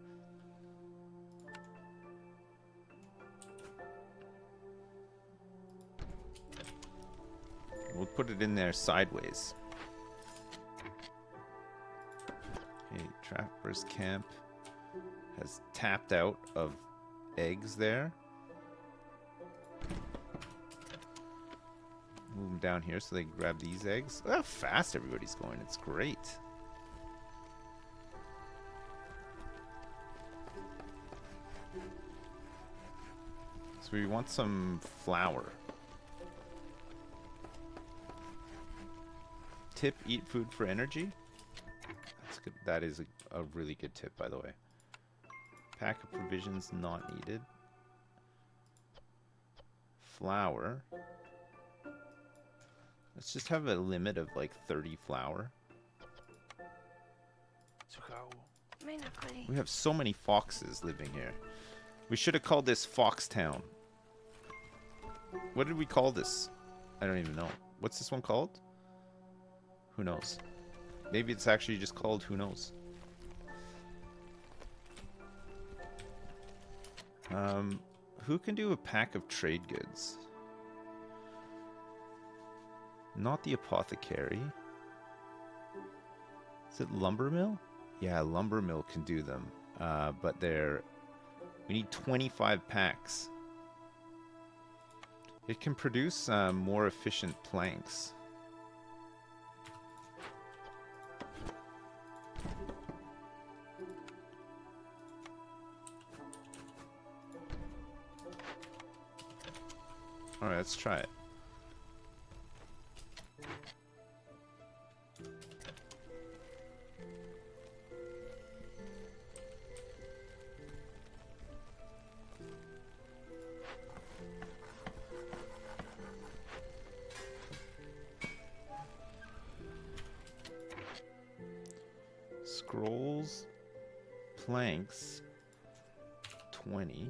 We'll put it in there sideways. Okay, Trapper's Camp has tapped out of eggs there. Move them down here so they can grab these eggs. Look how fast everybody's going. It's great. So we want some flour. Tip, eat food for energy. That's good. That is a really good tip, by the way. Pack of provisions not needed. Flour. Let's just have a limit of like 30 flour. We have so many foxes living here. We should have called this Foxtown. What did we call this? I don't even know. What's this one called? Who knows? Maybe it's actually just called Who Knows. Who can do a pack of trade goods? Not the apothecary. Is it lumber mill? Yeah, lumber mill can do them. But we need 25 packs. It can produce more efficient planks. Alright, let's try it. Scrolls, planks, 20.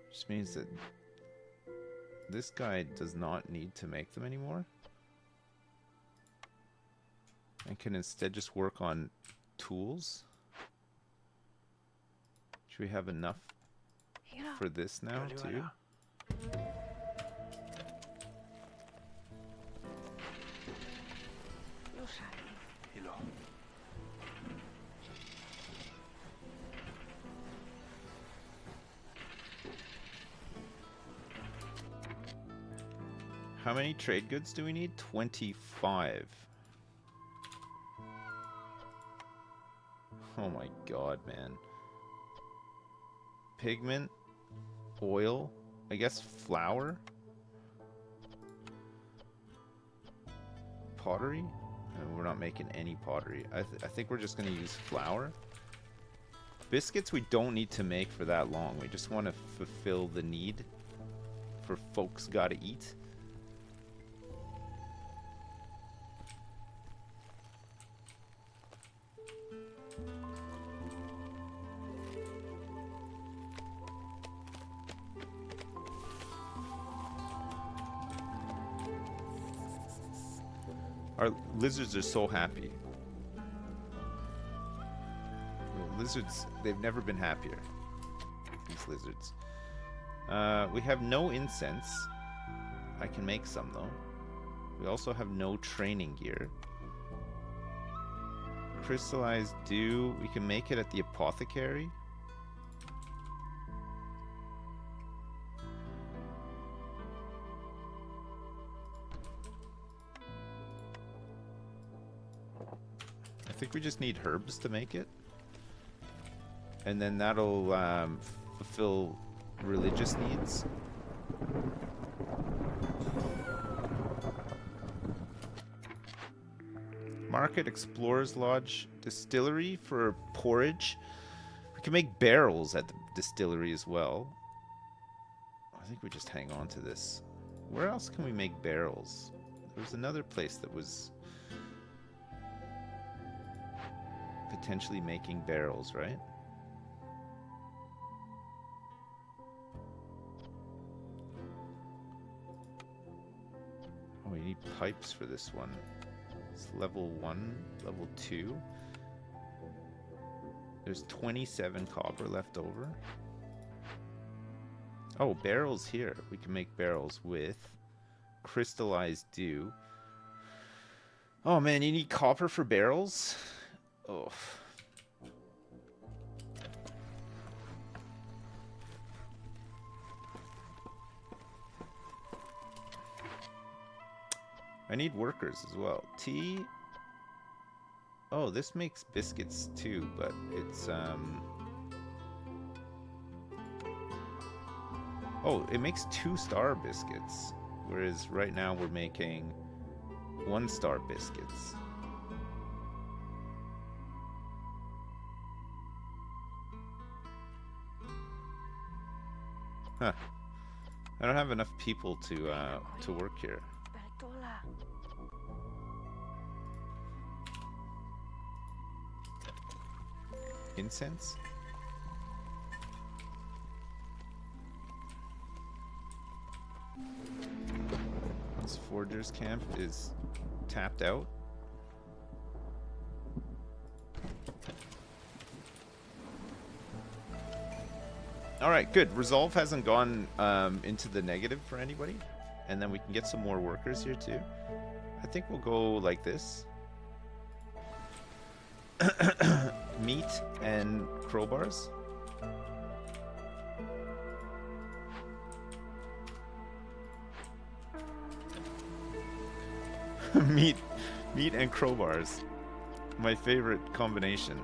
Which means that this guy does not need to make them anymore. And can instead just work on tools. Should we have enough for this now too? How many trade goods do we need? 25. Oh my god, man. Pigment, oil, I guess flour, pottery. And we're not making any pottery. I think we're just going to use flour. Biscuits we don't need to make for that long. We just want to fulfill the need for folks gotta eat. Our lizards are so happy. The lizards, they've never been happier. These lizards. We have no incense. I can make some though. We also have no training gear. Crystallized dew. We can make it at the apothecary. I think we just need herbs to make it. And then that'll fulfill religious needs. market, explorer's lodge, distillery for porridge. We can make barrels at the distillery as well. I think we just hang on to this. Where else can we make barrels? There was another place that was potentially making barrels, right? Oh, we need pipes for this one. It's level 1, level 2. There's 27 copper left over. Oh, barrels here. We can make barrels with crystallized dew. Oh man, you need copper for barrels? Oh. I need workers as well. Tea. Oh, this makes biscuits too, but it's oh, it makes 2-star biscuits, whereas right now we're making 1-star biscuits. Huh. I don't have enough people to work here. Incense? This forger's camp is tapped out. Alright, good. Resolve hasn't gone into the negative for anybody. And then we can get some more workers here too. I think we'll go like this. Meat and crowbars. meat and crowbars. My favorite combination.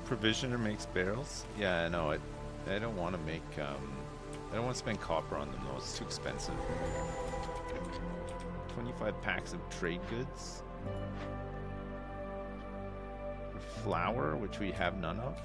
Provisioner makes barrels. Yeah, I know it. I don't want to make. I don't want to spend copper on them though. It's too expensive. 25 packs of trade goods. Flour, which we have none of.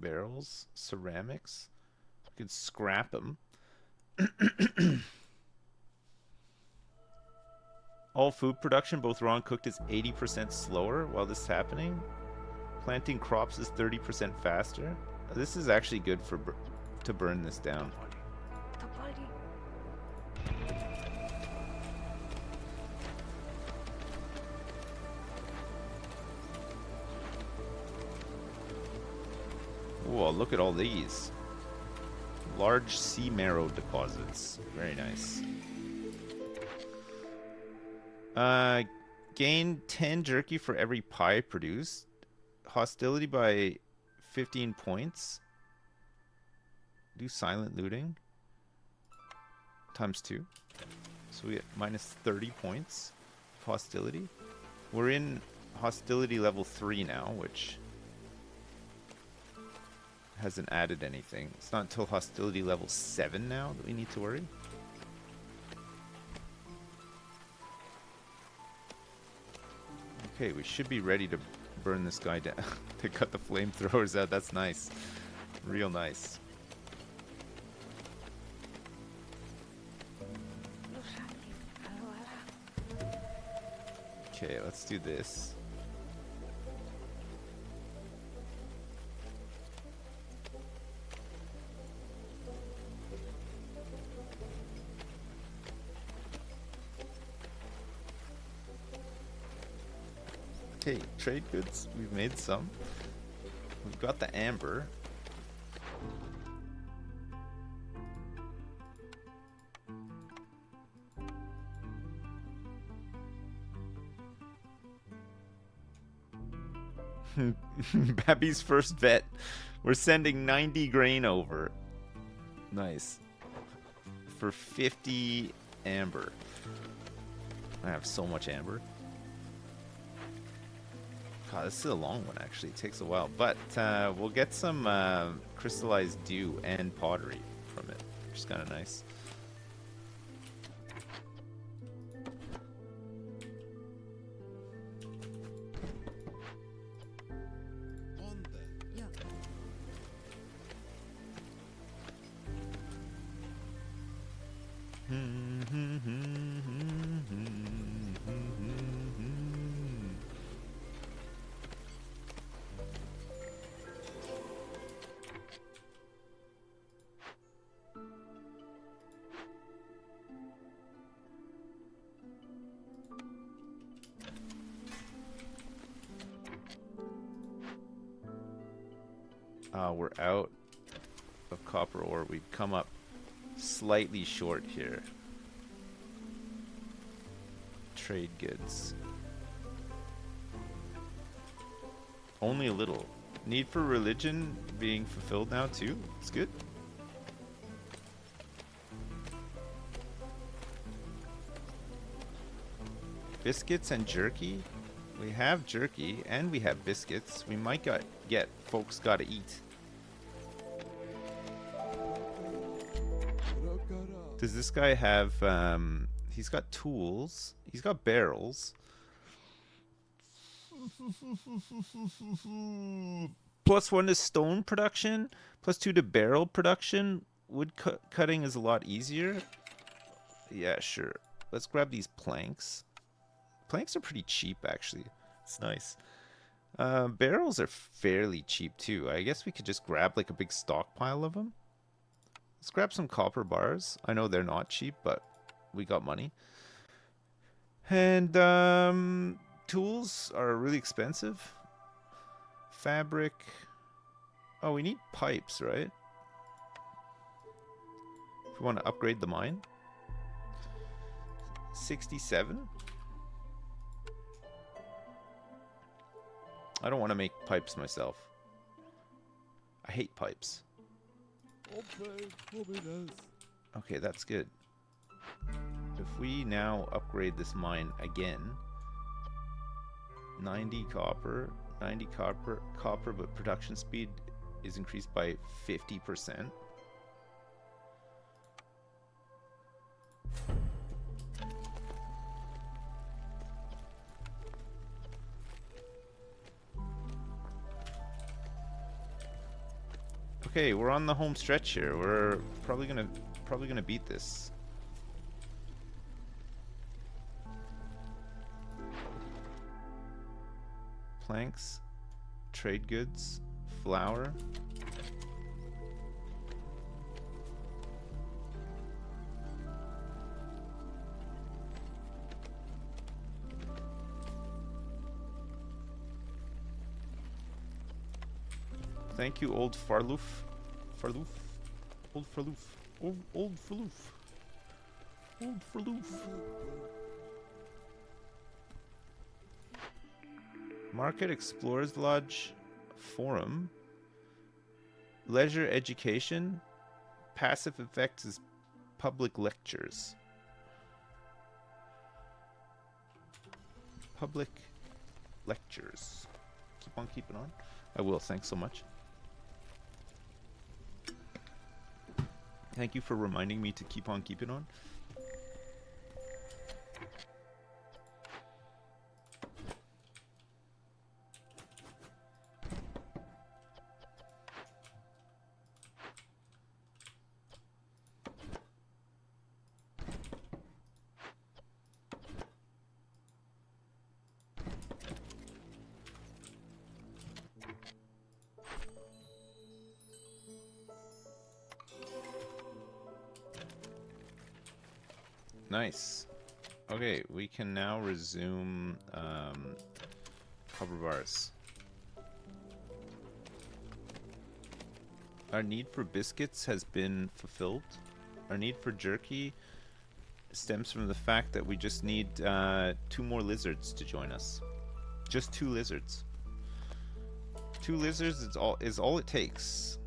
Barrels, ceramics. We could scrap them. All food production, both raw and cooked, is 80% slower while this is happening. Planting crops is 30% faster. This is actually good for to burn this down. Whoa, look at all these. Large sea marrow deposits. Very nice. Gain 10 jerky for every pie produced. Hostility by 15 points. Do silent looting. Times 2. So we get minus 30 points of hostility. We're in hostility level 3 now, which hasn't added anything. It's not until hostility level 7 now that we need to worry. Okay, we should be ready to burn this guy down. To cut the flamethrowers out. That's nice. Real nice. Okay, let's do this. Okay, trade goods. We've made some. We've got the amber. Babby's first vet. We're sending 90 grain over. Nice. For 50 amber. I have so much amber. God, this is a long one, actually. It takes a while. But we'll get some crystallized dew and pottery from it, which is kind of nice. We're out of copper ore. We've come up slightly short here. Trade goods. Only a little. Need for religion being fulfilled now too. It's good. Biscuits and jerky. We have jerky and we have biscuits. We might get folks gotta eat. Does this guy have, he's got tools. He's got barrels. +1 to stone production. +2 to barrel production. Wood cutting is a lot easier. Yeah, sure. Let's grab these planks. Planks are pretty cheap, actually. It's nice. Barrels are fairly cheap, too. I guess we could just grab, like, a big stockpile of them. Let's grab some copper bars. I know they're not cheap, but we got money. And tools are really expensive. Fabric. Oh, we need pipes, right? If we want to upgrade the mine. 67. I don't want to make pipes myself. I hate pipes. Okay, that's good. If we now upgrade this mine again, 90 copper, but production speed is increased by 50%. Okay, we're on the home stretch here. We're probably gonna beat this. Planks, trade goods, flour. Thank you, old Farloof. Farloof. Old Farloof. Old Farloof. Old Farloof. Market Explorers Lodge. Forum. Leisure Education. Passive effects is public lectures. Public lectures. Keep on keeping on. I will, thanks so much. Thank you for reminding me to keep on keeping on. Nice. Okay, we can now resume copper bars. Our need for biscuits has been fulfilled. Our need for jerky stems from the fact that we just need 2 more lizards to join us. Just 2 lizards. 2 lizards is all it takes.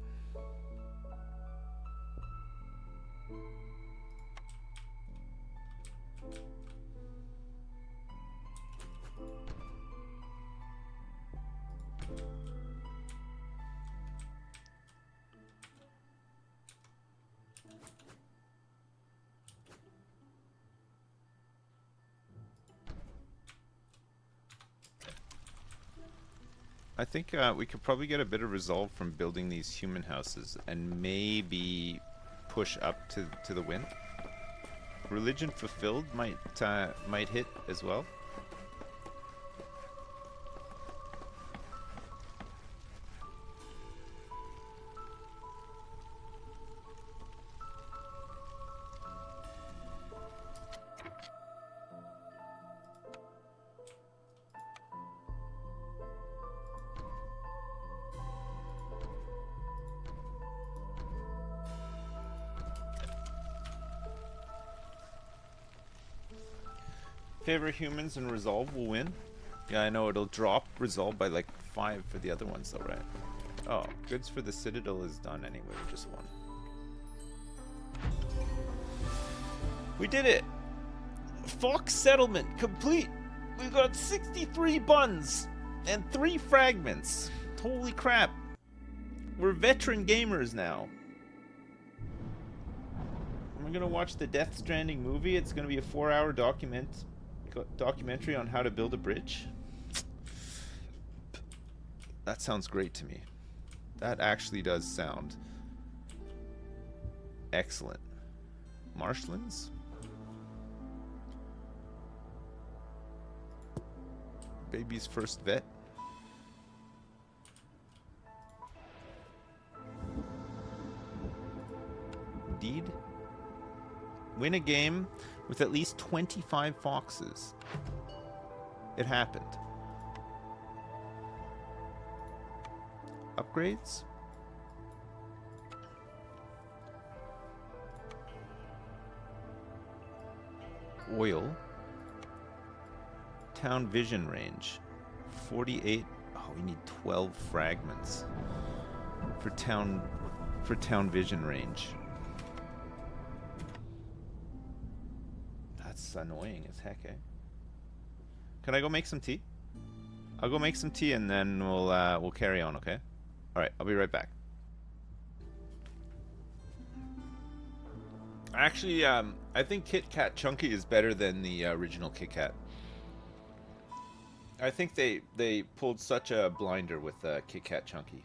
I think we could probably get a bit of resolve from building these human houses and maybe push up to the wind. Religion fulfilled might hit as well. Favor humans and resolve will win. Yeah, I know it'll drop resolve by like 5 for the other ones though, right? Oh, goods for the citadel is done anyway, just 1. We did it! Fox settlement complete! We got 63 buns and 3 fragments. Holy crap. We're veteran gamers now. We're gonna watch the Death Stranding movie. It's gonna be a 4-hour documentary on how to build a bridge. That sounds great to me. That actually does sound excellent. Marshlands? Baby's first vet. Deed? Win a game with at least 25 foxes. It happened. Upgrades? Oil. Town vision range. 48. Oh, we need 12 fragments for town vision range. That's annoying as heck, eh? Can I go make some tea? I'll go make some tea and then we'll carry on, okay? All right, I'll be right back. Actually, I think Kit Kat Chunky is better than the original Kit Kat. I think they pulled such a blinder with Kit Kat Chunky.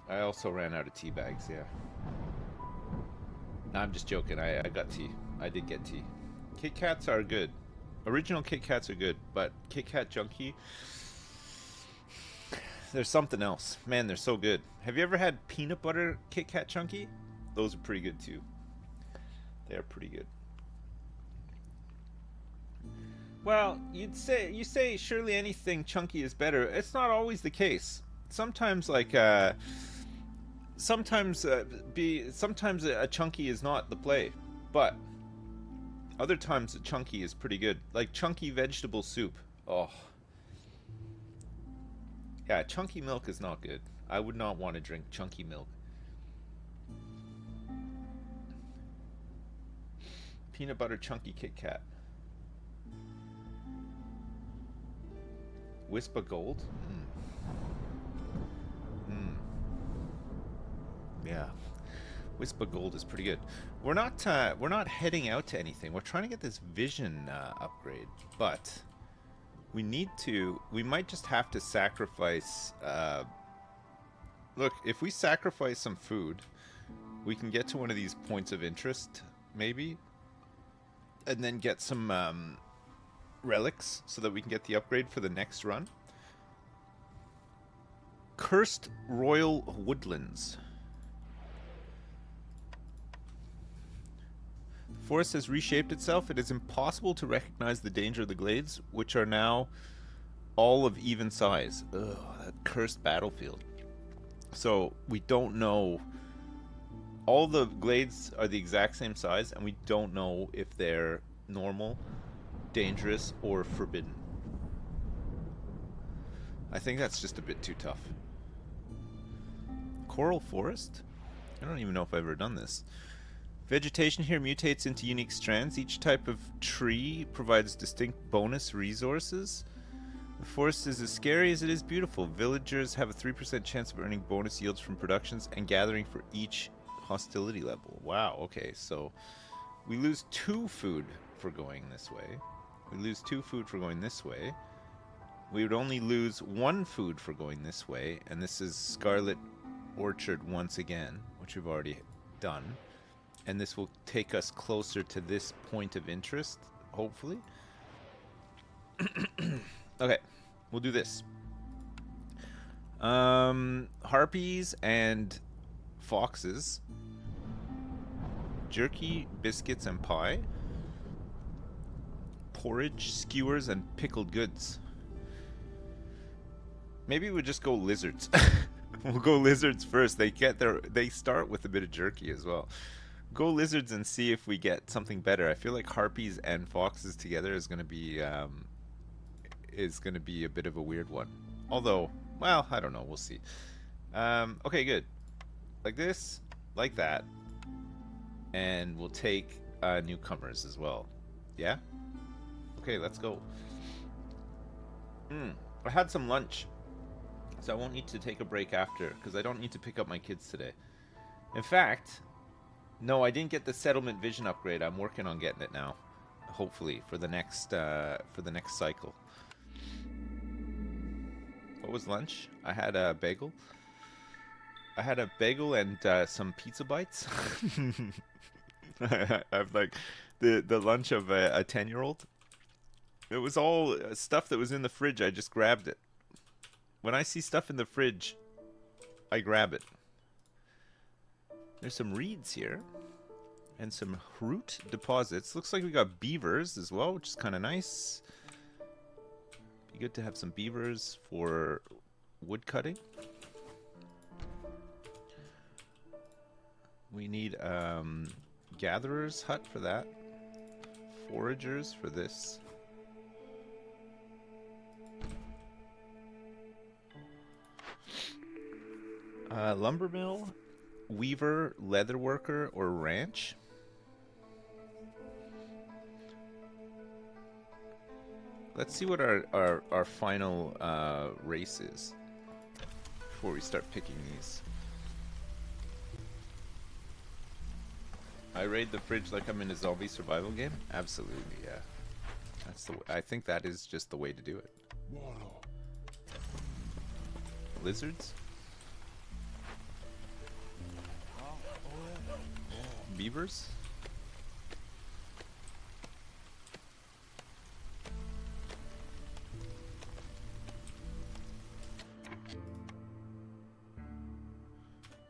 I also ran out of tea bags, yeah. No, I'm just joking. I got tea. I did get tea. Kit Kats are good. Original Kit Kats are good, but Kit Kat Chunky, there's something else. Man, they're so good. Have you ever had peanut butter Kit Kat Chunky? Those are pretty good too. They're pretty good. Well, you say surely anything chunky is better. It's not always the case. Sometimes sometimes a chunky is not the play, but other times a chunky is pretty good. Like chunky vegetable soup. Oh. Yeah, chunky milk is not good. I would not want to drink chunky milk. Peanut butter chunky Kit Kat. Wispa Gold? Yeah. Wispa Gold is pretty good. We're not heading out to anything. We're trying to get this vision upgrade, but we might just have to sacrifice look, if we sacrifice some food, we can get to one of these points of interest, maybe, and then get some relics so that we can get the upgrade for the next run. Cursed Royal Woodlands. The forest has reshaped itself. It is impossible to recognize the danger of the glades, which are now all of even size. Ugh, that cursed battlefield. So we don't know. All the glades are the exact same size, and we don't know if they're normal, dangerous, or forbidden. I think that's just a bit too tough. Coral forest? I don't even know if I've ever done this. Vegetation here mutates into unique strands. Each type of tree provides distinct bonus resources. The forest is as scary as it is beautiful. Villagers have a 3% chance of earning bonus yields from productions and gathering for each hostility level. Wow, okay, so we lose 2 food for going this way. We lose 2 food for going this way. We would only lose 1 food for going this way, and this is Scarlet Orchard once again, which we've already done. And this will take us closer to this point of interest, hopefully. Okay, we'll do this. Harpies and foxes. Jerky, biscuits, and pie. Porridge, skewers, and pickled goods. Maybe we'll just go lizards. We'll go lizards first. They start with a bit of jerky as well. Go lizards and see if we get something better. I feel like harpies and foxes together is going to be a bit of a weird one. Although, well, I don't know. We'll see. Okay, good. Like this, like that, and we'll take newcomers as well. Yeah. Okay, let's go. I had some lunch. So I won't need to take a break after, because I don't need to pick up my kids today. In fact, no, I didn't get the settlement vision upgrade. I'm working on getting it now, hopefully for the next cycle. What was lunch? I had a bagel. I had a bagel and some pizza bites. I've like the lunch of a 10-year-old. It was all stuff that was in the fridge. I just grabbed it. When I see stuff in the fridge, I grab it. There's some reeds here. And some root deposits. Looks like we got beavers as well, which is kind of nice. Be good to have some beavers for wood cutting. We need gatherer's hut for that. Foragers for this. Lumber mill, weaver, leather worker, or ranch. Let's see what our final race is before we start picking these. I raid the fridge like I'm in a zombie survival game? Absolutely, yeah. That's the. I think that is just the way to do it. Lizards? Beavers?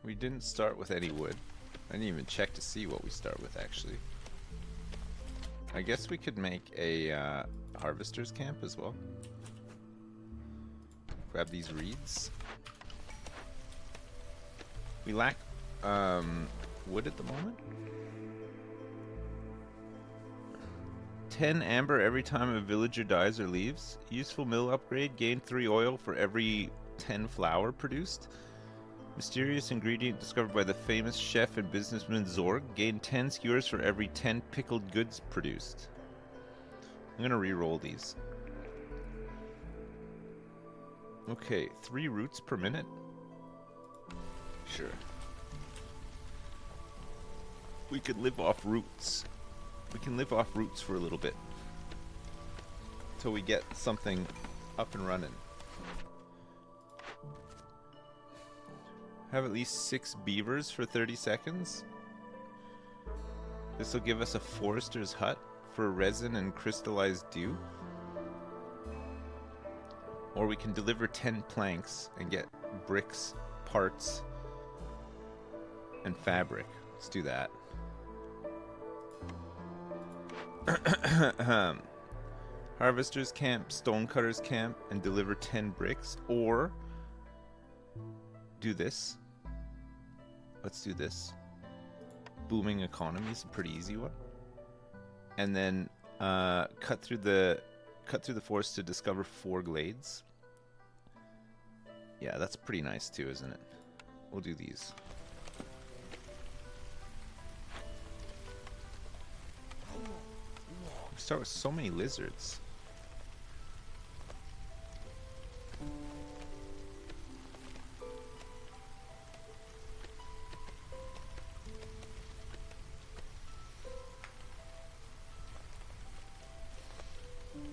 We didn't start with any wood. I didn't even check to see what we start with, actually. I guess we could make a harvester's camp as well. Grab these reeds. We lack wood at the moment. 10 amber every time a villager dies or leaves. Useful mill upgrade. Gain 3 oil for every 10 flour produced. Mysterious ingredient discovered by the famous chef and businessman Zorg. Gain 10 skewers for every 10 pickled goods produced. I'm gonna re-roll these. Okay, 3 roots per minute. Sure. We could live off roots. We can live off roots for a little bit. Till we get something up and running. Have at least 6 beavers for 30 seconds. This will give us a forester's hut for resin and crystallized dew. Or we can deliver 10 planks and get bricks, parts, and fabric. Let's do that. Harvester's camp, stonecutters camp, and deliver 10 bricks. Or do this. Let's do this. Booming economy is a pretty easy one. And then cut through the forest to discover 4 glades. Yeah, that's pretty nice too, isn't it? We'll do these. We start with so many lizards.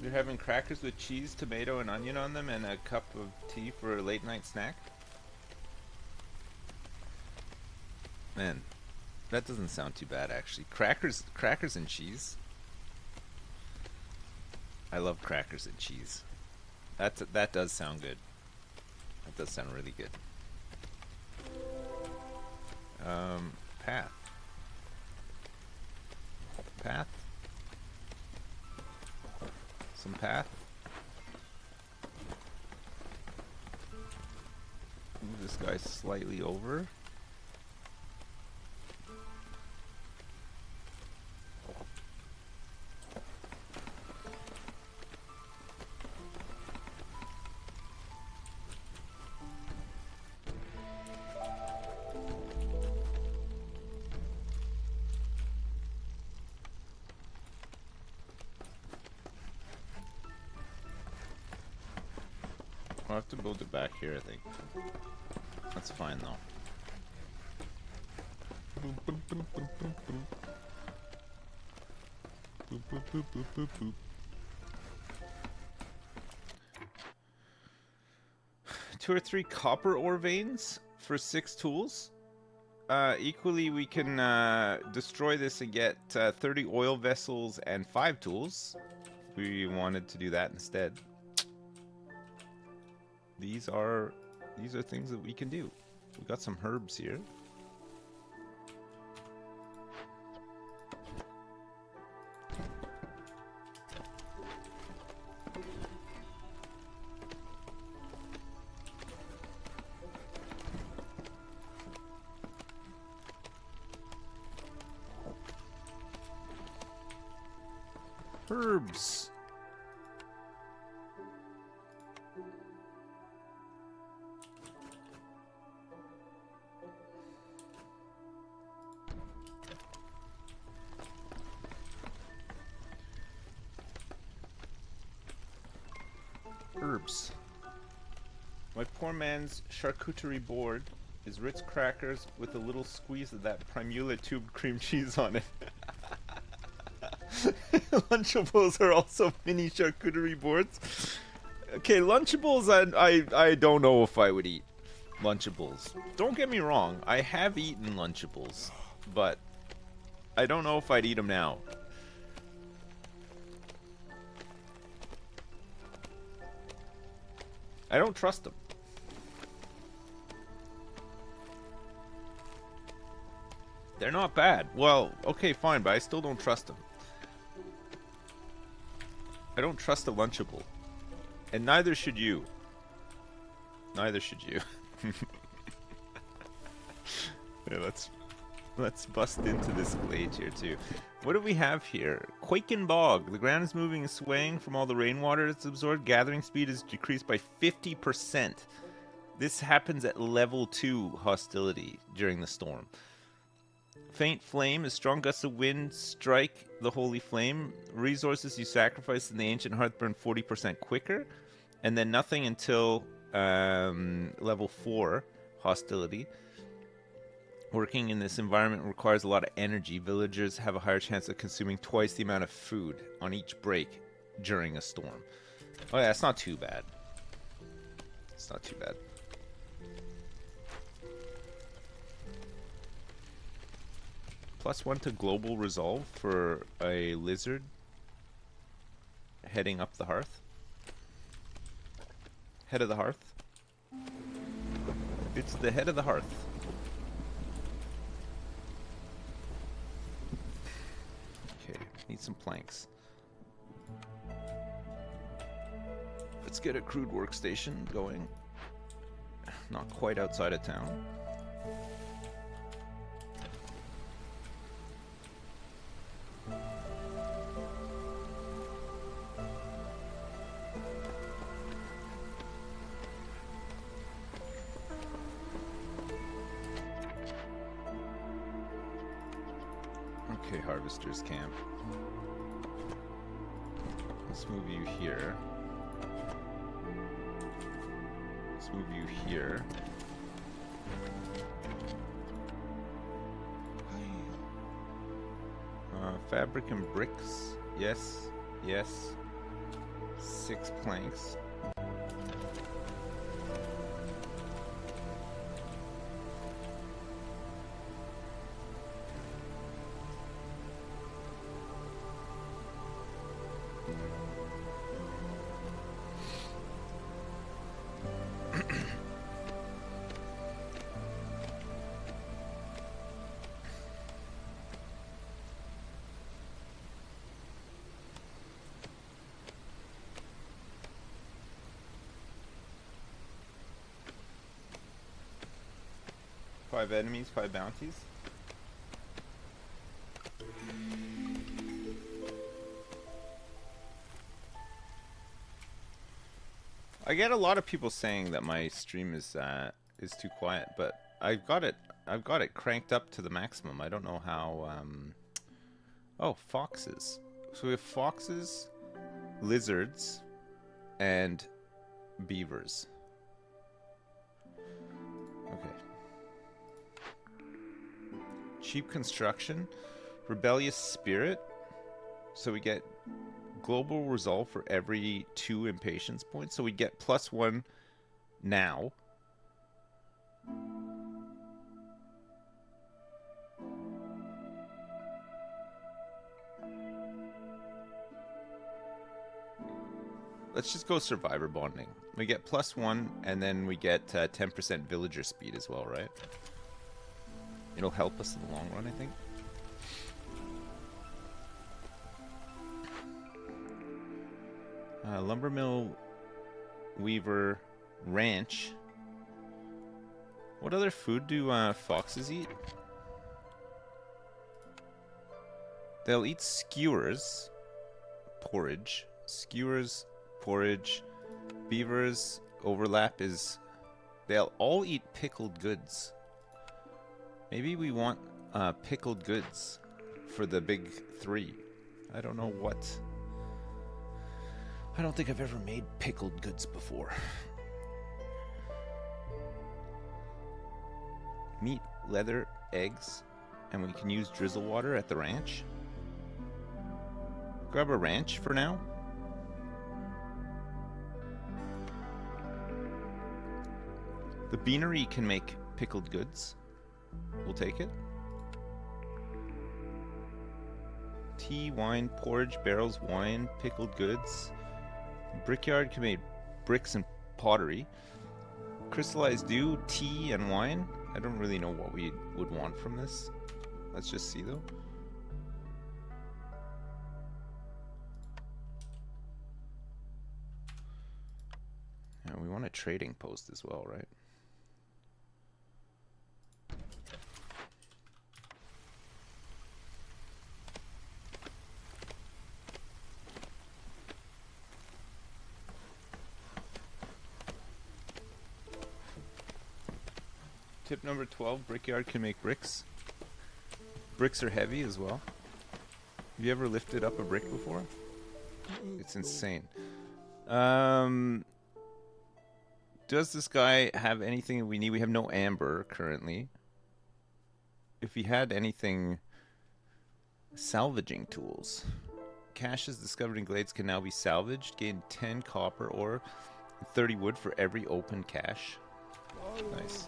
You're having crackers with cheese, tomato, and onion on them, and a cup of tea for a late night snack? Man, that doesn't sound too bad actually. Crackers and cheese. I love crackers and cheese. That does sound good. That does sound really good. Path. Path. Some path. Move this guy slightly over. I'll have to build it back here, I think. That's fine, though. Boop, boop, boop, boop, boop, boop. Boop, boop, boop, boop, boop, boop. 2 or 3 copper ore veins for 6 tools. Equally, we can destroy this and get 30 oil vessels and 5 tools. We wanted to do that instead. These are things that we can do. We got some herbs here. Herbs. Herbs. My poor man's charcuterie board is Ritz crackers with a little squeeze of that Primula tubed cream cheese on it. Lunchables are also mini charcuterie boards. Okay, Lunchables, I don't know if I would eat Lunchables. Don't get me wrong, I have eaten Lunchables, but I don't know if I'd eat them now. I don't trust them. They're not bad. Well, okay, fine, but I still don't trust them. I don't trust a Lunchable. And neither should you. Neither should you. Yeah, let's bust into this glade here too. What do we have here? Quake and Bog. The ground is moving and swaying from all the rainwater that's absorbed. Gathering speed is decreased by 50%. This happens at level 2 hostility during the storm. Faint flame, as strong gusts of wind strike the holy flame. Resources you sacrifice in the ancient hearth burn 40% quicker. And then nothing until level 4 hostility. Working in this environment requires a lot of energy. Villagers have a higher chance of consuming twice the amount of food on each break during a storm. Oh yeah, it's not too bad. It's not too bad. +1 to global resolve for a lizard heading up the hearth. Head of the hearth. It's the head of the hearth. Okay, need some planks. Let's get a crude workstation going. Not quite outside of town. Okay, harvester's camp. Let's move you here. Let's move you here. Fabric and bricks. Yes. Yes. 6 planks. Five enemies, 5 bounties. I get a lot of people saying that my stream is too quiet, but I've got it cranked up to the maximum. I don't know how. Oh, foxes. So we have foxes, lizards, and beavers. Okay. Cheap construction, rebellious spirit. So we get global resolve for every 2 impatience points. So we get +1 now. Let's just go survivor bonding. We get +1 and then we get 10% villager speed as well, right? It'll help us in the long run, I think. Lumbermill, weaver, ranch. What other food do foxes eat? They'll eat skewers, porridge. Skewers, porridge. Beavers, overlap is... They'll all eat pickled goods. Maybe we want pickled goods for the big 3. I don't know what... I don't think I've ever made pickled goods before. Meat, leather, eggs, and we can use drizzle water at the ranch. Grab a ranch for now. The beanery can make pickled goods. We'll take it. Tea, wine, porridge, barrels, wine, pickled goods. Brickyard can make bricks and pottery. Crystallized dew, tea, and wine. I don't really know what we would want from this. Let's just see though. Yeah, we want a trading post as well, right? Tip number 12, brickyard can make bricks. Bricks are heavy as well. Have you ever lifted up a brick before? It's insane. Does this guy have anything we need? We have no amber currently. If he had anything... Salvaging tools. Caches discovered in glades can now be salvaged. Gain 10 copper ore and 30 wood for every open cache. Nice.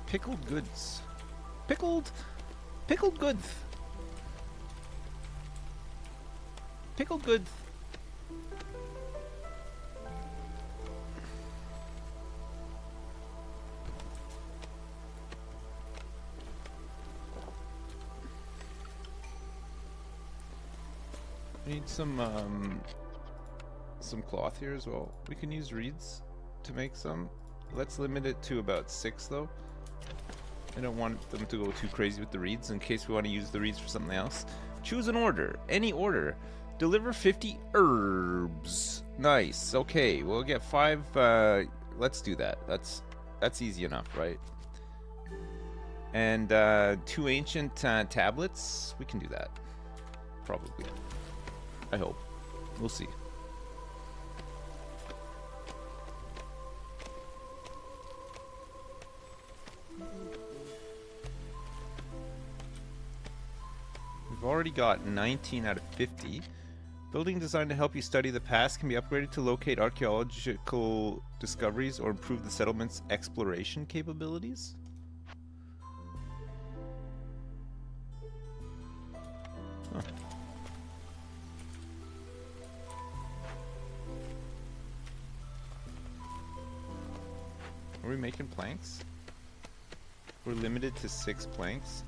Pickled goods. Pickled goods. Pickled goods. I need some cloth here as well. We can use reeds to make some. Let's limit it to about 6 though. I don't want them to go too crazy with the reeds in case we want to use the reeds for something else. Choose an order. Any order. Deliver 50 herbs. Nice. Okay, we'll get 5. Let's do that. That's easy enough, right? And 2 ancient tablets. We can do that. Probably. I hope. We'll see. We've already got 19 out of 50. Building designed to help you study the past can be upgraded to locate archaeological discoveries or improve the settlement's exploration capabilities. Huh. Are we making planks? We're limited to 6 planks.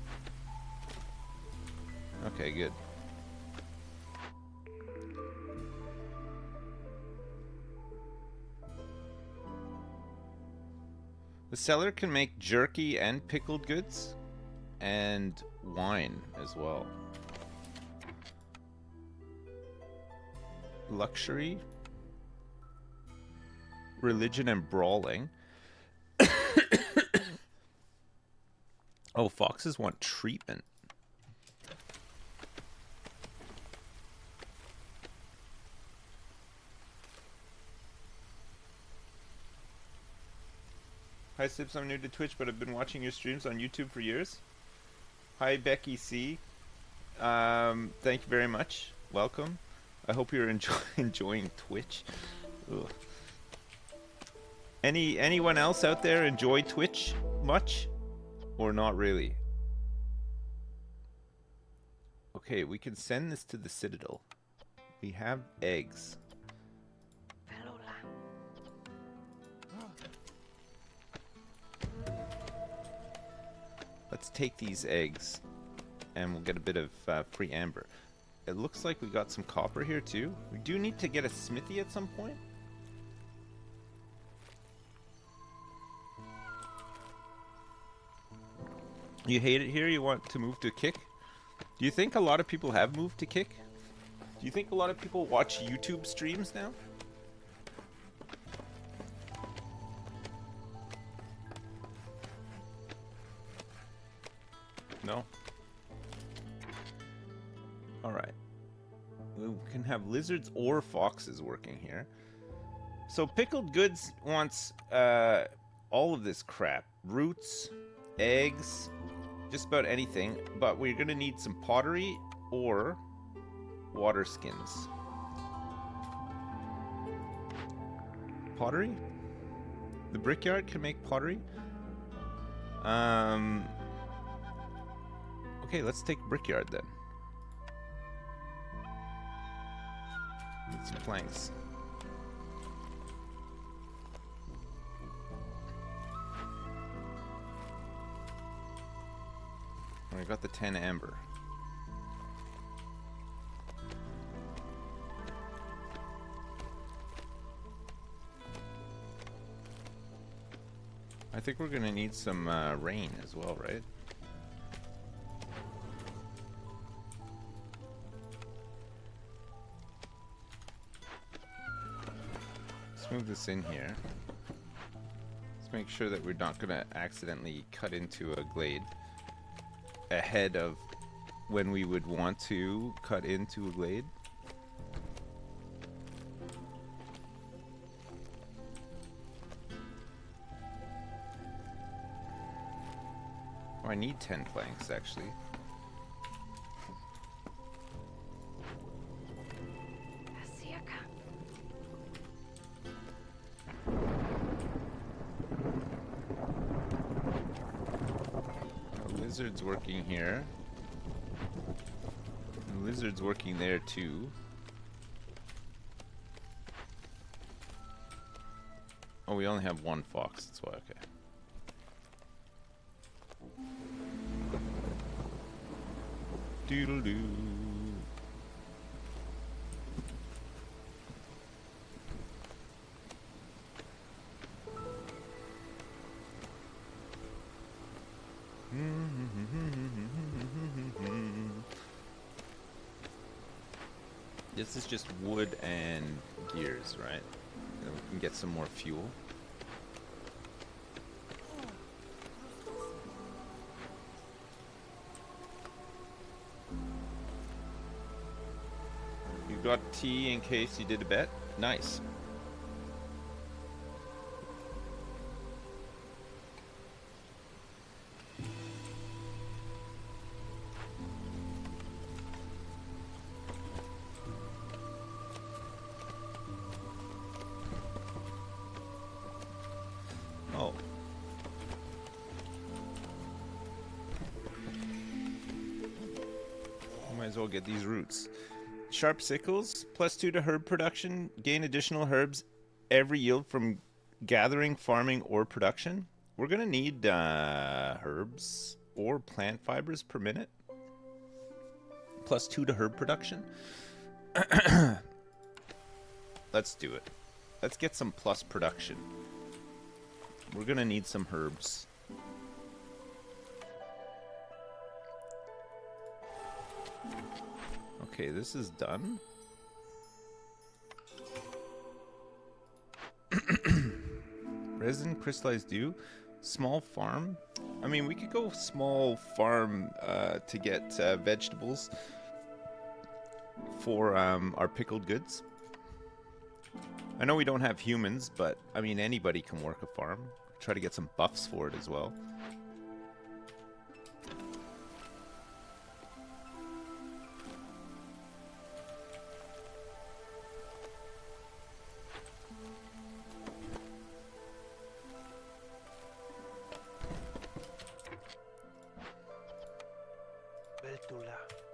Okay, good. The seller can make jerky and pickled goods, and wine as well. Luxury, religion, and brawling. Oh, foxes want treatment. Hi Sips, I'm new to Twitch, but I've been watching your streams on YouTube for years. Hi Becky C. Thank you very much. Welcome. I hope you're enjoying Twitch. Ugh. Anyone else out there enjoy Twitch much? Or not really? Okay, we can send this to the Citadel. We have eggs. Let's take these eggs and we'll get a bit of free amber. It looks like we got some copper here too. We do need to get a smithy at some point. You hate it here? You want to move to Kick? Do you think a lot of people have moved to Kick? Do you think a lot of people watch YouTube streams now? No? Alright. We can have lizards or foxes working here. So Pickled Goods wants all of this crap. Roots, eggs, just about anything. But we're going to need some pottery or water skins. Pottery? The brickyard can make pottery? Okay, let's take brickyard then. Need some planks. I got the 10 amber. I think we're gonna need some rain as well, right? Let's move this in here. Let's make sure that we're not gonna accidentally cut into a glade ahead of when we would want to cut into a glade. Oh, I need 10 planks actually. Lizard's working here. The lizard's working there too. Oh, we only have one fox, that's why, okay. Doodle-doo. This is just wood and gears, right? Then we can get some more fuel. Got tea in case you did a bet. Nice. Oh. Might as well get these roots. Sharp sickles, +2 to herb production. Gain additional herbs every yield from gathering, farming, or production. We're gonna need herbs or plant fibers per minute. +2 to herb production. Let's do it. Let's get some plus production. We're gonna need some herbs. Okay, this is done. Resin, crystallized dew, small farm. I mean, we could go small farm to get vegetables for our pickled goods. I know we don't have humans, but I mean, anybody can work a farm. Try to get some buffs for it as well.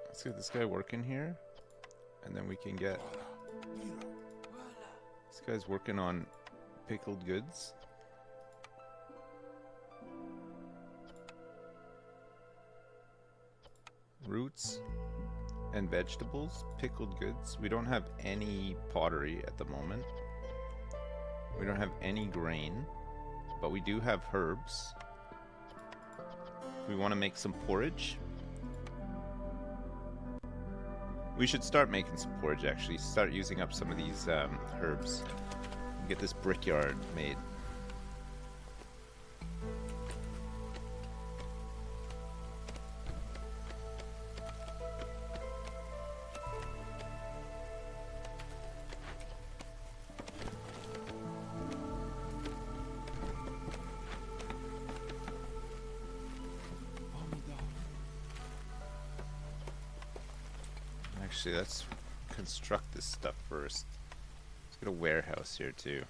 Let's get this guy working here, and then we can get... This guy's working on pickled goods. Roots and vegetables, pickled goods. We don't have any pottery at the moment. We don't have any grain, but we do have herbs. We want to make some porridge. We should start making some porridge, actually. Start using up some of these herbs. Get this brickyard made. Actually, let's construct this stuff first. Let's get a warehouse here too.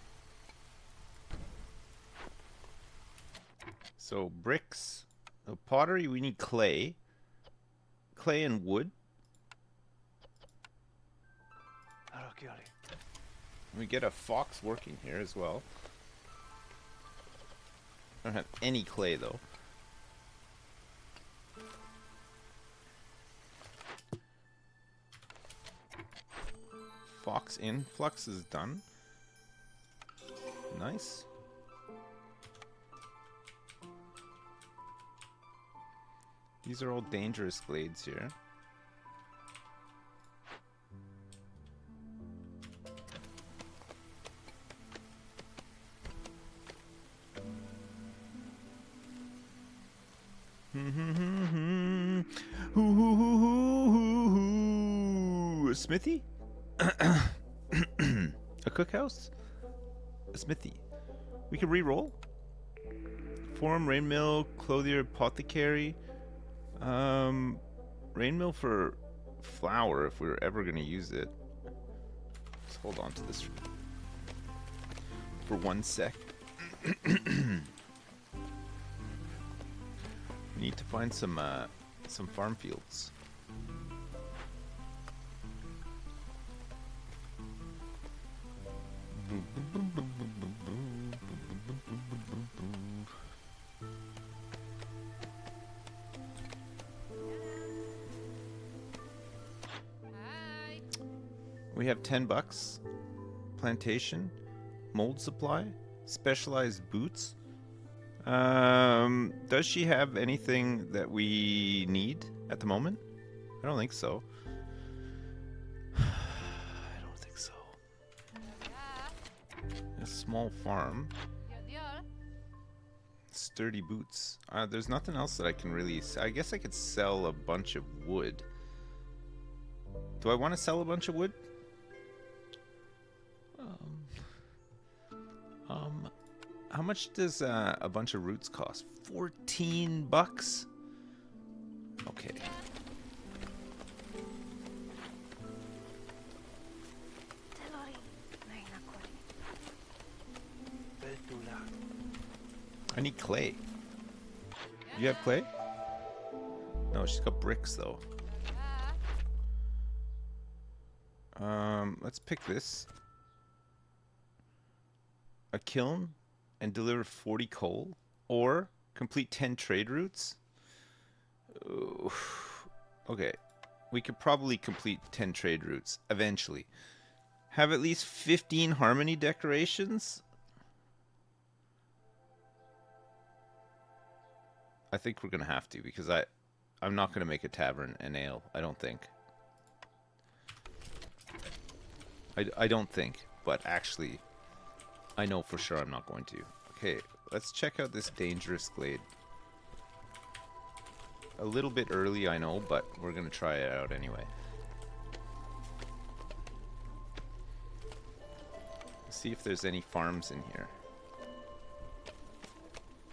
So bricks, pottery, we need clay. Clay and wood. We get a fox working here as well. I don't have any clay though. Fox influx is done. Nice. These are all dangerous glades here. A smithy? A cookhouse? A smithy. We can re-roll. Form, rain mill, clothier, apothecary. Rain mill for flour if we were ever going to use it. Let's hold on to this for 1 sec. We need to find some farm fields. Hi. We have $10. Plantation, mold supply, specialized boots. Does she have anything that we need at the moment? I don't think so. I don't think so. A small farm. Sturdy boots. There's nothing else that I can really... I guess I could sell a bunch of wood. Do I want to sell a bunch of wood? How much does a bunch of roots cost? 14 bucks? Okay. I need clay. You have clay? No, she's got bricks though. Let's pick this. A kiln and deliver 40 coal, or complete 10 trade routes. Ooh. Okay, we could probably complete 10 trade routes eventually. Have at least 15 harmony decorations. I think we're gonna have to, because I'm not gonna make a tavern and ale. I don't think. I don't think, but actually, I know for sure I'm not going to. Okay, let's check out this dangerous glade. A little bit early, I know, but we're gonna try it out anyway. See if there's any farms in here.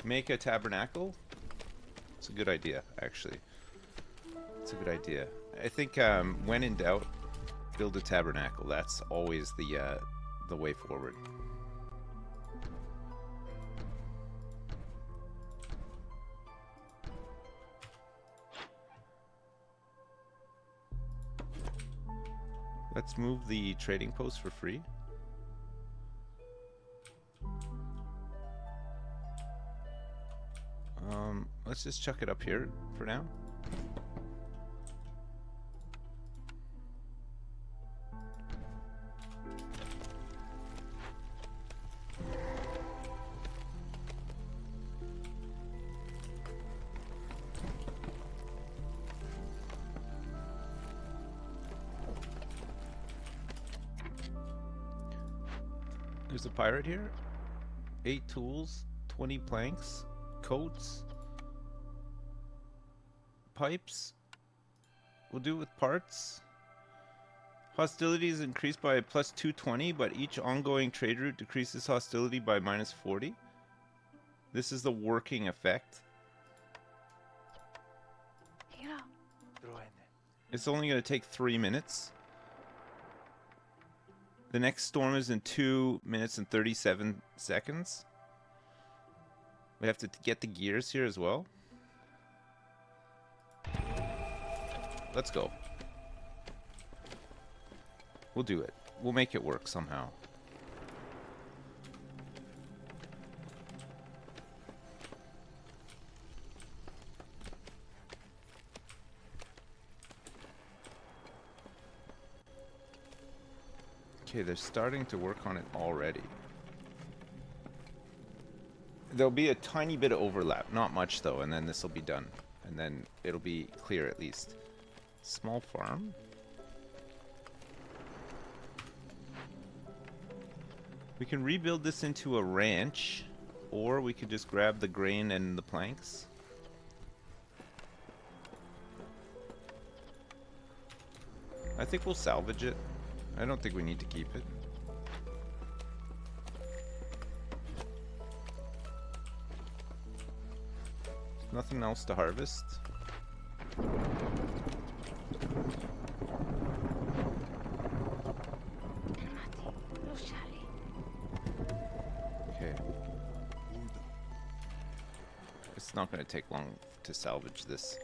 Make a tabernacle? It's a good idea, actually. It's a good idea. I think when in doubt, build a tabernacle. That's always the way forward. Let's move the trading post for free. Let's just chuck it up here for now. There's a pirate here. 8 tools, 20 planks, coats, pipes. We'll do it with parts. Hostility is increased by plus 220, but each ongoing trade route decreases hostility by minus 40. This is the working effect. It's only going to take 3 minutes. The next storm is in 2 minutes and 37 seconds. We have to get the gears here as well. Let's go. We'll do it. We'll make it work somehow. Okay, they're starting to work on it already. There'll be a tiny bit of overlap, not much though, and then this will be done. And then it'll be clear at least. Small farm. We can rebuild this into a ranch, or we could just grab the grain and the planks. I think we'll salvage it. I don't think we need to keep it. Nothing else to harvest. Okay. It's not going to take long to salvage this.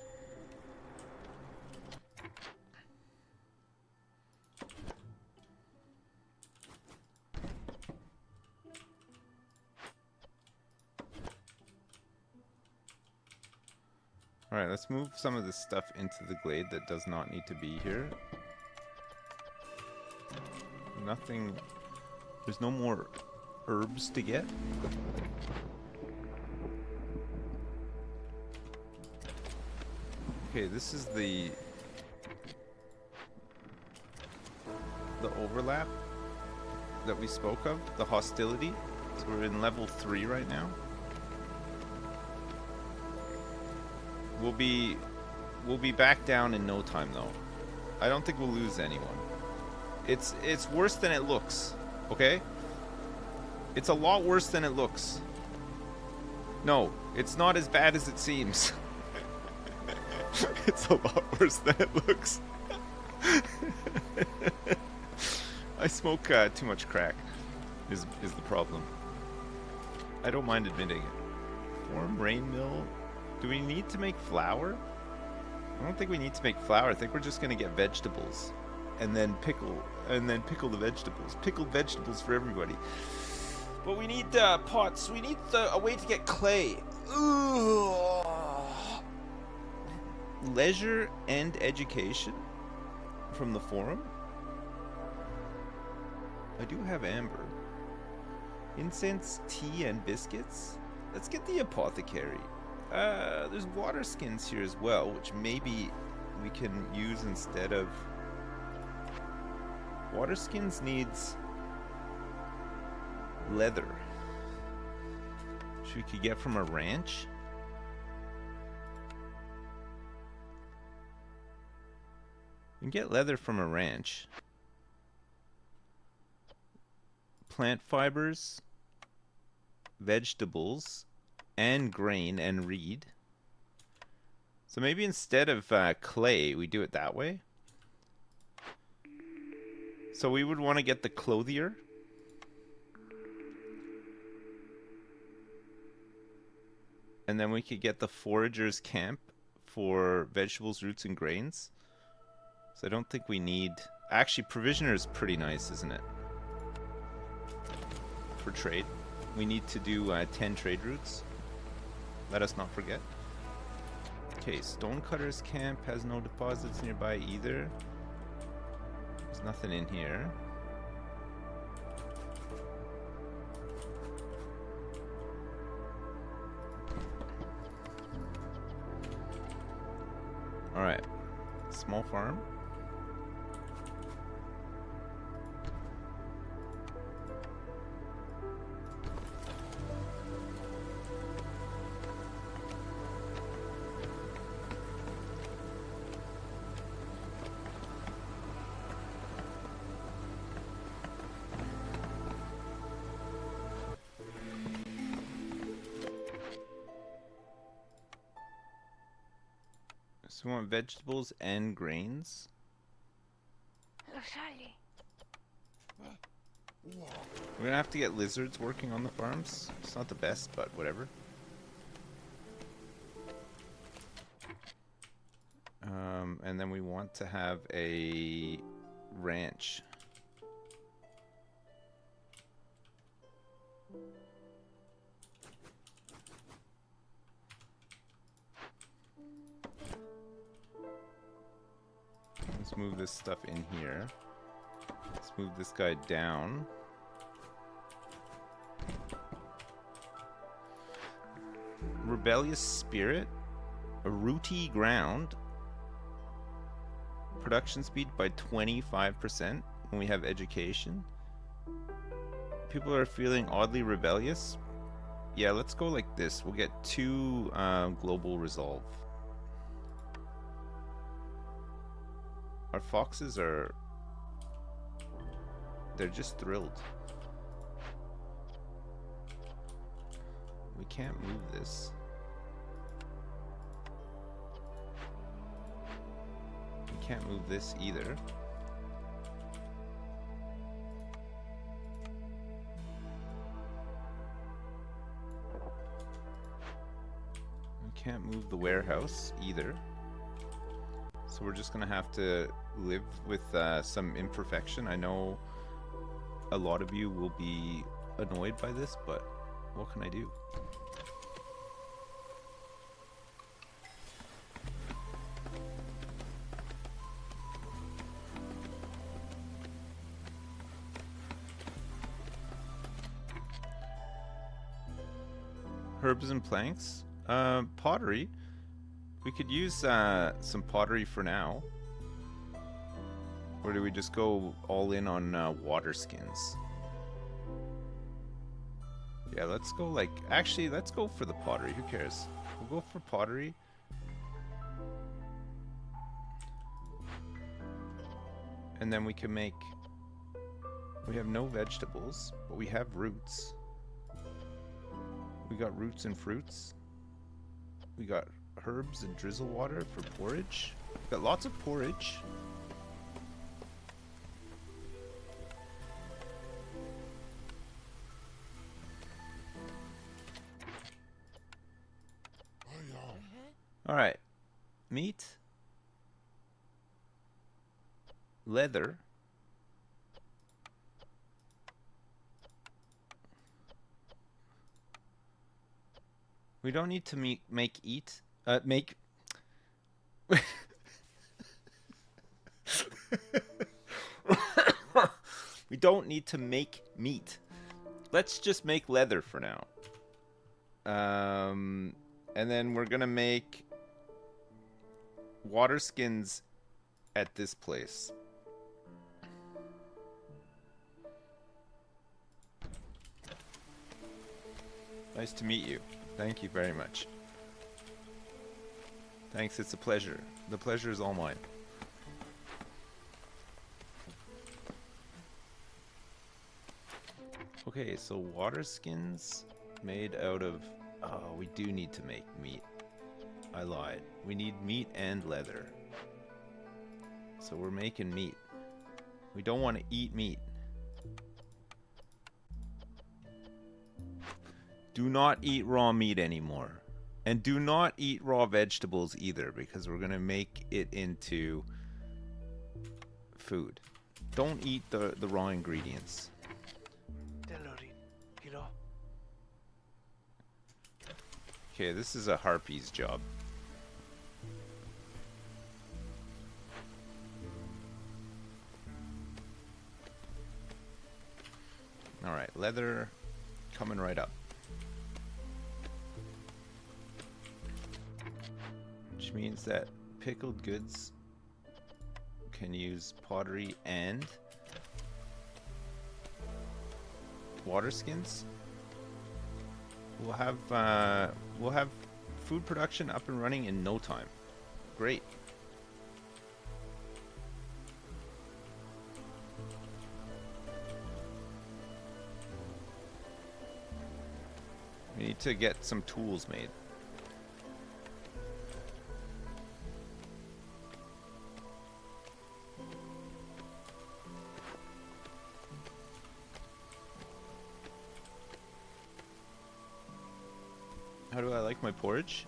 Alright, let's move some of this stuff into the glade that does not need to be here. Nothing... There's no more herbs to get. Okay, this is the overlap that we spoke of, the hostility. So we're in level 3 right now. We'll be back down in no time though. I don't think we'll lose anyone. It's worse than it looks, okay? It's a lot worse than it looks. No, it's not as bad as it seems. It's a lot worse than it looks. I smoke too much crack, is the problem. I don't mind admitting it. Form rain mill. Do we need to make flour? I don't think we need to make flour. I think we're just gonna get vegetables, and then pickle the vegetables. Pickled vegetables for everybody. But we need pots. We need a way to get clay. Ugh. Leisure and education from the forum. I do have amber. Incense, tea, and biscuits. Let's get the apothecary. There's water skins here as well, which maybe we can use instead of... Water skins needs leather, which we could get from a ranch. We can get leather from a ranch. Plant fibers, vegetables, and grain and reed. So maybe instead of clay, we do it that way. So we would want to get the clothier. And then we could get the forager's camp for vegetables, roots, and grains. So I don't think we need... Actually, provisioner is pretty nice, isn't it? For trade. We need to do 10 trade routes. Let us not forget. Okay, Stonecutter's camp has no deposits nearby either. There's nothing in here. Alright. Small farm. So we want vegetables and grains. We're gonna have to get lizards working on the farms. It's not the best, but whatever. And then we want to have a ranch. Let's move this stuff in here. Let's move this guy down. Rebellious spirit. A rooty ground. Production speed by 25% when we have education. People are feeling oddly rebellious. Yeah, let's go like this. We'll get 2 global resolve. Our foxes are... They're just thrilled. We can't move this. We can't move this either. We can't move the warehouse either. So we're just gonna have to live with some imperfection. I know a lot of you will be annoyed by this, but what can I do? Herbs and planks. Pottery. We could use some pottery for now. Or do we just go all in on water skins? Yeah, let's go like... Actually, let's go for the pottery. Who cares? We'll go for pottery. And then we can make... We have no vegetables, but we have roots. We got roots and fruits. We got herbs and drizzle water for porridge. We got lots of porridge. All right. Meat. Leather. We don't need to make make. We don't need to make meat. Let's just make leather for now. And then we're gonna make water skins at this place. Nice to meet you. Thank you very much. Thanks, it's a pleasure. The pleasure is all mine. Okay, so water skins made out of... Oh, we do need to make meat. I lied. We need meat and leather. So we're making meat. We don't want to eat meat. Do not eat raw meat anymore. And do not eat raw vegetables either, because we're going to make it into food. Don't eat the raw ingredients. Okay, this is a harpy's job. Alright, leather coming right up. Which means that pickled goods can use pottery and water skins. We'll have food production up and running in no time. Great. We need to get some tools made. How do I like my porridge?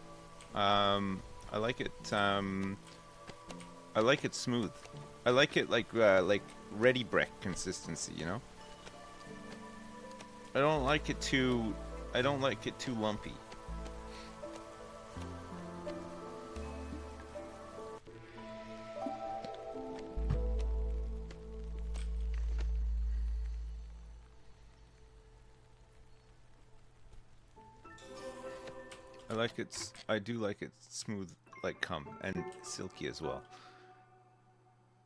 I like it. I like it smooth. I like it like ready bread consistency. You know. I don't like it too. I don't like it too lumpy. I do like it smooth like cum and silky as well.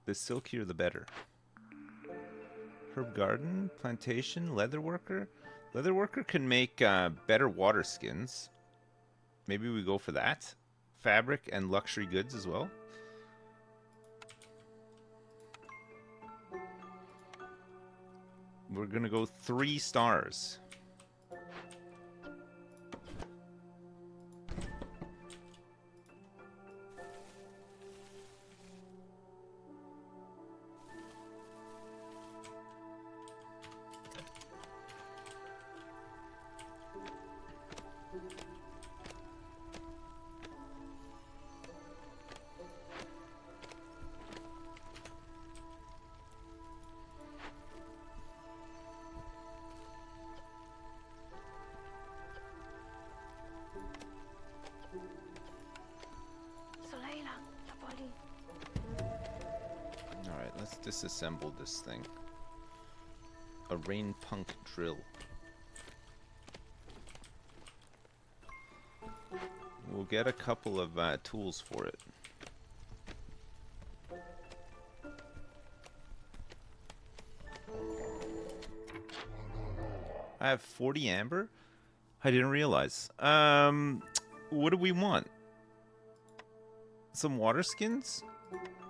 The silkier the better. Herb garden, plantation, leatherworker. Leatherworker can make better water skins. Maybe we go for that. Fabric and luxury goods as well. We're gonna go 3 stars. Disassemble this thing. A rain punk drill. We'll get a couple of tools for it. I have 40 amber? I didn't realize. What do we want? Some water skins?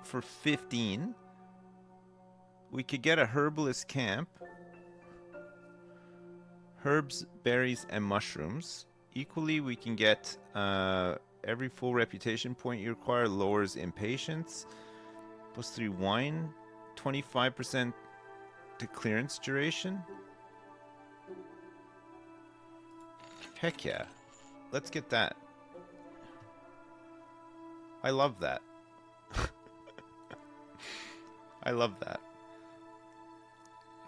For 15. We could get a herbalist camp. Herbs, berries, and mushrooms. Equally, we can get every full reputation point you require lowers impatience. +3 wine. 25% to clearance duration. Heck yeah. Let's get that. I love that. I love that.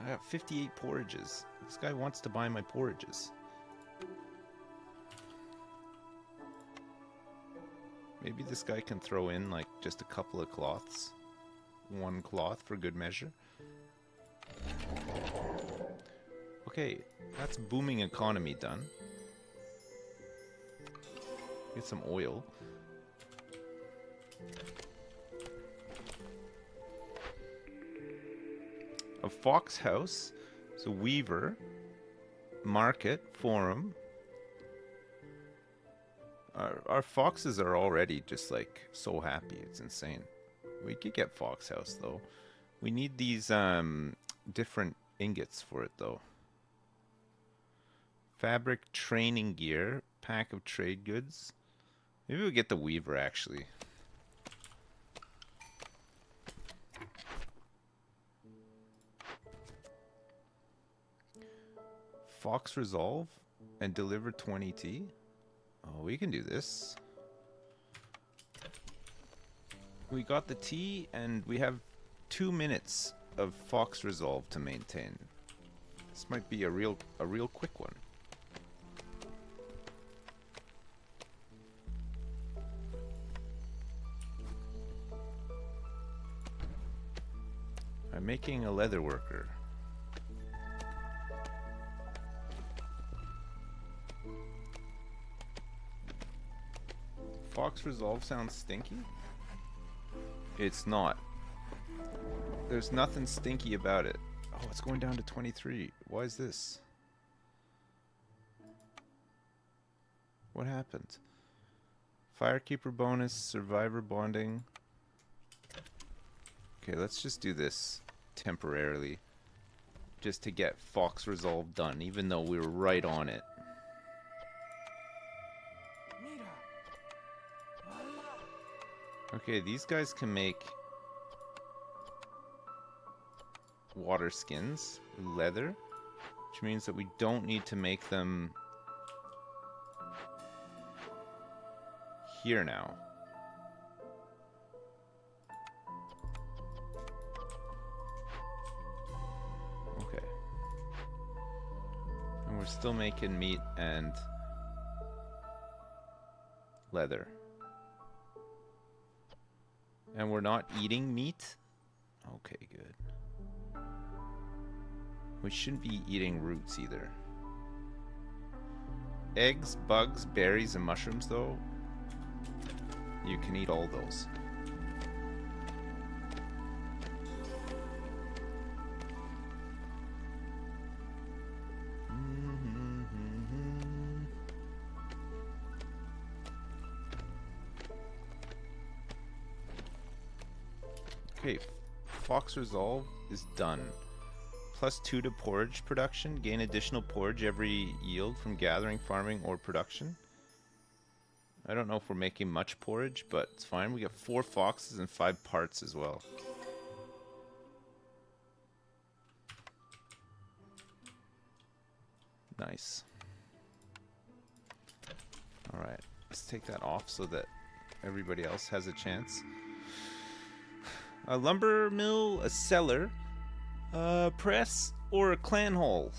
I got 58 porridges. This guy wants to buy my porridges. Maybe this guy can throw in like just a couple of cloths. One cloth for good measure. Okay, that's booming economy done. Get some oil. A fox house. So weaver. Market. Forum. Our foxes are already just like so happy. It's insane. We could get fox house though. We need these different ingots for it though. Fabric training gear. Pack of trade goods. Maybe we'll get the weaver actually. Fox resolve and deliver 20 tea. Oh, we can do this. We got the tea and we have 2 minutes of fox resolve to maintain. This might be a real quick one. I'm making a leather worker. Fox resolve sounds stinky? It's not. There's nothing stinky about it. Oh, it's going down to 23. Why is this? What happened? Firekeeper bonus, survivor bonding. Okay, let's just do this temporarily. Just to get Fox resolve done, even though we were right on it. Okay, these guys can make water skins, leather, which means that we don't need to make them here now. Okay. And we're still making meat and leather. And we're not eating meat? Okay, good. We shouldn't be eating roots either. Eggs, bugs, berries, and mushrooms, though, you can eat all those. Okay, Fox Resolve is done. +2 to porridge production. Gain additional porridge every yield from gathering, farming, or production. I don't know if we're making much porridge, but it's fine. We got 4 foxes and 5 parts as well. Nice. Alright, let's take that off so that everybody else has a chance. A lumber mill, a cellar, a press, or a clan hall.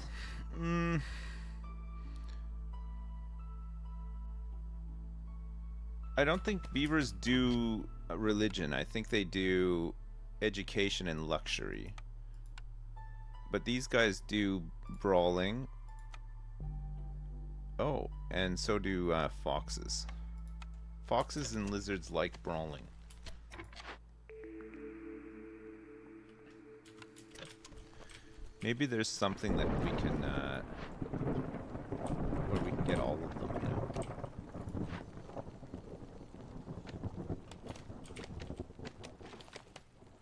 I don't think beavers do religion. I think they do education and luxury. But these guys do brawling. Oh, and so do foxes. Foxes and lizards like brawling. Maybe there's something that we can, where we can get all of them now.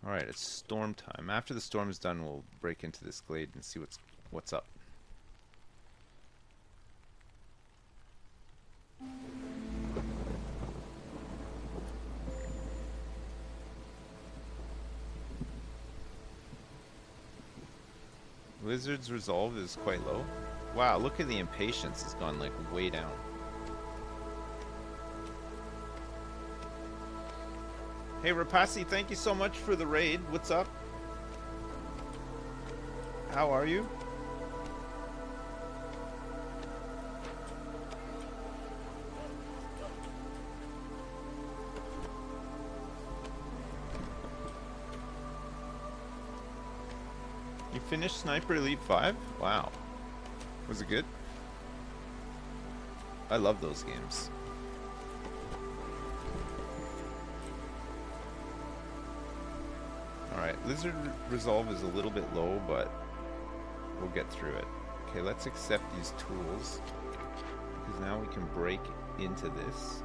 Alright, it's storm time. After the storm is done, we'll break into this glade and see what's up. Lizard's resolve is quite low. Wow, look at the impatience. It's gone like way down. Hey Rapasi, thank you so much for the raid. What's up? How are you? You finished Sniper Elite 5? Wow. Was it good? I love those games. Alright, Lizard Resolve is a little bit low, but we'll get through it. Okay, let's accept these tools, because now we can break into this.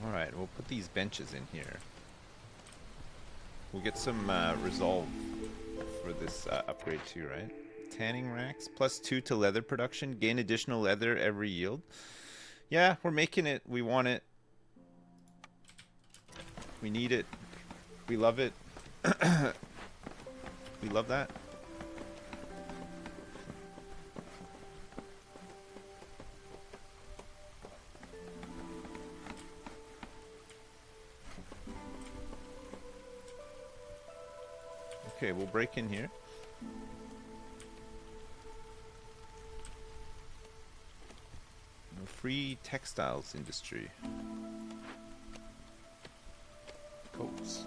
Alright, we'll put these benches in here. We'll get some resolve for this upgrade too, right? Tanning racks, +2 to leather production, gain additional leather every yield. Yeah, we're making it. We want it. We need it. We love it. We love that. Okay, we'll break in here. Free textiles industry. Coats.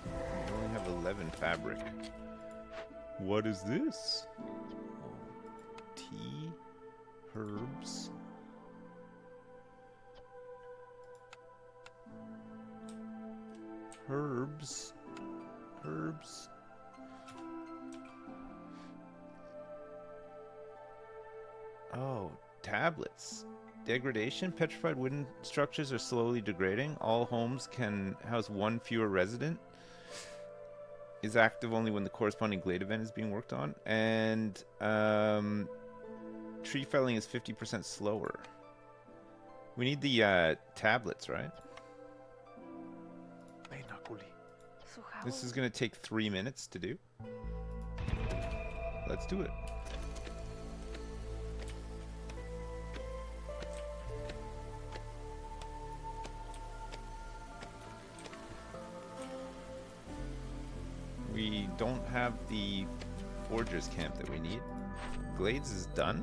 We only have 11 fabric. What is this? Oh, tea, herbs. Herbs. Herbs. Oh, tablets. Degradation. Petrified wooden structures are slowly degrading. All homes can house one fewer resident. Is active only when the corresponding Glade event is being worked on. And tree felling is 50% slower. We need the tablets, right? This is going to take 3 minutes to do. Let's do it. We don't have the forgers camp that we need. Glades is done.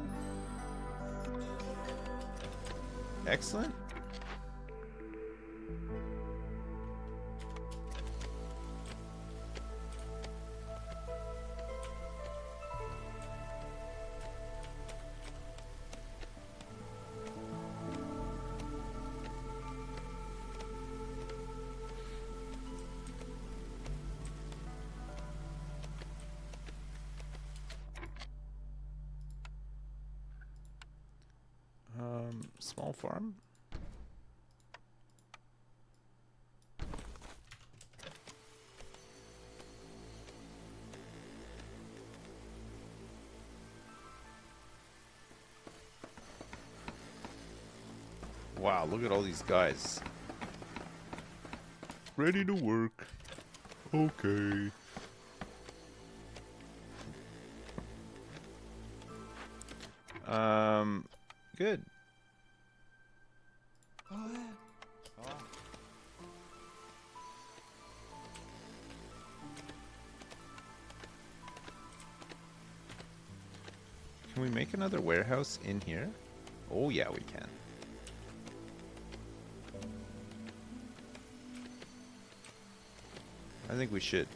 Excellent. Small farm. Wow, look at all these guys. Ready to work. Okay. Good. Can we make another warehouse in here? Oh yeah, we can. I think we should.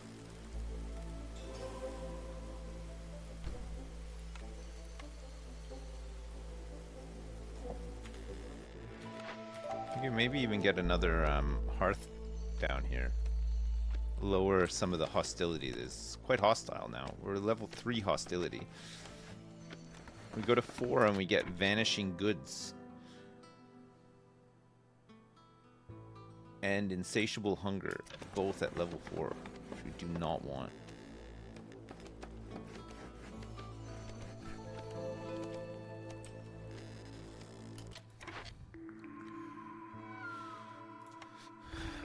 can maybe even get another Hearth down here. Lower some of the hostility. It's quite hostile now. We're level 3 hostility. We go to 4 and we get vanishing goods. And insatiable hunger, both at level 4, which we do not want.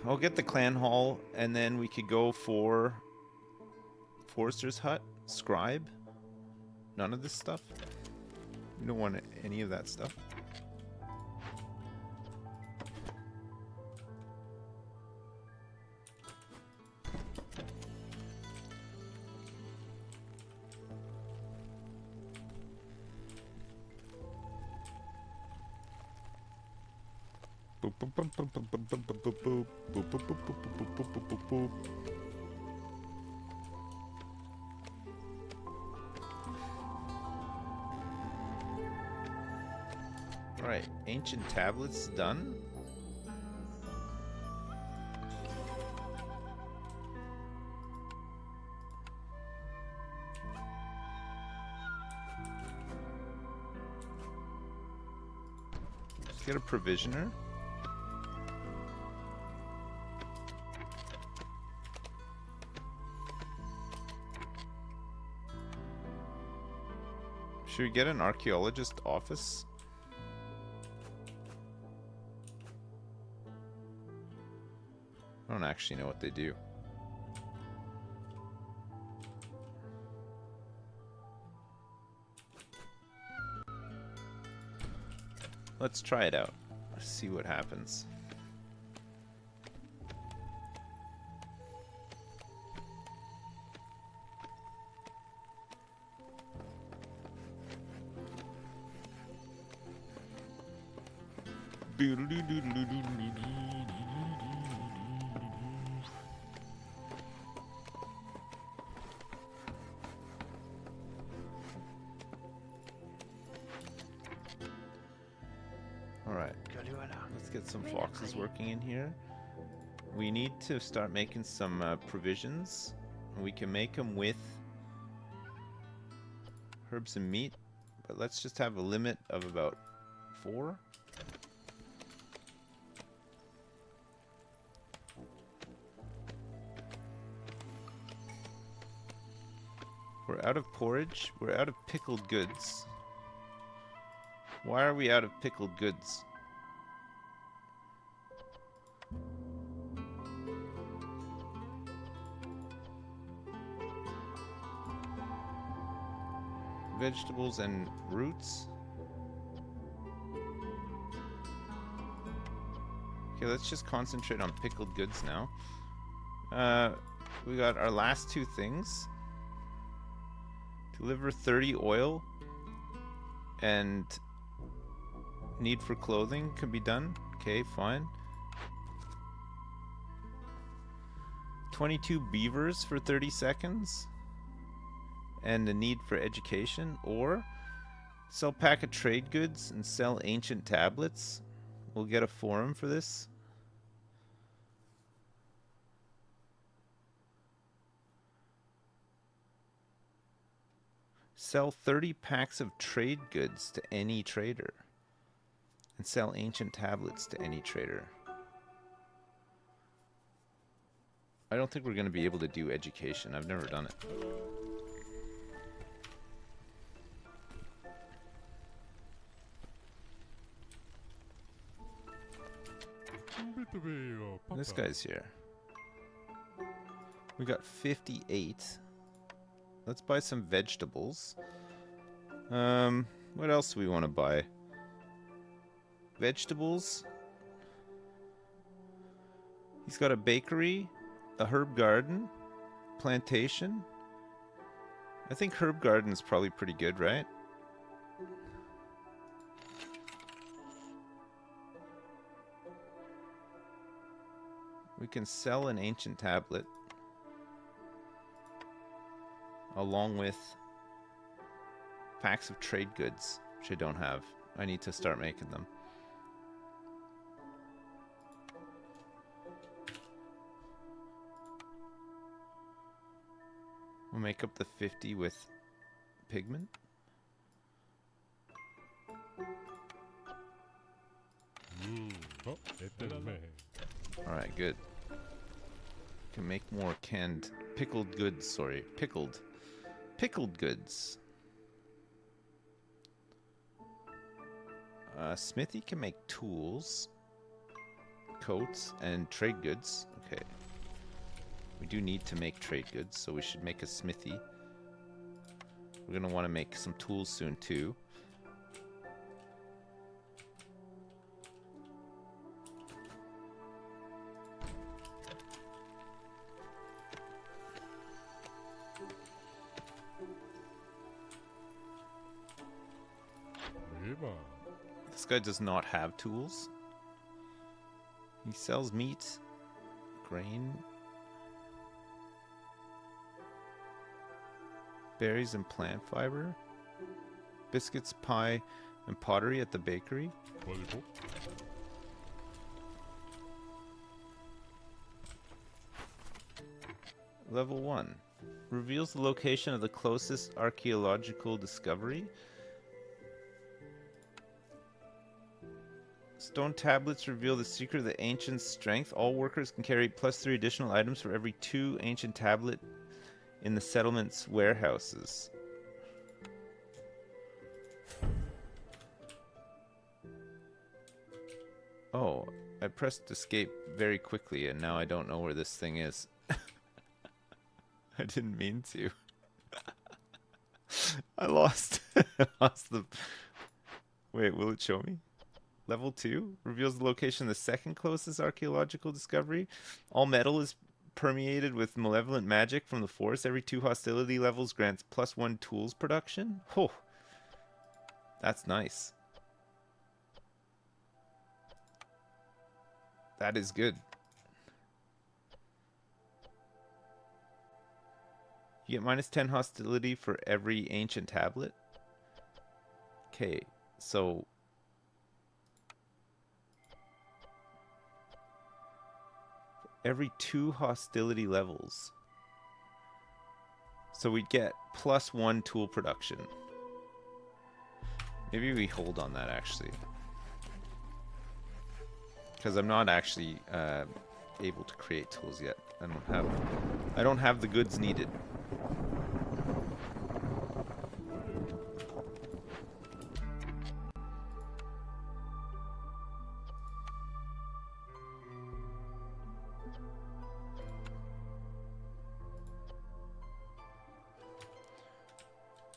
I'll get the clan hall, and then we could go for Forester's Hut, Scribe. None of this stuff. We don't want any of that stuff. Right, ancient tablets done. Let's get a provisioner. Should we get an archaeologist office? I don't actually know what they do. Let's try it out. Let's see what happens. Alright, let's get some foxes working in here. We need to start making some provisions. We can make them with herbs and meat, but let's just have a limit of about 4. We're out of porridge. We're out of pickled goods. Why are we out of pickled goods? Vegetables and roots. Okay, let's just concentrate on pickled goods now. We got our last 2 things. Deliver 30 oil and need for clothing can be done. Okay, fine. 22 beavers for 30 seconds. And a need for education. Or sell pack of trade goods and sell ancient tablets. We'll get a forum for this. Sell 30 packs of trade goods to any trader. And sell ancient tablets to any trader. I don't think we're going to be able to do education. I've never done it. This guy's here. We got 58. Let's buy some vegetables. What else do we want to buy? Vegetables. He's got a bakery, a herb garden, plantation. I think herb garden is probably pretty good, right? We can sell an ancient tablet along with packs of trade goods, which I don't have. I need to start making them. We'll make up the 50 with pigment. Alright, good. Can make more canned pickled goods, sorry. Pickled goods. Smithy can make tools, coats, and trade goods. Okay. We do need to make trade goods, so we should make a smithy. We're gonna want to make some tools soon too. This guy does not have tools. He sells meat, grain, berries and plant fiber, biscuits, pie, and pottery at the bakery. Level 1. Reveals the location of the closest archaeological discovery. Stone tablets reveal the secret of the ancient's strength. All workers can carry +3 additional items for every 2 ancient tablet in the settlement's warehouses. Oh, I pressed escape very quickly and now I don't know where this thing is. I didn't mean to. I lost the... Wait, will it show me? Level 2 reveals the location of the second closest archaeological discovery. All metal is permeated with malevolent magic from the forest. Every 2 hostility levels grants +1 tools production. Oh, that's nice. That is good. You get -10 hostility for every ancient tablet. Okay, so every 2 hostility levels. So we get +1 tool production. Maybe we hold on that actually. Because I'm not actually able to create tools yet. I don't have the goods needed.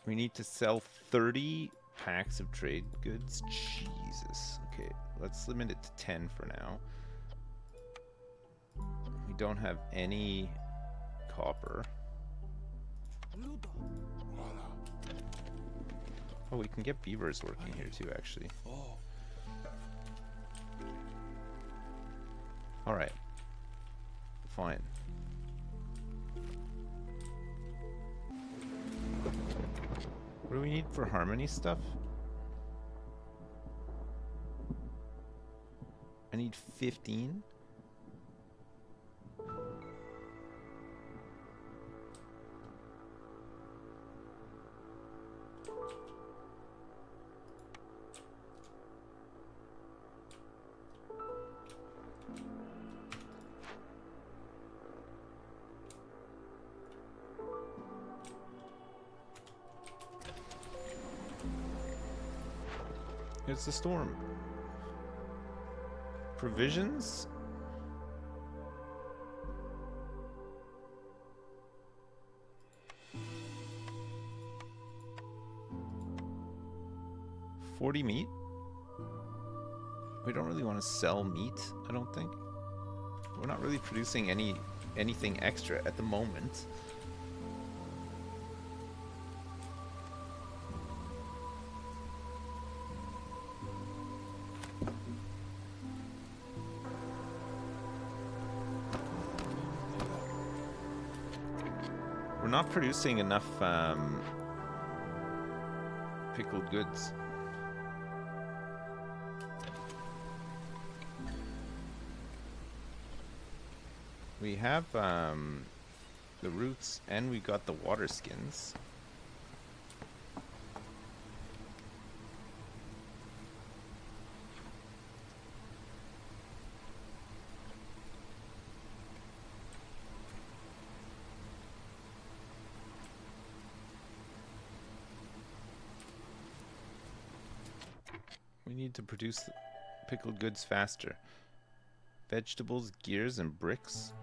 We need to sell 30 packs of trade goods. Jesus. Okay, let's limit it to 10 for now. We don't have any copper. Oh, we can get beavers working here too, actually. Alright. Fine. What do we need for harmony stuff? I need 15. It's the storm. Provisions? $40 meat? We don't really want to sell meat, I don't think. We're not really producing anything extra at the moment. We're not producing enough pickled goods. We have the roots, and we got the water skins. We need to produce pickled goods faster. Vegetables, gears, and bricks.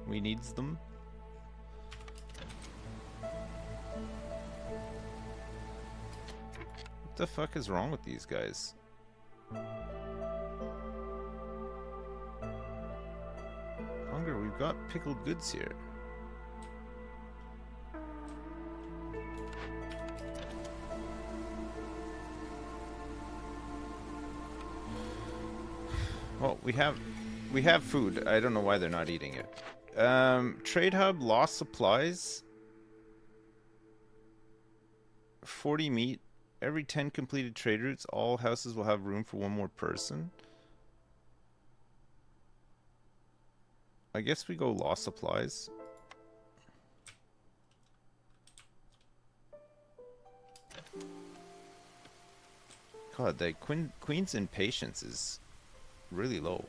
We needs them. What the fuck is wrong with these guys? Hunger, we've got pickled goods here. Well, we have food. I don't know why they're not eating it. Trade hub, lost supplies. 40 meat. Every 10 completed trade routes, all houses will have room for one more person. I guess we go lost supplies. God, the Queen's impatience is really low.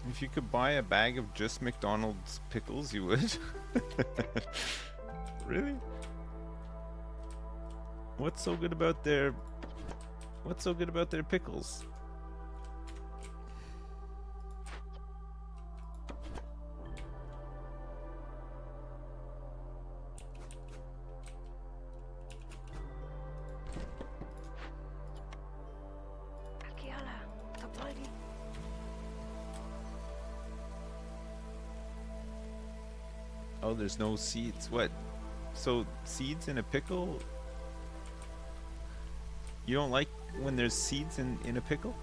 If you could buy a bag of just McDonald's pickles, you would. Really? What's so good about their pickles? Oh, there's no seeds. What? So, seeds in a pickle? You don't like when there's seeds in a pickle?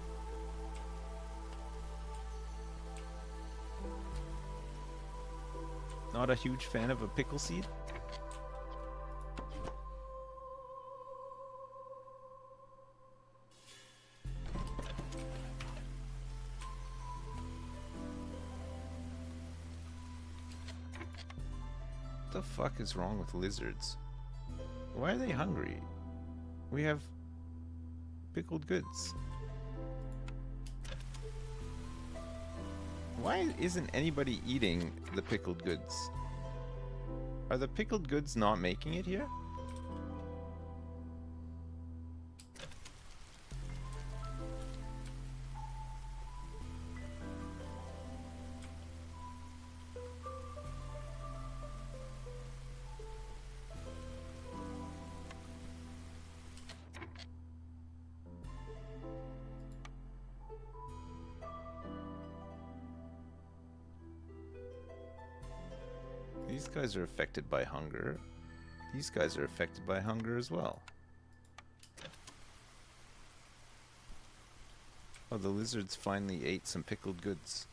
Not a huge fan of a pickle seed? What the fuck is wrong with lizards? Why are they hungry? We have pickled goods. Why isn't anybody eating the pickled goods? Are the pickled goods not making it here? These guys are affected by hunger. These guys are affected by hunger as well. Oh, the lizards finally ate some pickled goods.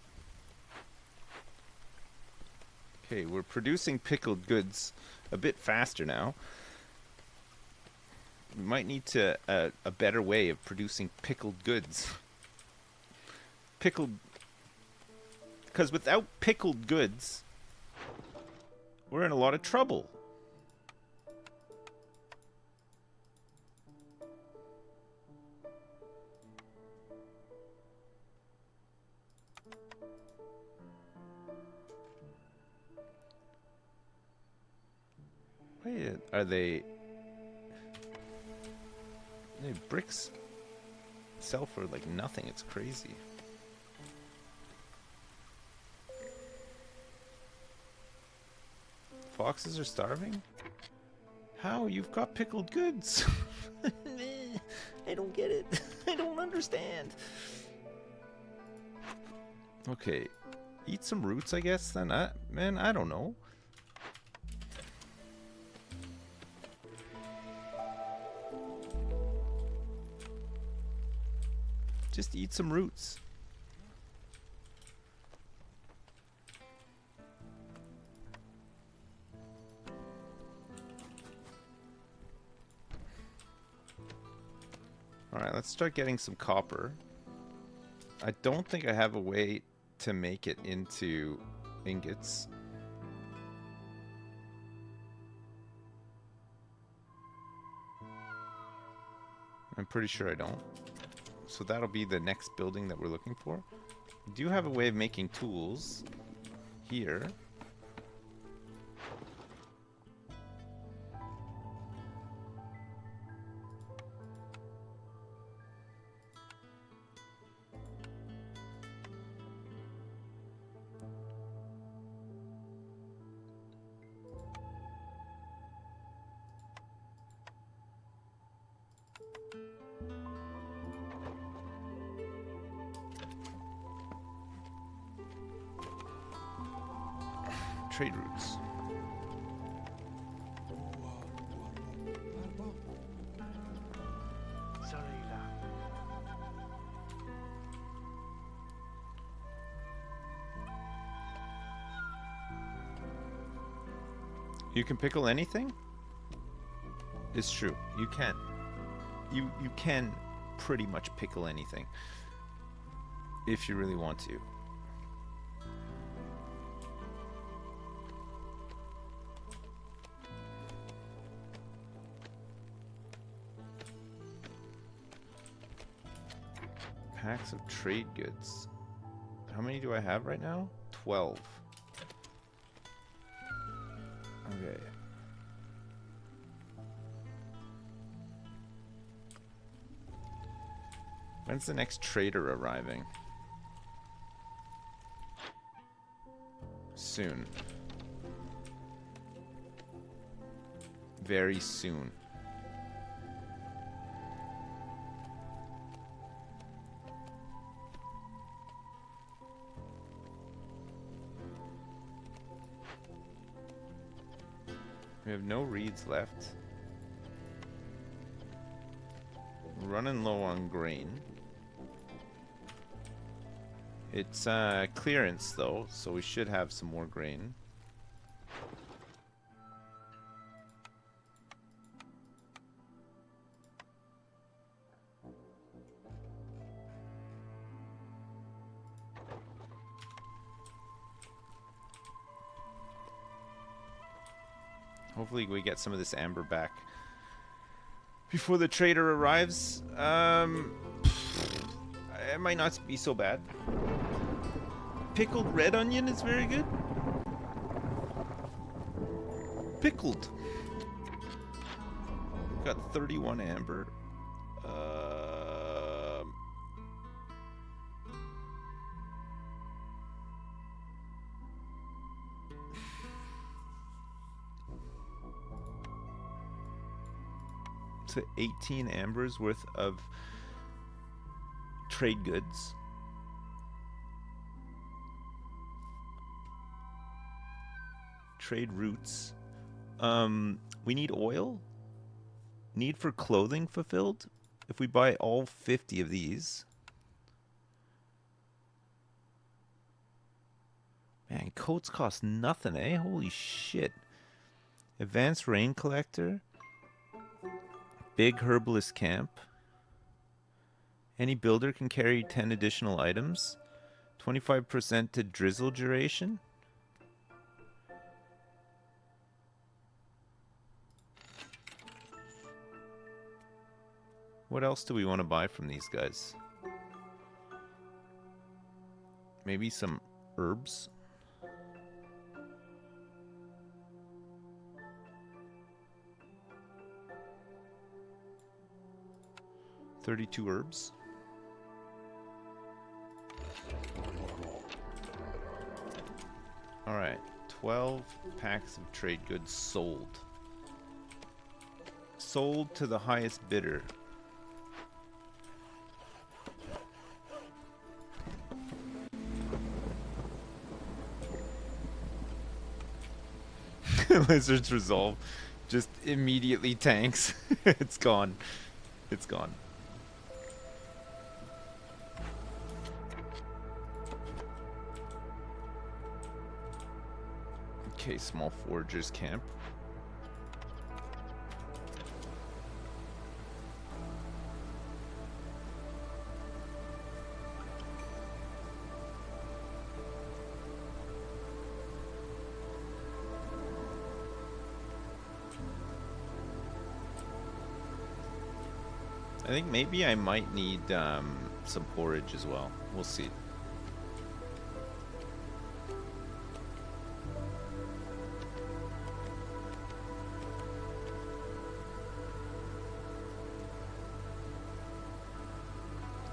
Okay, we're producing pickled goods a bit faster now. We might need to a better way of producing pickled goods. Because without pickled goods, we're in a lot of trouble. Wait, are they bricks sell for like nothing? It's crazy. Foxes are starving? How? You've got pickled goods. I don't get it. I don't understand. Okay. Eat some roots, I guess, then. Man, I don't know. Just eat some roots. Alright, let's start getting some copper. I don't think I have a way to make it into ingots. I'm pretty sure I don't. So that'll be the next building that we're looking for. We do have a way of making tools here. Trade routes. You can pickle anything? It's true. You can. You can pretty much pickle anything if you really want to. Packs of trade goods. How many do I have right now? 12. Okay. When's the next trader arriving? Soon. Very soon. We have no reeds left. Running low on grain. It's clearance though, so we should have some more grain. Hopefully we get some of this amber back before the trader arrives. It might not be so bad. Pickled red onion is very good. Pickled. Got 31 amber. To 18 ambers worth of trade goods. Trade routes. We need oil. Need for clothing fulfilled. If we buy all 50 of these. Man, coats cost nothing, eh? Holy shit. Advanced rain collector. Big herbalist camp. Any builder can carry 10 additional items. 25% to drizzle duration. What else do we want to buy from these guys? Maybe some herbs. $32 herbs. Alright, 12 packs of trade goods sold. Sold to the highest bidder. Lizard's resolve just immediately tanks. It's gone. It's gone. Okay, small foragers camp. I think maybe I might need some porridge as well. We'll see.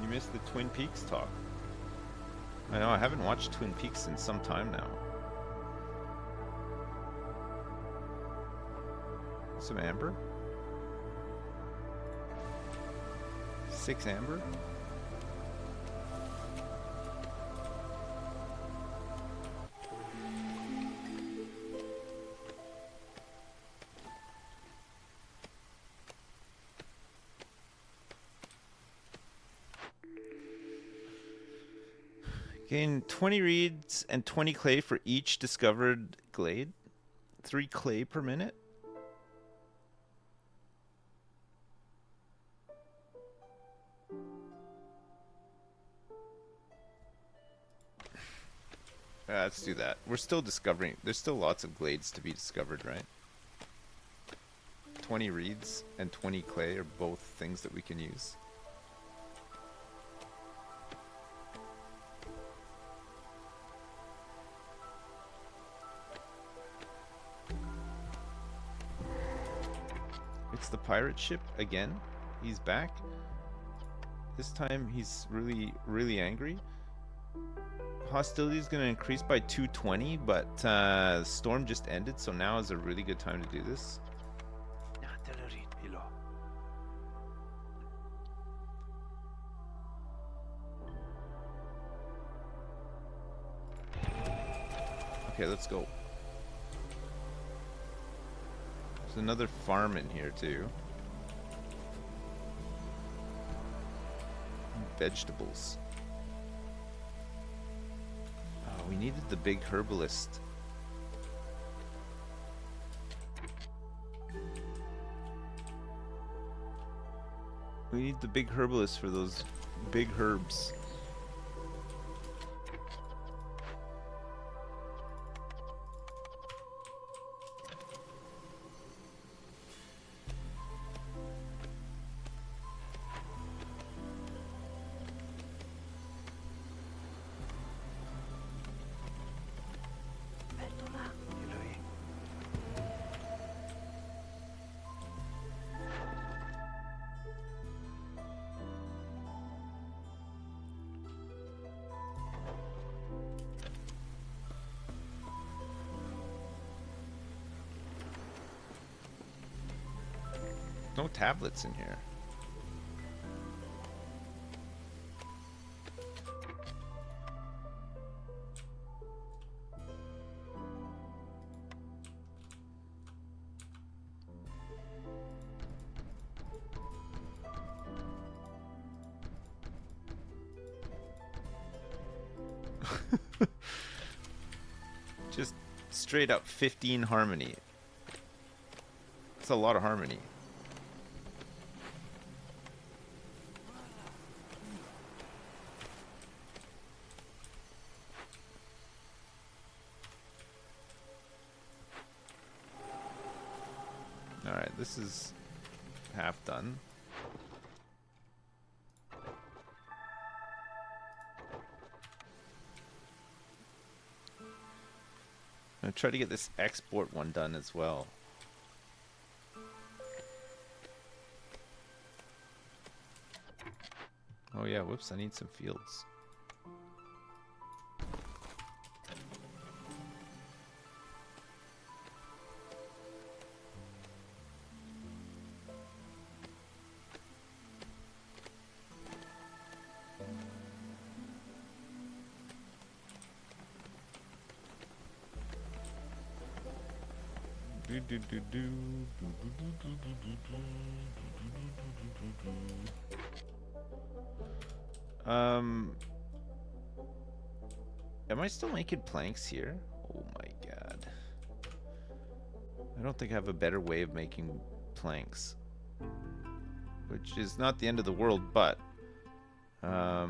You missed the Twin Peaks talk. I know, I haven't watched Twin Peaks in some time now. Some amber? 6 amber? Gain 20 reeds and 20 clay for each discovered glade. 3 clay per minute. Let's do that. We're still discovering. There's still lots of glades to be discovered, right? 20 reeds and 20 clay are both things that we can use. It's the pirate ship again. He's back. This time he's really angry. Hostility is going to increase by 220, but the storm just ended, so now is a really good time to do this. Okay, let's go. There's another farm in here too. Vegetables. Oh, we needed the big herbalist. We need the big herbalist for those big herbs. No tablets in here. Just straight up 15 harmony. That's a lot of harmony. Alright, this is half done. I'm gonna try to get this export one done as well. Oh yeah, whoops, I need some fields. Am I still making planks here? Oh my god. I don't think I have a better way of making planks. Which is not the end of the world, but... yeah,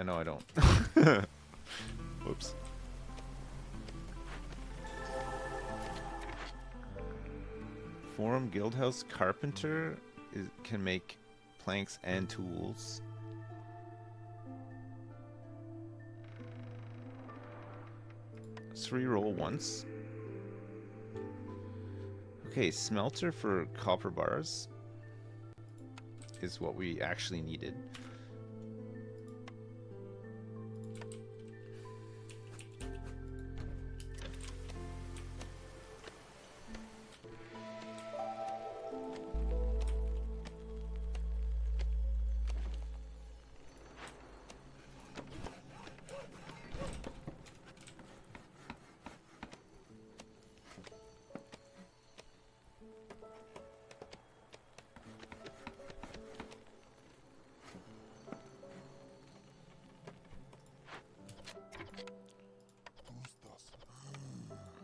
no, I don't. Whoops. Forum Guildhouse Carpenter can make planks and tools. Let's re-roll once. Okay, smelter for copper bars is what we actually needed.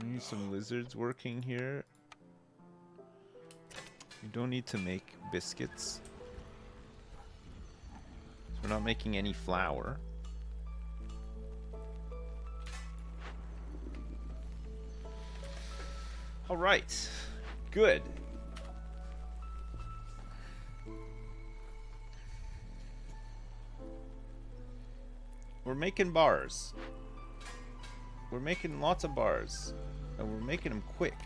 We need some lizards working here. We don't need to make biscuits. So we're not making any flour. All right, good. We're making bars. We're making lots of bars. And we're making them quick.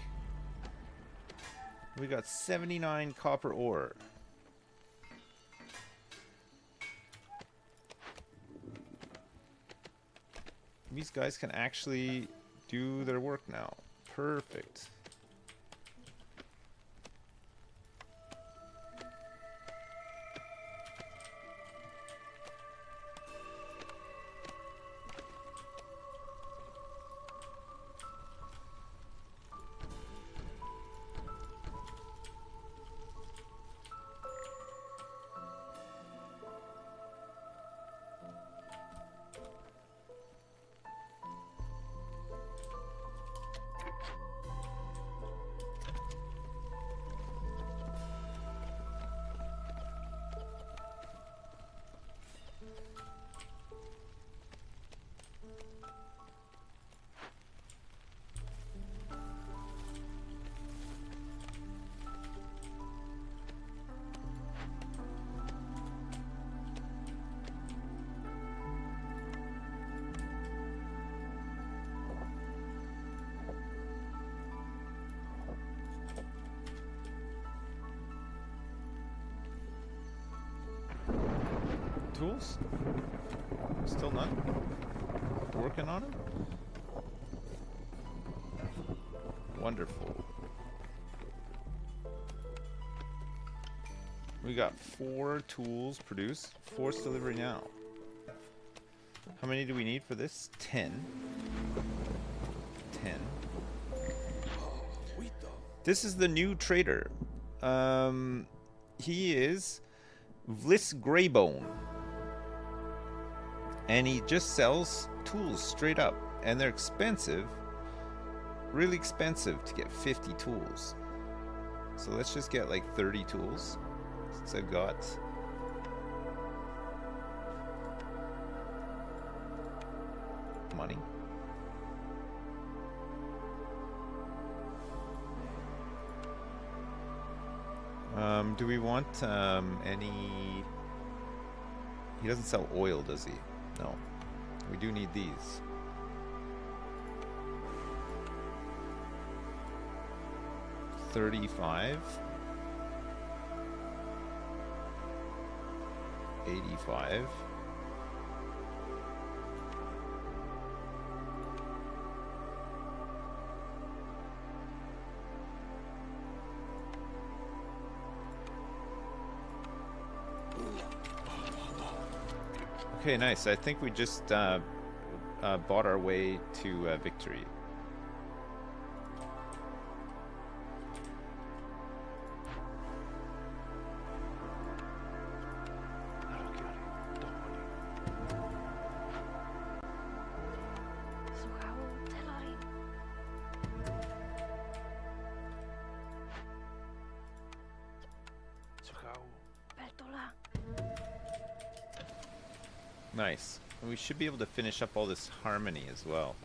We got 79 copper ore. These guys can actually do their work now. Perfect. Tools? Still none? Working on it? Wonderful. We got 4 tools produced. 4's delivery now. How many do we need for this? 10. 10. This is the new trader. He is Vliss Greybone. And he just sells tools straight up. And they're expensive. Really expensive to get 50 tools. So let's just get like 30 tools. Since I've got... money. Do we want any... He doesn't sell oil, does he? No. We do need these. $35. 85. Okay, nice. I think we just bought our way to victory. So how? Tell Nice. And we should be able to finish up all this harmony as well.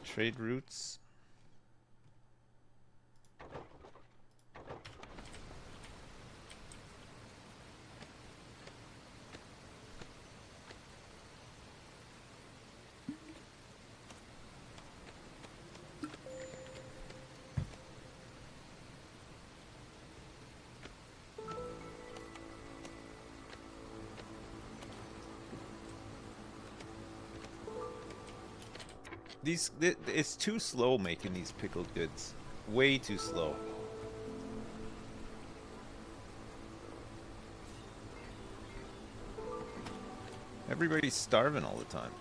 Trade routes. It's too slow making these pickled goods. Way too slow. Everybody's starving all the time.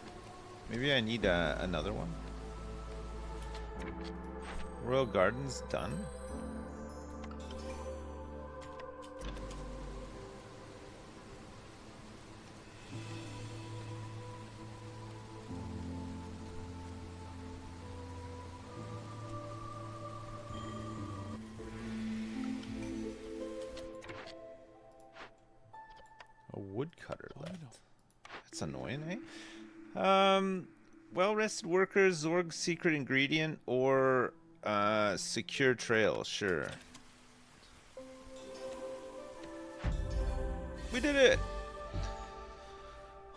Maybe I need another one. Royal Gardens done. A woodcutter left. That's annoying, eh? Well-rested workers, Zorg's secret ingredient, or secure trail. Sure. We did it!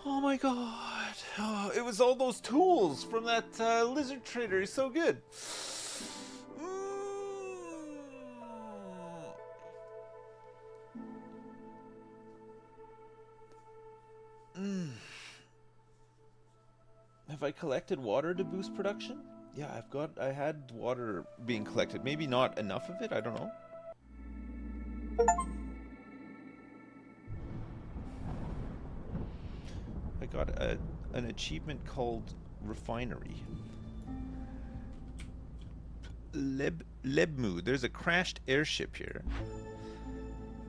Oh my god. Oh, it was all those tools from that lizard trader. He's so good. Have I collected water to boost production? Yeah, I had water being collected. Maybe not enough of it, I don't know. I got an achievement called Refinery. Lebmu, there's a crashed airship here.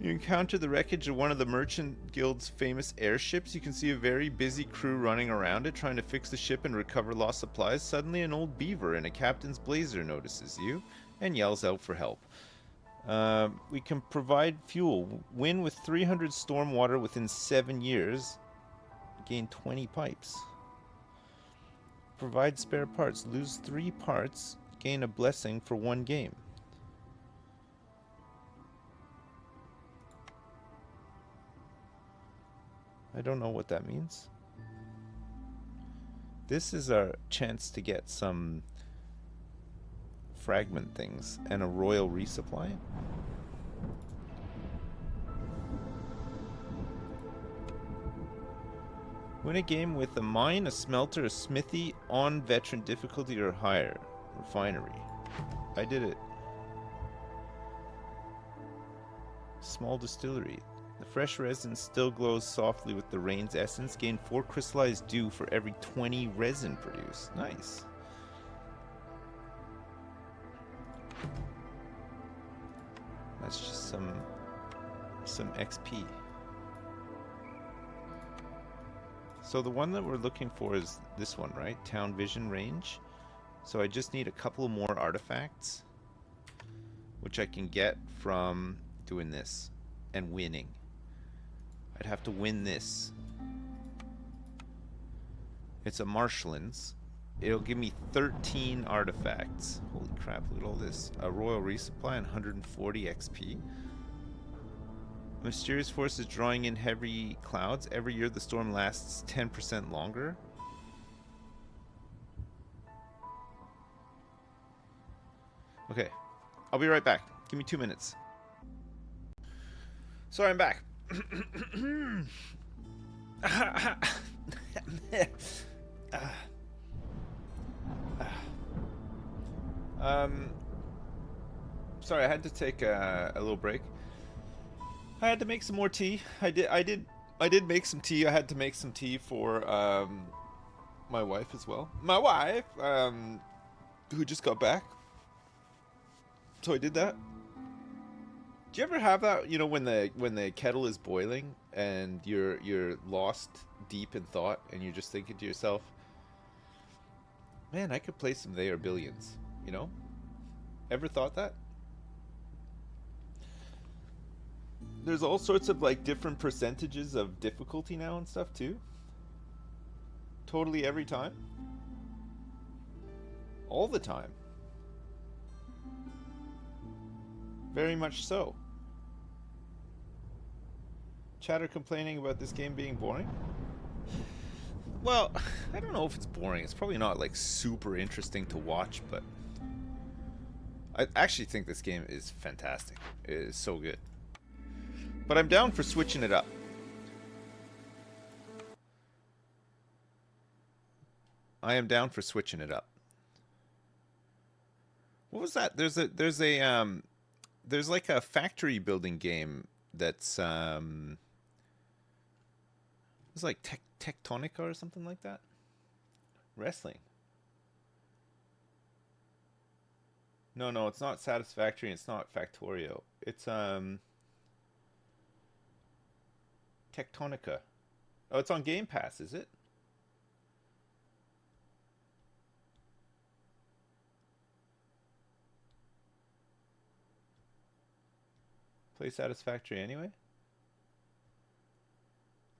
You encounter the wreckage of one of the Merchant Guild's famous airships. You can see a very busy crew running around it, trying to fix the ship and recover lost supplies. Suddenly, an old beaver in a captain's blazer notices you and yells out for help. We can provide fuel. Win with 300 storm water within 7 years. Gain 20 pipes. Provide spare parts. Lose 3 parts. Gain a blessing for 1 game. I don't know what that means. This is our chance to get some fragment things and a royal resupply. Win a game with a mine, a smelter, a smithy on veteran difficulty or higher. Refinery. I did it. Small distillery. The fresh resin still glows softly with the rain's essence. Gain 4 crystallized dew for every 20 resin produced. Nice. That's just some XP. So the one that we're looking for is this one, right? Town Vision Range. So I just need a couple more artifacts, which I can get from doing this and winning. I'd have to win this. It's a marshlands. It'll give me 13 artifacts. Holy crap, look at all this. A royal resupply and 140 XP. Mysterious forces drawing in heavy clouds. Every year the storm lasts 10% longer. Okay, I'll be right back. Give me 2 minutes. Sorry, I'm back. Sorry, I had to take a little break. I had to make some more tea. I did make some tea. I had to make some tea for my wife as well. My wife, who just got back. So I did that. Do you ever have that, you know, when the kettle is boiling and you're lost deep in thought and you're just thinking to yourself, man, I could play some They Are Billions, you know? Ever thought that? There's all sorts of like different percentages of difficulty now and stuff too. Totally every time? All the time? Very much so. Chatter complaining about this game being boring? Well, I don't know if it's boring. It's probably not like super interesting to watch, but I actually think this game is fantastic. It is so good. But I'm down for switching it up. I am down for switching it up. What was that? There's like a factory building game that's it's like Tectonica or something like that. Wrestling. No, it's not Satisfactory. It's not Factorio. It's Tectonica. Oh, it's on Game Pass, is it? Play Satisfactory anyway?